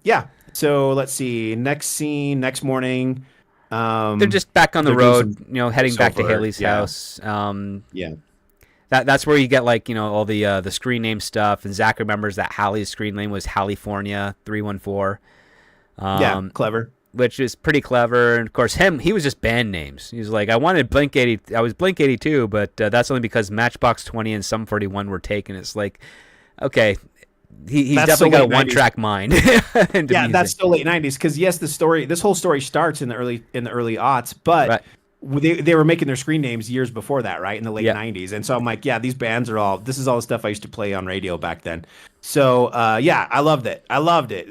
yeah, so let's see. Next scene, next morning. They're just back on the road, heading back to Haley's house. Yeah. That's where you get like all the screen name stuff, and Zach remembers that Hallie's screen name was California 314. Yeah, clever. Which is pretty clever. And of course, he was just band names. He was like, I was Blink 82, but that's only because Matchbox 20 and Sum 41 were taken. It's like, okay, he's definitely got a one-track mind. Yeah, that's still late 90s. Because yes, this whole story starts in the early aughts, but right. They were making their screen names years before that, right? In the late 90s. And so I'm like, yeah, these bands this is all the stuff I used to play on radio back then. So yeah, I loved it.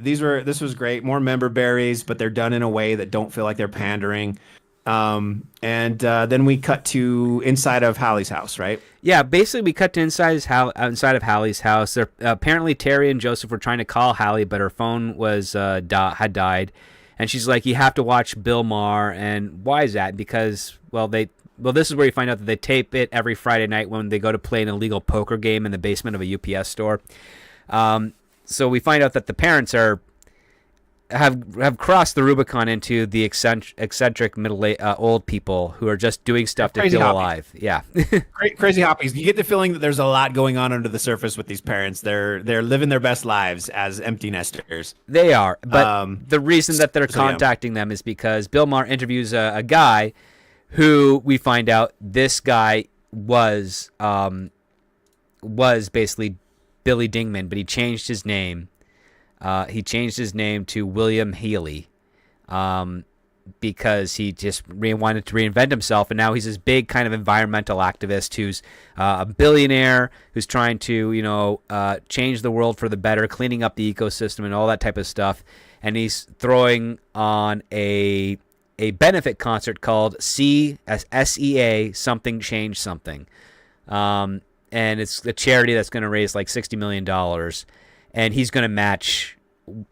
This was great. More member berries, but they're done in a way that don't feel like they're pandering. And then we cut to inside of Hallie's house, right? Yeah, basically we cut to inside of Hallie's house. They're, apparently Terry and Joseph were trying to call Hallie, but her phone was had died, and she's like, "You have to watch Bill Maher." And why is that? Because this is where you find out that they tape it every Friday night when they go to play an illegal poker game in the basement of a UPS store. So we find out that the parents have crossed the Rubicon into the eccentric old people who are just doing stuff to feel alive. Yeah. Crazy hoppies. You get the feeling that there's a lot going on under the surface with these parents. They're living their best lives as empty nesters. They are. But the reason that they're contacting them is because Bill Maher interviews a guy who we find out this guy was basically Billy Dingman, but he changed his name. He changed his name to William Healy because he just wanted to reinvent himself, and now he's this big kind of environmental activist who's a billionaire who's trying to change the world for the better, cleaning up the ecosystem and all that type of stuff. And he's throwing on a benefit concert called SEA Something Change Something, and it's a charity that's going to raise like $60 million. And he's going to match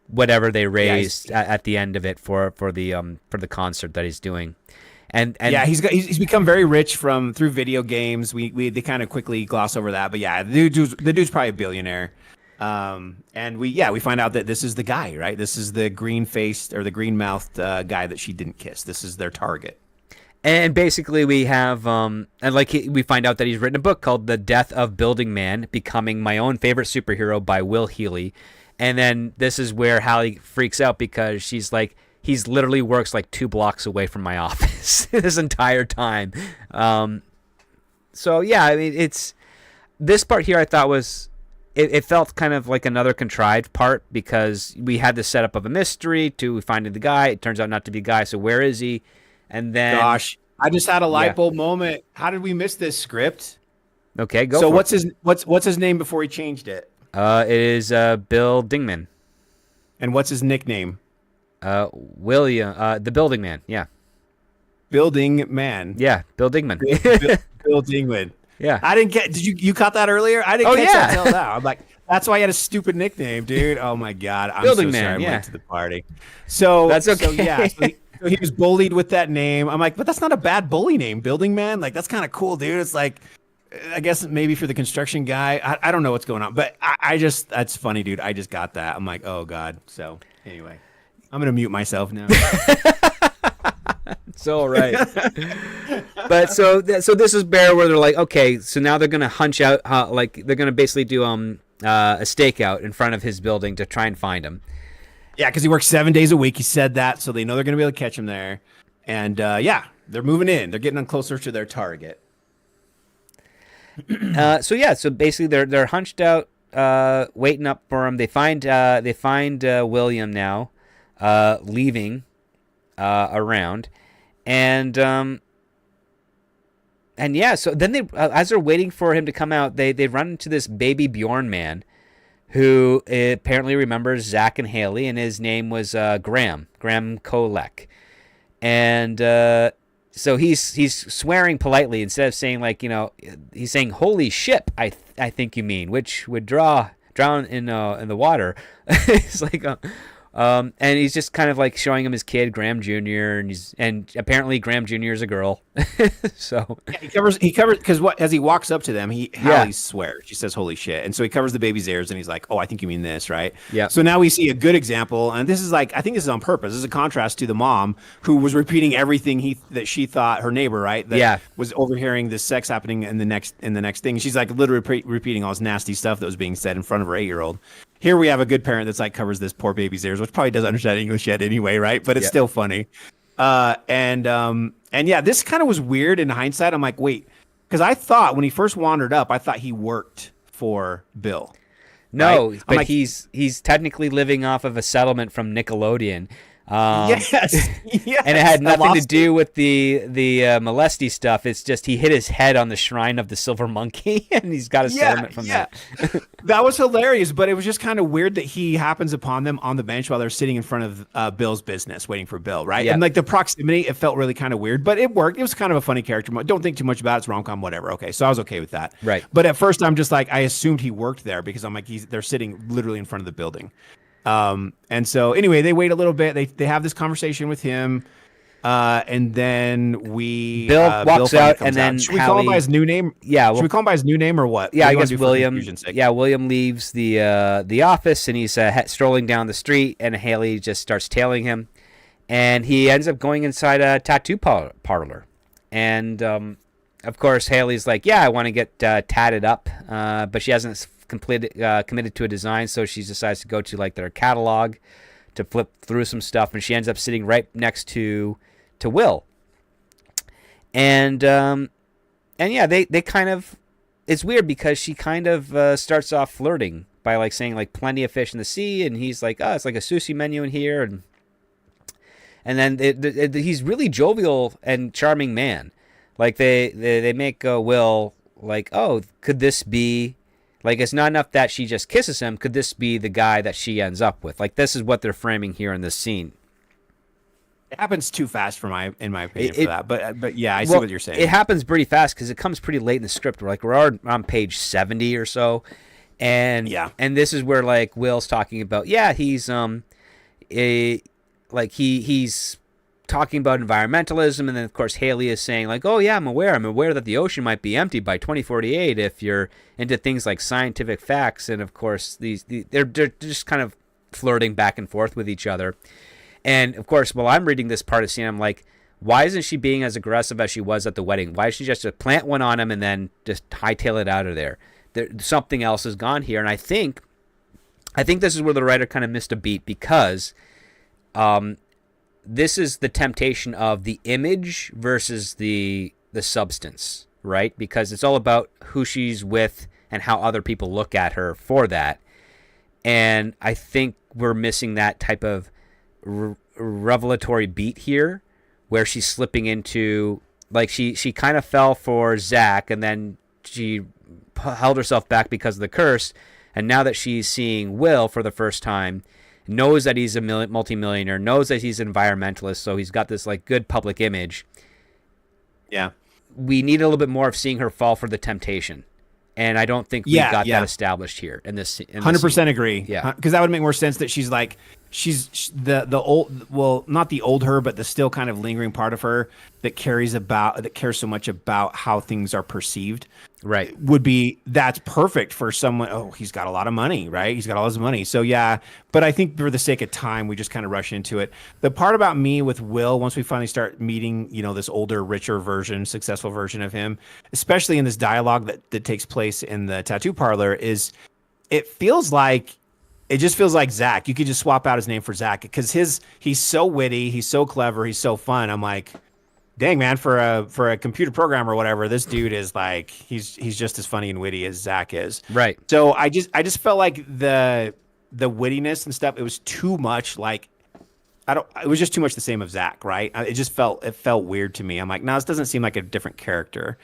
whatever they raised at the end of it for the concert that he's doing. And yeah, he's become very rich through video games. They kind of quickly gloss over that, but yeah, the dude's probably a billionaire. And we find out that this is the guy, right? This is the green-faced or the green-mouthed guy that she didn't kiss. This is their target. And basically we have, we find out that he's written a book called The Death of Building Man, Becoming My Own Favorite Superhero by Will Healy. And then this is where Hallie freaks out because she's like, he's literally works like 2 blocks away from my office this entire time. So yeah, I mean, it's this part here I thought was, it felt kind of like another contrived part because we had the setup of a mystery to finding the guy. It turns out not to be a guy. So where is he? And then, gosh, I just had a light bulb moment. How did we miss this script? Okay, go. So for what's his name before he changed it? It is Bill Dingman. And what's his nickname? William, the Building Man. Yeah. Building Man. Yeah, Bill Dingman. Bill Dingman. Yeah. I didn't get. Did you caught that earlier? I didn't catch that until now. I'm like, that's why he had a stupid nickname, dude. Oh my god, I'm Building so sorry. Man. I went to the party. So that's okay. So yeah. So he was bullied with that name. I'm like, but that's not a bad bully name, Building Man. Like, that's kind of cool, dude. It's like, I guess maybe for the construction guy. I don't know what's going on, but I just, that's funny, dude. I just got that. I'm like, oh God. So anyway, I'm going to mute myself now. It's all right. But so this is where they're like, okay, so now they're going to hunch out, they're going to basically do a stakeout in front of his building to try and find him. Yeah, because he works 7 days a week. He said that, so they know they're going to be able to catch him there. And they're moving in. They're getting closer to their target. So basically they're hunched out, waiting up for him. They find William now, leaving around, and so then they as they're waiting for him to come out, they run into this baby Bjorn man, who apparently remembers Zach and Haley, and his name was Graham Kolek. And so he's swearing politely instead of saying, he's saying, "Holy ship, I think you mean," which would drown in the water. It's like, and he's just kind of like showing him his kid, Graham Jr., and apparently Graham Jr. is a girl. So yeah, he covers because as he walks up to them, Hallie swears. She says, "Holy shit!" And so he covers the baby's ears, and he's like, "Oh, I think you mean this, right?" Yeah. So now we see a good example, and this is I think this is on purpose. This is a contrast to the mom who was repeating everything that she thought her neighbor, right? That was overhearing this sex happening in the next thing. She's like literally repeating all this nasty stuff that was being said in front of her 8-year-old. Here we have a good parent that's like covers this poor baby's ears, which probably doesn't understand English yet anyway, right? But it's still funny. And this kind of was weird in hindsight. I'm like, wait, because I thought when he first wandered up, I thought he worked for Bill. No, right? but he's technically living off of a settlement from Nickelodeon. Um, Yes, yes. and it had I nothing to lost it. do with the molesty stuff. It's just he hit his head on the shrine of the silver monkey, and he's got a Yeah, settlement from yeah. that. That was hilarious, but it was just kind of weird that he happens upon them on the bench while they're sitting in front of Bill's business, waiting for Bill, right? Yeah, And like the proximity, it felt really kind of weird, but it worked. It was kind of a funny character. Don't think too much about it. It's rom-com, whatever. Okay, so I was okay with that. right. But at first, I'm just like, I assumed he worked there because I'm like, they're sitting literally in front of the building. And so anyway, they wait a little bit. They have this conversation with him. And then Bill Bill walks finally out, comes and then out. Should we call him by Hallie. his new name? Yeah, Should we call him by his new name or what? yeah, What do I you wanna guess do for William. confusion's sake? Yeah, William leaves the office, and he's strolling down the street, and Haley just starts tailing him, and he ends up going inside a tattoo parlor, and of course Haley's like, yeah, I want to get tatted up, but she hasn't committed to a design, so she decides to go to like their catalog to flip through some stuff, and she ends up sitting right next to Will. And yeah, they kind of, it's weird because she kind of starts off flirting by like saying like plenty of fish in the sea, and he's like, oh, it's like a sushi menu in here, and then he's really jovial and charming man. Like they make Will like, oh, could this be, like, it's not enough that she just kisses him, could this be the guy that she ends up with? Like, this is what they're framing here in this scene. It happens too fast in my opinion for that. But yeah, I see Well, what you're saying. it happens pretty fast because it comes pretty late in the script. We're on page 70 or so, and Yeah. and this is where like Will's talking about, yeah, he's he's talking about environmentalism, and then of course Haley is saying like, oh yeah, I'm aware that the ocean might be empty by 2048 if you're into things like scientific facts, and of course they're just kind of flirting back and forth with each other. And of course, while I'm reading this part of the scene, I'm like, why isn't she being as aggressive as she was at the wedding? Why is she just to plant one on him and then just hightail it out of there? Something else has gone here, and I think this is where the writer kind of missed a beat, because this is the temptation of the image versus the substance, right? Because it's all about who she's with and how other people look at her for that. And I think we're missing that type of revelatory beat here, where she's slipping into, like, she kind of fell for Zach, and then she held herself back because of the curse, and now that she's seeing Will for the first time, knows that he's a multimillionaire, knows that he's an environmentalist, so he's got this like good public image. Yeah. We need a little bit more of seeing her fall for the temptation. And I don't think we got that established here in this. 100% agree. Yeah, because that would make more sense that she's like, the old, well, not the old her, but the still kind of lingering part of her that cares so much about how things are perceived. Right. Would be, that's perfect for someone. Oh, he's got a lot of money, right? He's got all his money. So yeah, but I think for the sake of time, we just kind of rush into it. The part about me with Will, once we finally start meeting, this older, richer version, successful version of him, especially in this dialogue that takes place in the tattoo parlor, is it just feels like Zach. You could just swap out his name for Zach, because he's so witty, he's so clever, he's so fun. I'm like, dang man, for a computer programmer or whatever, this dude is like, he's just as funny and witty as Zach is. Right. So I just felt like the wittiness and stuff, it was too much. Like, it was just too much the same of Zach, right? It felt weird to me. I'm like, no, this doesn't seem like a different character.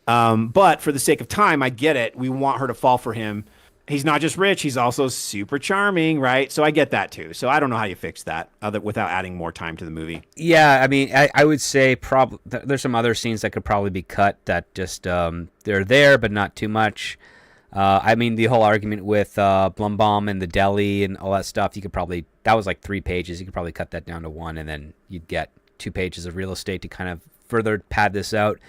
But for the sake of time, I get it. We want her to fall for him. He's not just rich, he's also super charming, right? So I get that too. So I don't know how you fix that without adding more time to the movie. Yeah, I mean, I would say probably there's some other scenes that could probably be cut that just they're there, but not too much. I mean, the whole argument with Blumbaum and the deli and all that stuff, that was like 3 pages. You could probably cut that down to 1, and then you'd get 2 pages of real estate to kind of further pad this out.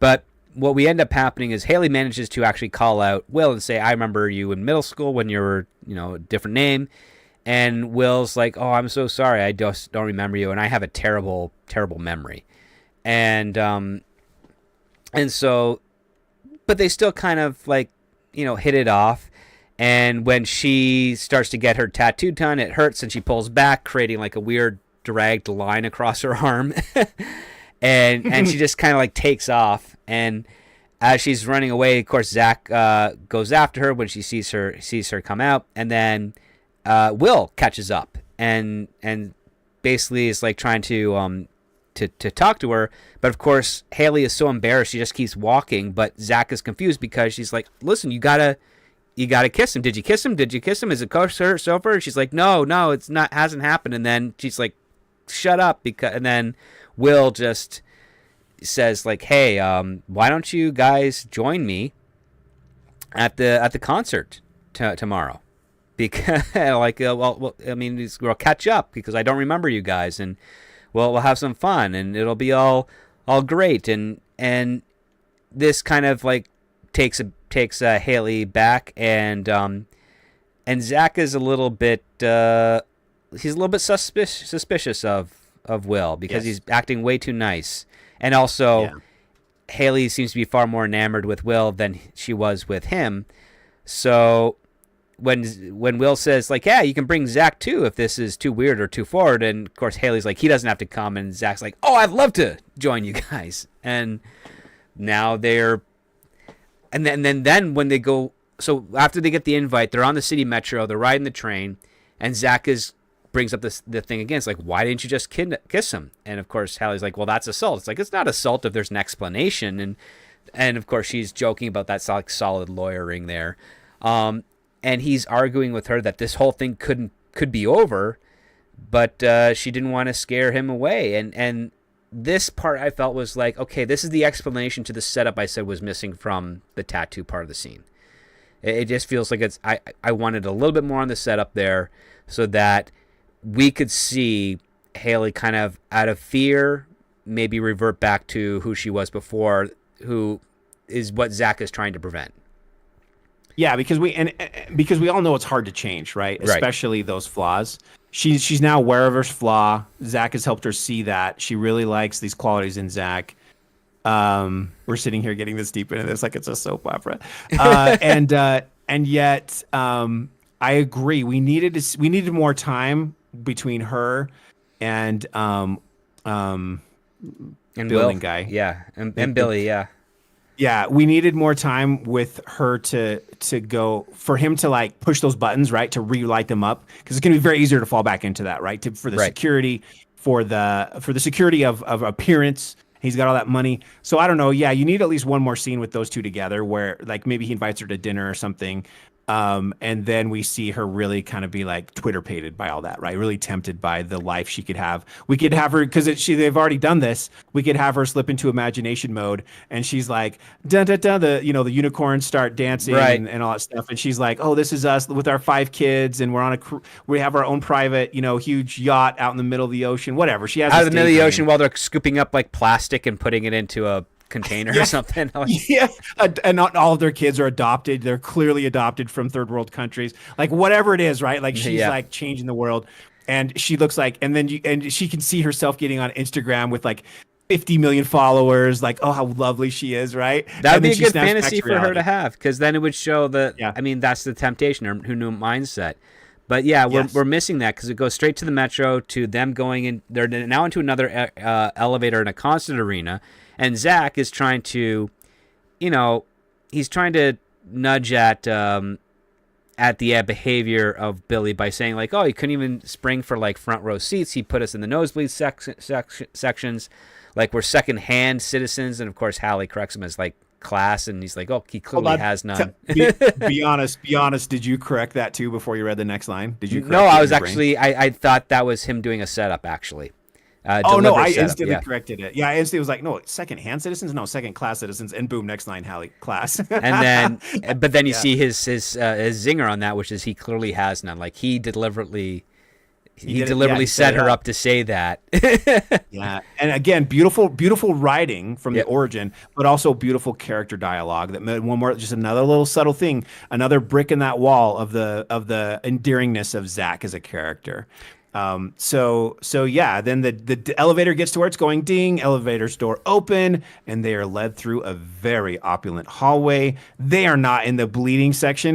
But what we end up happening is Haley manages to actually call out Will and say, I remember you in middle school when you were, a different name. And Will's like, oh, I'm so sorry. I just don't remember you. And I have a terrible, terrible memory. And so, but they still kind of like, hit it off. And when she starts to get her tattoo done, it hurts and she pulls back, creating like a weird dragged line across her arm. And she just kind of like takes off, and as she's running away, of course Zach goes after her when she sees her come out, and then Will catches up and basically is like trying to talk to her, but of course Haley is so embarrassed she just keeps walking. But Zach is confused because she's like, "Listen, you gotta kiss him. Did you kiss him? Did you kiss him? Is it so far?" She's like, "No, it's not. Hasn't happened." And then she's like, "Shut up!" And then Will just says like, "Hey, why don't you guys join me at the concert tomorrow?" Because like, well, I mean, we'll catch up because I don't remember you guys, and we'll have some fun, and it'll be all great. And this kind of like takes Haley back, and Zach is a little bit he's a little bit suspicious of Will because he's acting way too nice, and also Haley seems to be far more enamored with Will than she was with him. So when Will says like, "Yeah, you can bring Zach too if this is too weird or too forward," and of course Haley's like, "He doesn't have to come," and Zach's like, "Oh, I'd love to join you guys." And now they're and then when they go, so after they get the invite, they're on the city metro, they're riding the train, and Zach brings up the thing again. It's like, "Why didn't you just kiss him?" And of course Haley's like, "Well, that's assault." It's like, it's not assault if there's an explanation. And of course she's joking about that solid lawyering there. And he's arguing with her that this whole thing could be over, but she didn't want to scare him away. And this part I felt was like, okay, this is the explanation to the setup I said was missing from the tattoo part of the scene. It just feels like I wanted a little bit more on the setup there so that we could see Haley kind of out of fear maybe revert back to who she was before, who is what Zach is trying to prevent. Yeah, because we all know it's hard to change, right? Especially those flaws. She's now aware of her flaw. Zach has helped her see that. She really likes these qualities in Zach. We're sitting here getting this deep into this like it's a soap opera, and yet I agree. We needed more time between her and Bill and Guy. Yeah, and Billy. Yeah. Yeah, we needed more time with her to go for him to like push those buttons, right, to relight them up, because it's going to be very easier to fall back into that, right? For the security, for the security of appearance. He's got all that money. So I don't know. Yeah, you need at least one more scene with those two together where like maybe he invites her to dinner or something. And then we see her really kind of be like Twitter-pated by all that, right? Really tempted by the life she could have. We could have her, because they've already done this. We could have her slip into imagination mode, and she's like, da da da. The unicorns start dancing and all that stuff, and she's like, oh, this is us with our 5 kids, and we're on we have our own private, huge yacht out in the middle of the ocean, whatever. She has out in the middle of the ocean while they're scooping up like plastic and putting it into a container or something. Yeah, and not all of their kids are adopted. They're clearly adopted from third world countries. Like whatever it is, right? Like she's like changing the world, and she looks like, and she can see herself getting on Instagram with like 50 million followers. Like, oh, how lovely she is, right? That would be a good fantasy for her to have, because then it would show that. Yeah. I mean, that's the temptation or who knew mindset. But yeah, we're missing that because it goes straight to the metro, to them going in. They're now into another elevator in a concert arena. And Zach is trying to, he's trying to nudge at the behavior of Billy by saying like, oh, he couldn't even spring for like front row seats. He put us in the nosebleed sections, like we're second-hand citizens. And of course, Hallie corrects him as like class, and he's like, oh, he clearly has none. Be honest. Did you correct that too before you read the next line? Did you? No, I was actually, I thought that was him doing a setup actually. I instantly corrected it. Yeah, I instantly was like, no, second-hand citizens? No, second-class citizens. And boom, next line, Hallie, class. And then you see his zinger on that, which is he clearly has none. Like he deliberately set her up to say that. Yeah, and again, beautiful writing from the origin, but also beautiful character dialogue. That made one more, just another little subtle thing, another brick in that wall of the endearingness of Zach as a character. So yeah, then the elevator gets to where it's going, ding, elevator's door open, and they are led through a very opulent hallway. They are not in the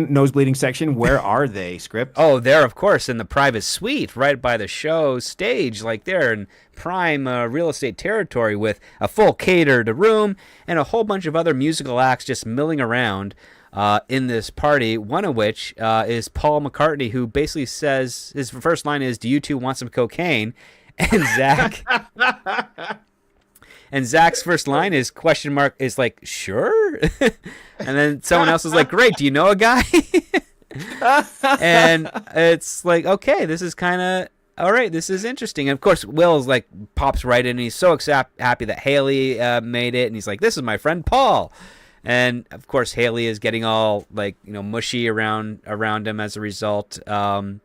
nose bleeding section. Where are they, Script? Oh, they're of course in the private suite right by the show stage. Like they're in prime real estate territory with a full catered room and a whole bunch of other musical acts just milling around in this party, one of which is Paul McCartney, who basically says his first line is, "Do you two want some cocaine?" And Zach's first line is question mark is like, sure? And then someone else is like, great, do you know a guy? And it's like, okay, this is kind of, all right, this is interesting. And of course, Will's like pops right in, and he's so happy that Haley made it, and he's like, this is my friend Paul. And of course, Haley is getting all like, mushy around him as a result. And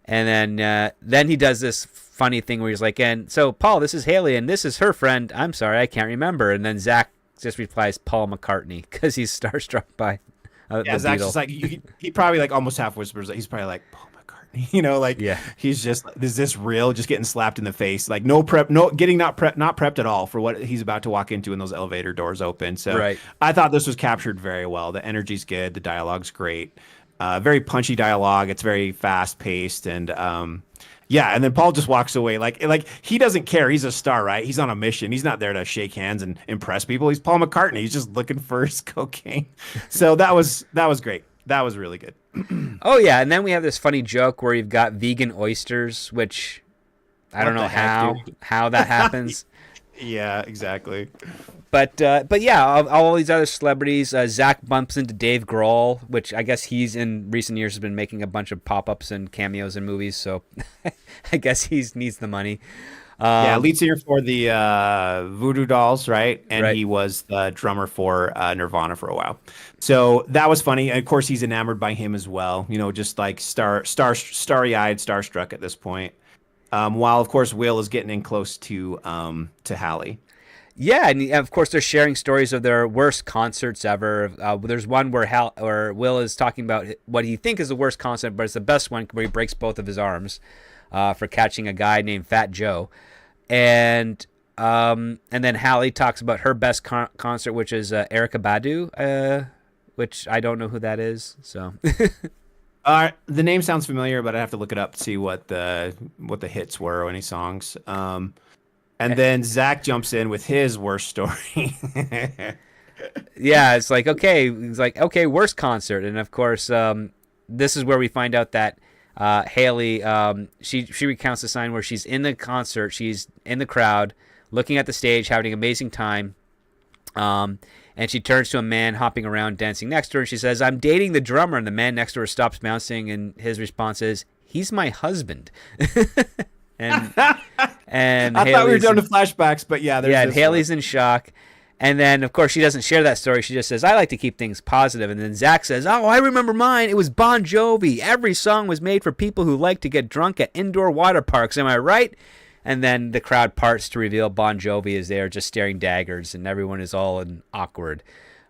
then he does this funny thing where he's like, and so Paul, this is Haley, and this is her friend. I'm sorry, I can't remember. And then Zach just replies Paul McCartney because he's starstruck by the Zach's Beatle. just like he probably like almost half whispers. He's probably like Paul McCartney, like he's just, is this real? Just getting slapped in the face, like no prep, not prepped at all for what he's about to walk into when those elevator doors open. So I thought this was captured very well. The energy's good, the dialogue's great. Very punchy dialogue. It's very fast paced, and and then Paul just walks away like he doesn't care. He's a star, right? He's on a mission. He's not there to shake hands and impress people. He's Paul McCartney. He's just looking for his cocaine. So that was great. That was really good. Oh yeah, and then we have this funny joke where you've got vegan oysters, which I don't know how that happens. Yeah, exactly. But yeah, all these other celebrities. Zach bumps into Dave Grohl, which I guess he's in recent years has been making a bunch of pop-ups and cameos in movies, so I guess he needs the money. Lead singer for the Voodoo Dolls, right? And he was the drummer for Nirvana for a while. So that was funny. And of course, he's enamored by him as well. Just like starry-eyed, starstruck at this point. While of course Will is getting in close to Hallie. Yeah, and of course they're sharing stories of their worst concerts ever. There's one where Will is talking about what he thinks is the worst concert, but it's the best one where he breaks both of his arms for catching a guy named Fat Joe, and then Hallie talks about her best concert, which is Erykah Badu, which I don't know who that is. So. The name sounds familiar, but I have to look it up to see what the hits were or any songs. And then Zach jumps in with his worst story. Yeah, it's like, okay, worst concert. And of course, this is where we find out that Haley, she recounts the sign where she's in the concert, she's in the crowd, looking at the stage, having an amazing time. And she turns to a man hopping around, dancing next to her, and she says, I'm dating the drummer. And the man next to her stops bouncing, and his response is, he's my husband. and I thought we were down to flashbacks, but and Haley's in shock. And then, of course, she doesn't share that story. She just says, I like to keep things positive. And then Zach says, oh, I remember mine. It was Bon Jovi. Every song was made for people who like to get drunk at indoor water parks. Am I right? And then the crowd parts to reveal Bon Jovi is there just staring daggers, and everyone is all awkward.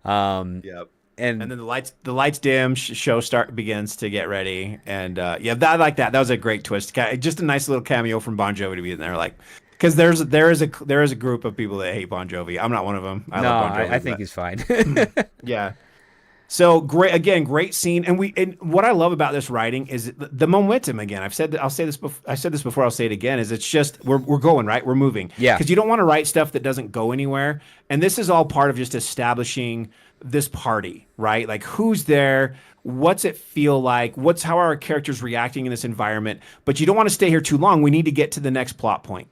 Yep. And then the lights dim, show begins to get ready, and I like that. That was a great twist. Just a nice little cameo from Bon Jovi to be in there, like, because there is a group of people that hate Bon Jovi. I'm not one of them. I love Bon Jovi. I think he's fine. Yeah. So great scene, and what I love about this writing is the momentum. Again, I said this before. I'll say it again. Is it's just we're going right. We're moving. Yeah. Because you don't want to write stuff that doesn't go anywhere, and this is all part of just establishing this party, right? Like who's there, what's it feel like, how are our characters reacting in this environment? But you don't want to stay here too long. We need to get to the next plot point.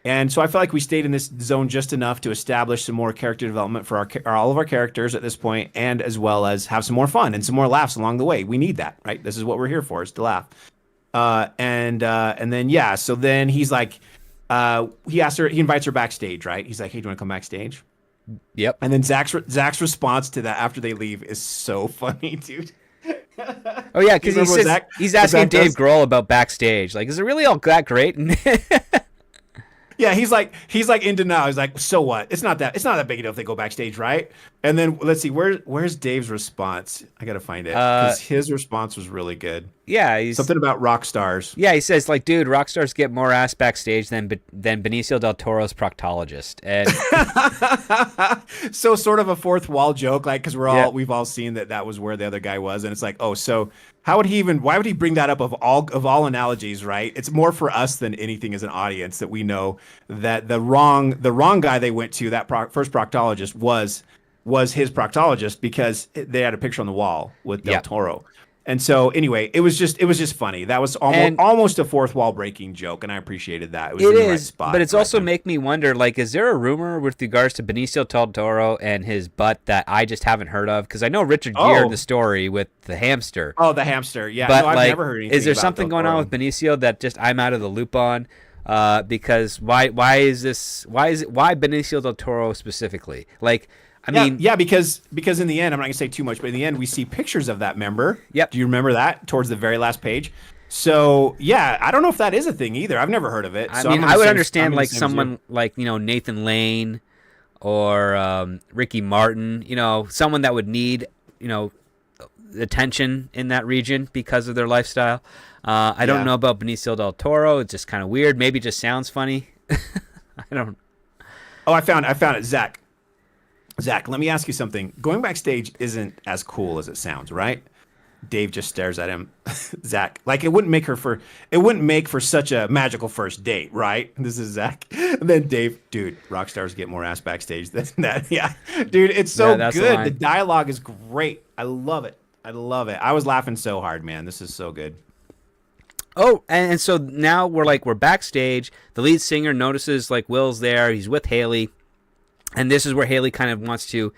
And so I feel like we stayed in this zone just enough to establish some more character development for all of our characters at this point, and as well as have some more fun and some more laughs along the way. We need that, right? This is what we're here for, is to laugh. And then so then he's like, he invites her backstage, right? He's like, hey, do you want to come backstage? Yep. And then Zach's response to that after they leave is so funny, dude. Oh yeah, because he's asking Dave Grohl about backstage. Like, is it really all that great? Yeah, he's like in denial. He's like, so what? It's not that big a deal if they go backstage, right? And then let's see, where's Dave's response? I gotta find it because his response was really good. Yeah, something about rock stars. Yeah, he says like, dude, rock stars get more ass backstage than Benicio del Toro's proctologist, and so sort of a fourth wall joke, like because we've all seen that was where the other guy was, and it's like, oh, so why would he bring that up of all analogies, right? It's more for us than anything as an audience that we know that the wrong guy they went to, that first proctologist was his proctologist, because they had a picture on the wall with Del Toro. And so anyway, it was just funny. That was almost a fourth wall breaking joke, and I appreciated that. It was in the right spot. But it's also time. make me wonder, like, is there a rumor with regards to Benicio del Toro and his butt that I just haven't heard of? Because I know Richard Gere in the story with the hamster. Oh, the hamster. Yeah, but no, I've like, never heard anything. Is there about something Del going Toro. on with Benicio that just I'm out of the loop on? Because why is Benicio del Toro specifically? Like, I mean, because in the end, I'm not gonna say too much, but in the end, we see pictures of that member. Yep. Do you remember that towards the very last page? So yeah, I don't know if that is a thing either. I've never heard of it. I So mean, I would understand like someone like Nathan Lane or Ricky Martin, someone that would need attention in that region because of their lifestyle. I don't know about Benicio del Toro. It's just kind of weird. Maybe it just sounds funny. I don't. Oh, I found it, Zach. Zach, let me ask you something. Going backstage isn't as cool as it sounds, right? Dave just stares at him. Zach, like it wouldn't make for such a magical first date, right? This is Zach. And then Dave, dude, rock stars get more ass backstage than that. Yeah. Dude, it's so good. The dialogue is great. I love it. I was laughing so hard, man. This is so good. Oh, and so now we're backstage. The lead singer notices like Will's there. He's with Haley. And this is where Haley kind of wants to,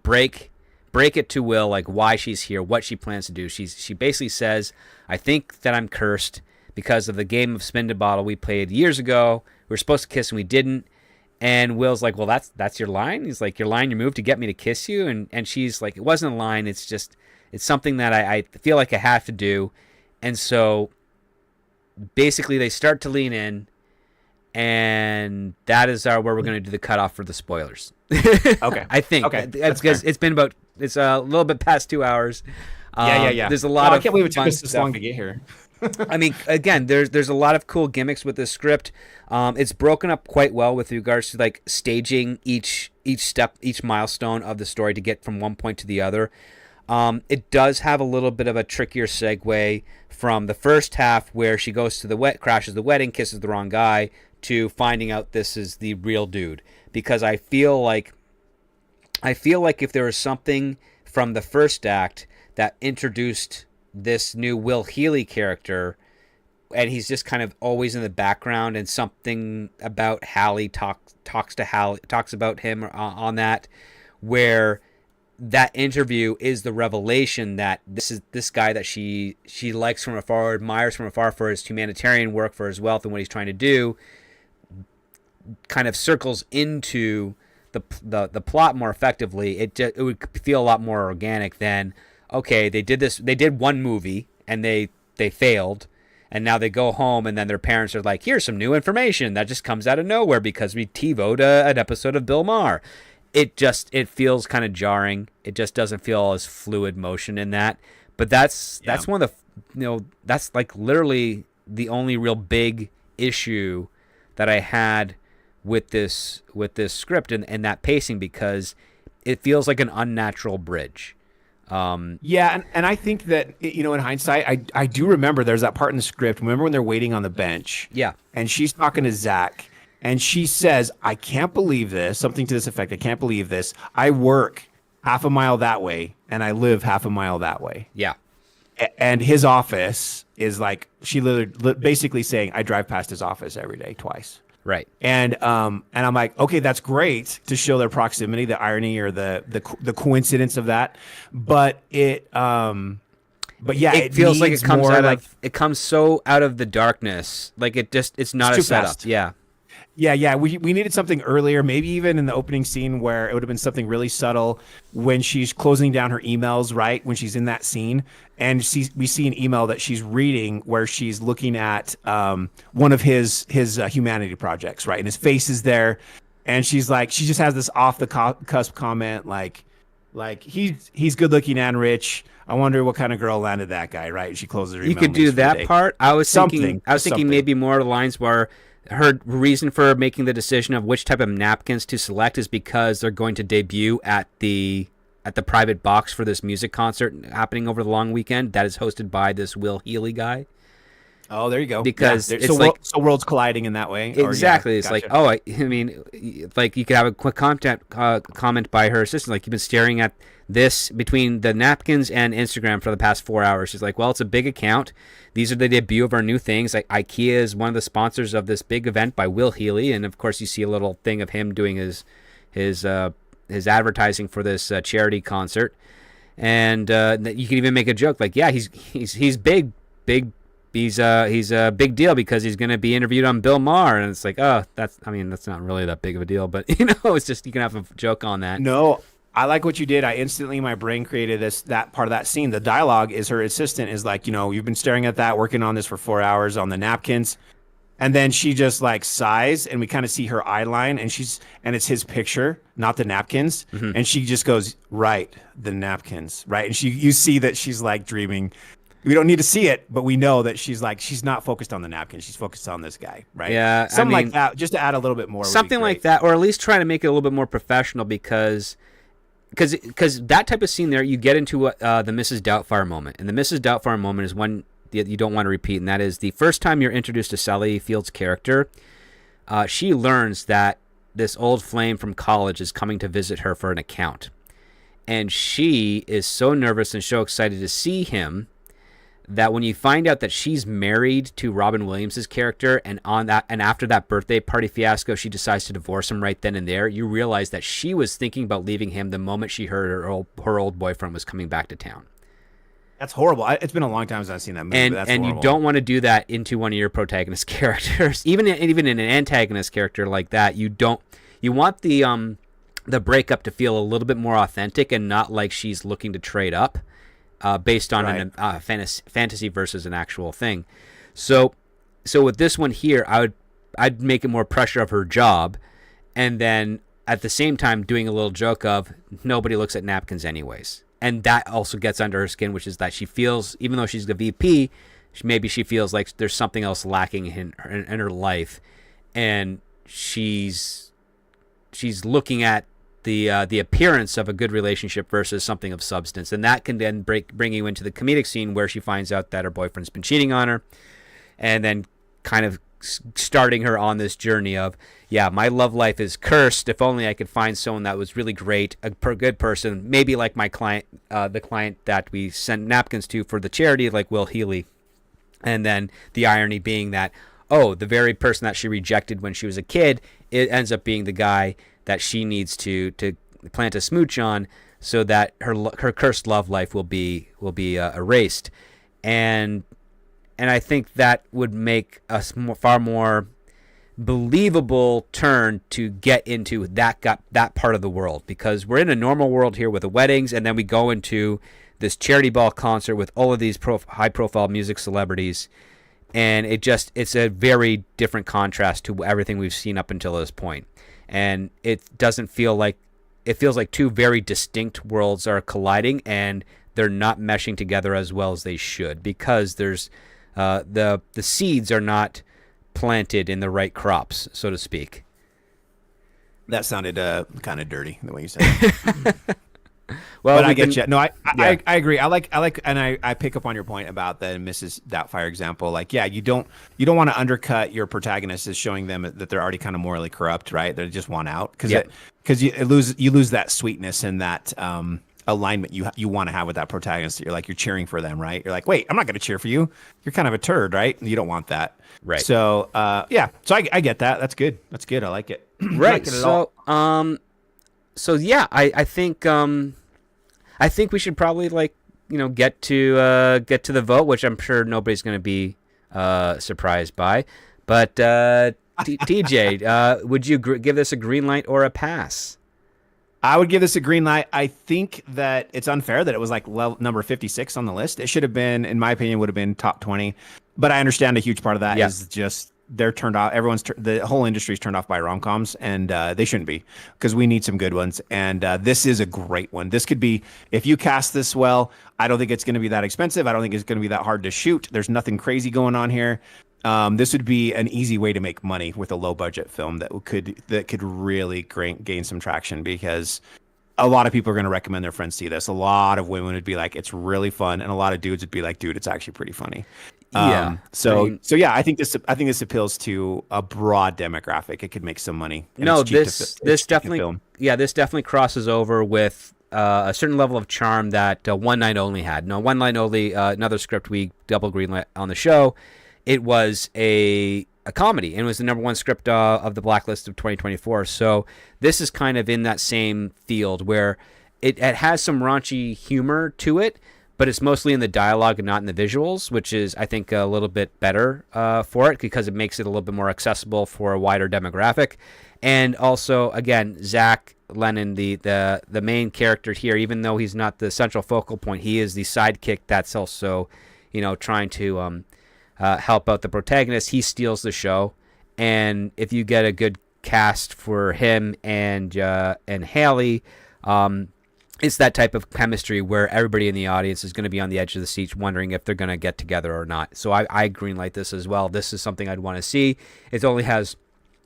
break it to Will, like why she's here, what she plans to do. She basically says, I think that I'm cursed because of the game of spin the bottle we played years ago. We were supposed to kiss and we didn't. And Will's like, well, that's your line. He's like, your line, your move to get me to kiss you. And she's like, it wasn't a line. It's something that I feel like I have to do. And so basically they start to lean in. And that is where we're going to do the cutoff for the spoilers. Okay. I think. Okay. Because it's a little bit past 2 hours. Yeah. There's a lot of I can't believe it took us stuff. this long to get here. I mean, again, there's a lot of cool gimmicks with this script. It's broken up quite well with regards to like staging each step, each milestone of the story to get from one point to the other. It does have a little bit of a trickier segue from the first half where she goes to crashes the wedding, kisses the wrong guy, to finding out this is the real dude. Because I feel like if there was something from the first act that introduced this new Will Healy character, and he's just kind of always in the background, and something about Hallie talks about him on that, where that interview is the revelation that this is this guy that she likes from afar, admires from afar for his humanitarian work, for his wealth and what he's trying to do, kind of circles into the plot more effectively. It would feel a lot more organic than, okay, they did one movie and they failed, and now they go home and then their parents are like, here's some new information that just comes out of nowhere because we TiVo'd an episode of Bill Maher. It feels kind of jarring. It just doesn't feel as fluid motion in that. But that's one of the, that's like literally the only real big issue that I had with this script and that pacing, because it feels like an unnatural bridge. And I think that, in hindsight, I do remember there's that part in the script. Remember when they're waiting on the bench? Yeah. And she's talking to Zach, and she says, I can't believe this, something to this effect. I can't believe this. I work half a mile that way, and I live half a mile that way. Yeah. And his office is like, she basically saying, I drive past his office every day, twice. Right. And I'm like, okay, that's great to show their proximity, the irony or the coincidence of that. But it feels like it comes it comes so out of the darkness. Like it's not a setup. Fast. Yeah. Yeah. We needed something earlier, maybe even in the opening scene where it would have been something really subtle when she's closing down her emails, right? When she's in that scene, and we see an email that she's reading where she's looking at one of his humanity projects, right? And his face is there, and she's like, she just has this off the cusp comment like he's good looking and rich. I wonder what kind of girl landed that guy, right? And she closes her email. You could do that part. I was thinking maybe more lines where her reason for making the decision of which type of napkins to select is because they're going to debut at the private box for this music concert happening over the long weekend that is hosted by this Will Healy guy. Oh, there you go. Because Yeah. it's like so worlds colliding in that way. exactly. Or, it's gotcha. like, oh, I mean, like you could have a quick comment by her assistant, like you've been staring at this between the napkins and Instagram for the past 4 hours. She's like, well, it's a big account. These are the debut of our new things. Like IKEA is one of the sponsors of this big event by Will Healy, and of course you see a little thing of him doing his advertising for this charity concert. And you can even make a joke like, yeah, he's big. He's a big deal because he's going to be interviewed on Bill Maher, and it's like, oh, that's not really that big of a deal, but it's just you can have a joke on that. No, I like what you did. I instantly, my brain created that part of that scene. The dialogue is her assistant is like, you've been staring at that, working on this for 4 hours on the napkins. And then she just like sighs, and we kind of see her eye line, and it's his picture, not the napkins. Mm-hmm. And she just goes, right, the napkins, right. And you see that she's like dreaming. We don't need to see it, but we know that she's not focused on the napkin. She's focused on this guy, right? Yeah, something like that, just to add a little bit more. Something like that, or at least try to make it a little bit more professional, because that type of scene there, you get into the Mrs. Doubtfire moment, and the Mrs. Doubtfire moment is one that you don't want to repeat, and that is the first time you're introduced to Sally Field's character. She learns that this old flame from college is coming to visit her for an account, and she is so nervous and so excited to see him that when you find out that she's married to Robin Williams' character, and after that birthday party fiasco, she decides to divorce him right then and there, you realize that she was thinking about leaving him the moment she heard her old boyfriend was coming back to town. That's horrible. It's been a long time since I've seen that movie. And you don't want to do that into one of your protagonist characters, even in an antagonist character like that. You want the breakup to feel a little bit more authentic and not like she's looking to trade up. Based on a fantasy versus an actual thing. So with this one here, I'd make it more pressure of her job, and then at the same time doing a little joke of nobody looks at napkins anyways. And that also gets under her skin, which is that she feels, even though she's the VP, maybe she feels like there's something else lacking in her life, and she's looking at the appearance of a good relationship versus something of substance, and that can then bring you into the comedic scene where she finds out that her boyfriend's been cheating on her, and then kind of starting her on this journey of, yeah, my love life is cursed. If only I could find someone that was really great, a good person, maybe like my client, the client that we sent napkins to for the charity, like Will Healy. And then the irony being that, oh, the very person that she rejected when she was a kid, it ends up being the guy that she needs to plant a smooch on, so that her cursed love life will be erased, and I think that would make a far more believable turn to get into that part of the world, because we're in a normal world here with the weddings, and then we go into this charity ball concert with all of these high profile music celebrities, and it's a very different contrast to everything we've seen up until this point. And it feels like two very distinct worlds are colliding, and they're not meshing together as well as they should, because there's the seeds are not planted in the right crops, so to speak. That sounded kind of dirty the way you said it. Well, but I get you. No, I agree. I like, and I pick up on your point about the Mrs. Doubtfire example. Like, yeah, you don't want to undercut your protagonist as showing them that they're already kind of morally corrupt, right? They just want out because you lose that sweetness and that alignment you want to have with that protagonist. You're cheering for them, right? You're like, wait, I'm not going to cheer for you. You're kind of a turd, right? You don't want that, right? So, yeah. So I get that. That's good. That's good. I like it. Right. So yeah, I think we should probably get to the vote, which I'm sure nobody's going to be surprised by. But TJ, would you give this a green light or a pass? I would give this a green light. I think that it's unfair that it was number 56 on the list. It should have been, in my opinion, would have been top 20. But I understand a huge part of that is just they're turned off. The whole industry's turned off by rom-coms, and they shouldn't be, because we need some good ones. And this is a great one. This could be, if you cast this well, I don't think it's going to be that expensive. I don't think it's going to be that hard to shoot. There's nothing crazy going on here. This would be an easy way to make money with a low budget film that could really gain some traction, because a lot of people are going to recommend their friends see this. A lot of women would be like, it's really fun. And a lot of dudes would be like, dude, it's actually pretty funny. Yeah. So yeah, I think this appeals to a broad demographic. It could make some money. And No, it's cheap this to definitely, film. yeah, this definitely crosses over with a certain level of charm that One Night Only had. No, One Night Only, another script we double greenlit on the show. It was a comedy, and it was the number one script of the Blacklist of 2024. So this is kind of in that same field where it has some raunchy humor to it, but it's mostly in the dialogue and not in the visuals, which is, I think, a little bit better for it because it makes it a little bit more accessible for a wider demographic. And also, again, Zach Lennon, the main character here, even though he's not the central focal point, he is the sidekick that's also, trying to help out the protagonist. He steals the show, and if you get a good cast for him and Haley, it's that type of chemistry where everybody in the audience is going to be on the edge of the seat wondering if they're going to get together or not. So I greenlight this as well. This is something I'd want to see. It only has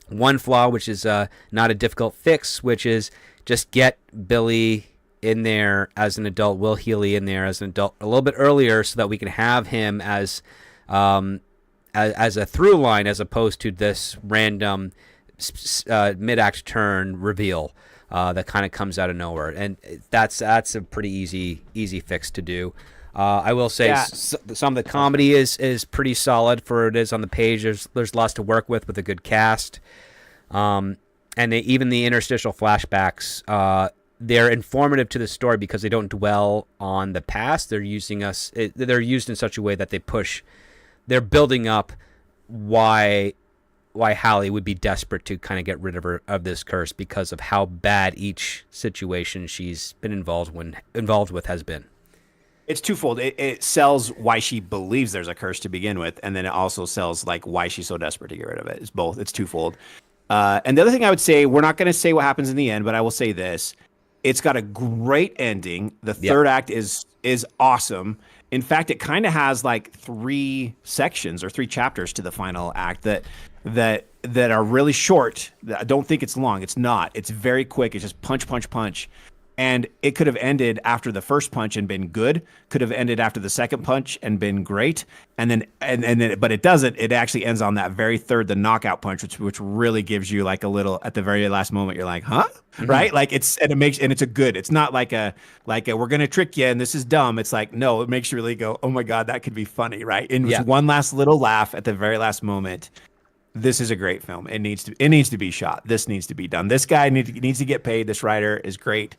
one flaw, which is not a difficult fix, which is just get Billy in there as an adult, Will Healy in there as an adult a little bit earlier so that we can have him as a through line as opposed to this random mid-act turn reveal that kind of comes out of nowhere. And that's a pretty easy fix to do. I will say some of the comedy is pretty solid for it is on the page. There's lots to work with a good cast. And even the interstitial flashbacks, they're informative to the story because they don't dwell on the past. They're they're used in such a way that they're building up why Hallie would be desperate to kind of get rid of this curse because of how bad each situation she's been involved with has been. It's twofold. It sells why she believes there's a curse to begin with, and then it also sells like why she's so desperate to get rid of it. It's both. It's twofold. And the other thing I would say, we're not going to say what happens in the end, but I will say this: it's got a great ending. The third act is awesome. In fact, it kind of has like 3 sections or 3 chapters to the final act that are really short. I don't think it's long. It's not. It's very quick. It's just punch, punch, punch. And it could have ended after the first punch and been good. Could have ended after the second punch and been great. And then, but it doesn't. It actually ends on that very third, the knockout punch, which really gives you like a little at the very last moment. You're like, huh, right? Like it's a good. It's not like a we're gonna trick you and this is dumb. It's like no, it makes you really go, oh my god, that could be funny, right? And just one last little laugh at the very last moment. This is a great film. It needs to be shot. This needs to be done. This guy needs to get paid. This writer is great.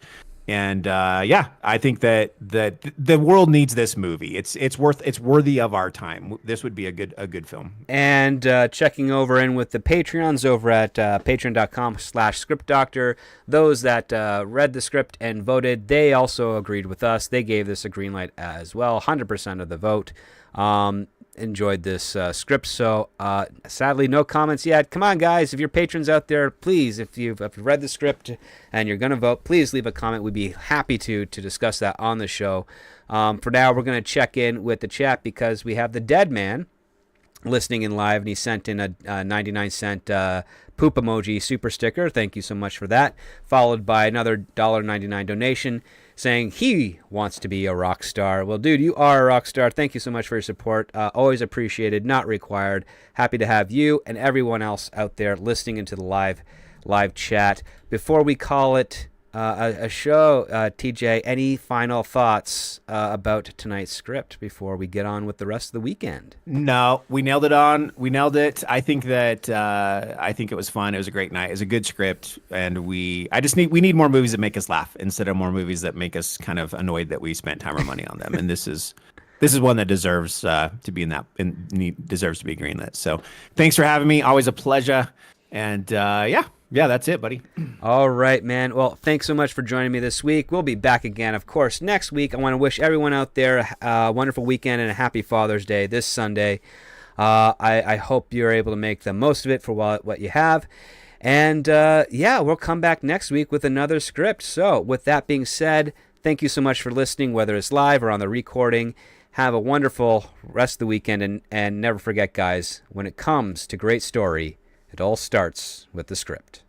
And I think that the world needs this movie. It's worthy of our time. This would be a good film. And checking over in with the Patreons over at patreon.com/scriptdoctor. Those that read the script and voted, they also agreed with us. They gave this a green light as well. 100% of the vote enjoyed this script. So sadly, no comments yet. Come on, guys. If you're patrons out there, please, if you've read the script and you're going to vote, please leave a comment. We'd be happy to discuss that on the show. For now, we're going to check in with the chat because we have the Dead Man listening in live, and he sent in a 99-cent poop emoji super sticker. Thank you so much for that. Followed by another $1.99 donation saying he wants to be a rock star. Well, dude, you are a rock star. Thank you so much for your support. Always appreciated, not required. Happy to have you and everyone else out there listening into the live chat. Before we call it a show, TJ, any final thoughts about tonight's script before we get on with the rest of the weekend? No, we nailed it. We nailed it. I think that I think it was fun. It was a great night. It was a good script, and we need more movies that make us laugh instead of more movies that make us kind of annoyed that we spent time or money on them. And this is one that deserves to be deserves to be greenlit. So thanks for having me. Always a pleasure. And yeah, that's it, buddy. All right, man. Well, thanks so much for joining me this week. We'll be back again, of course, next week. I want to wish everyone out there a wonderful weekend and a happy Father's Day this Sunday. I hope you're able to make the most of it for what you have. And we'll come back next week with another script. So with that being said, thank you so much for listening, whether it's live or on the recording. Have a wonderful rest of the weekend. And never forget, guys, when it comes to great story, it all starts with the script.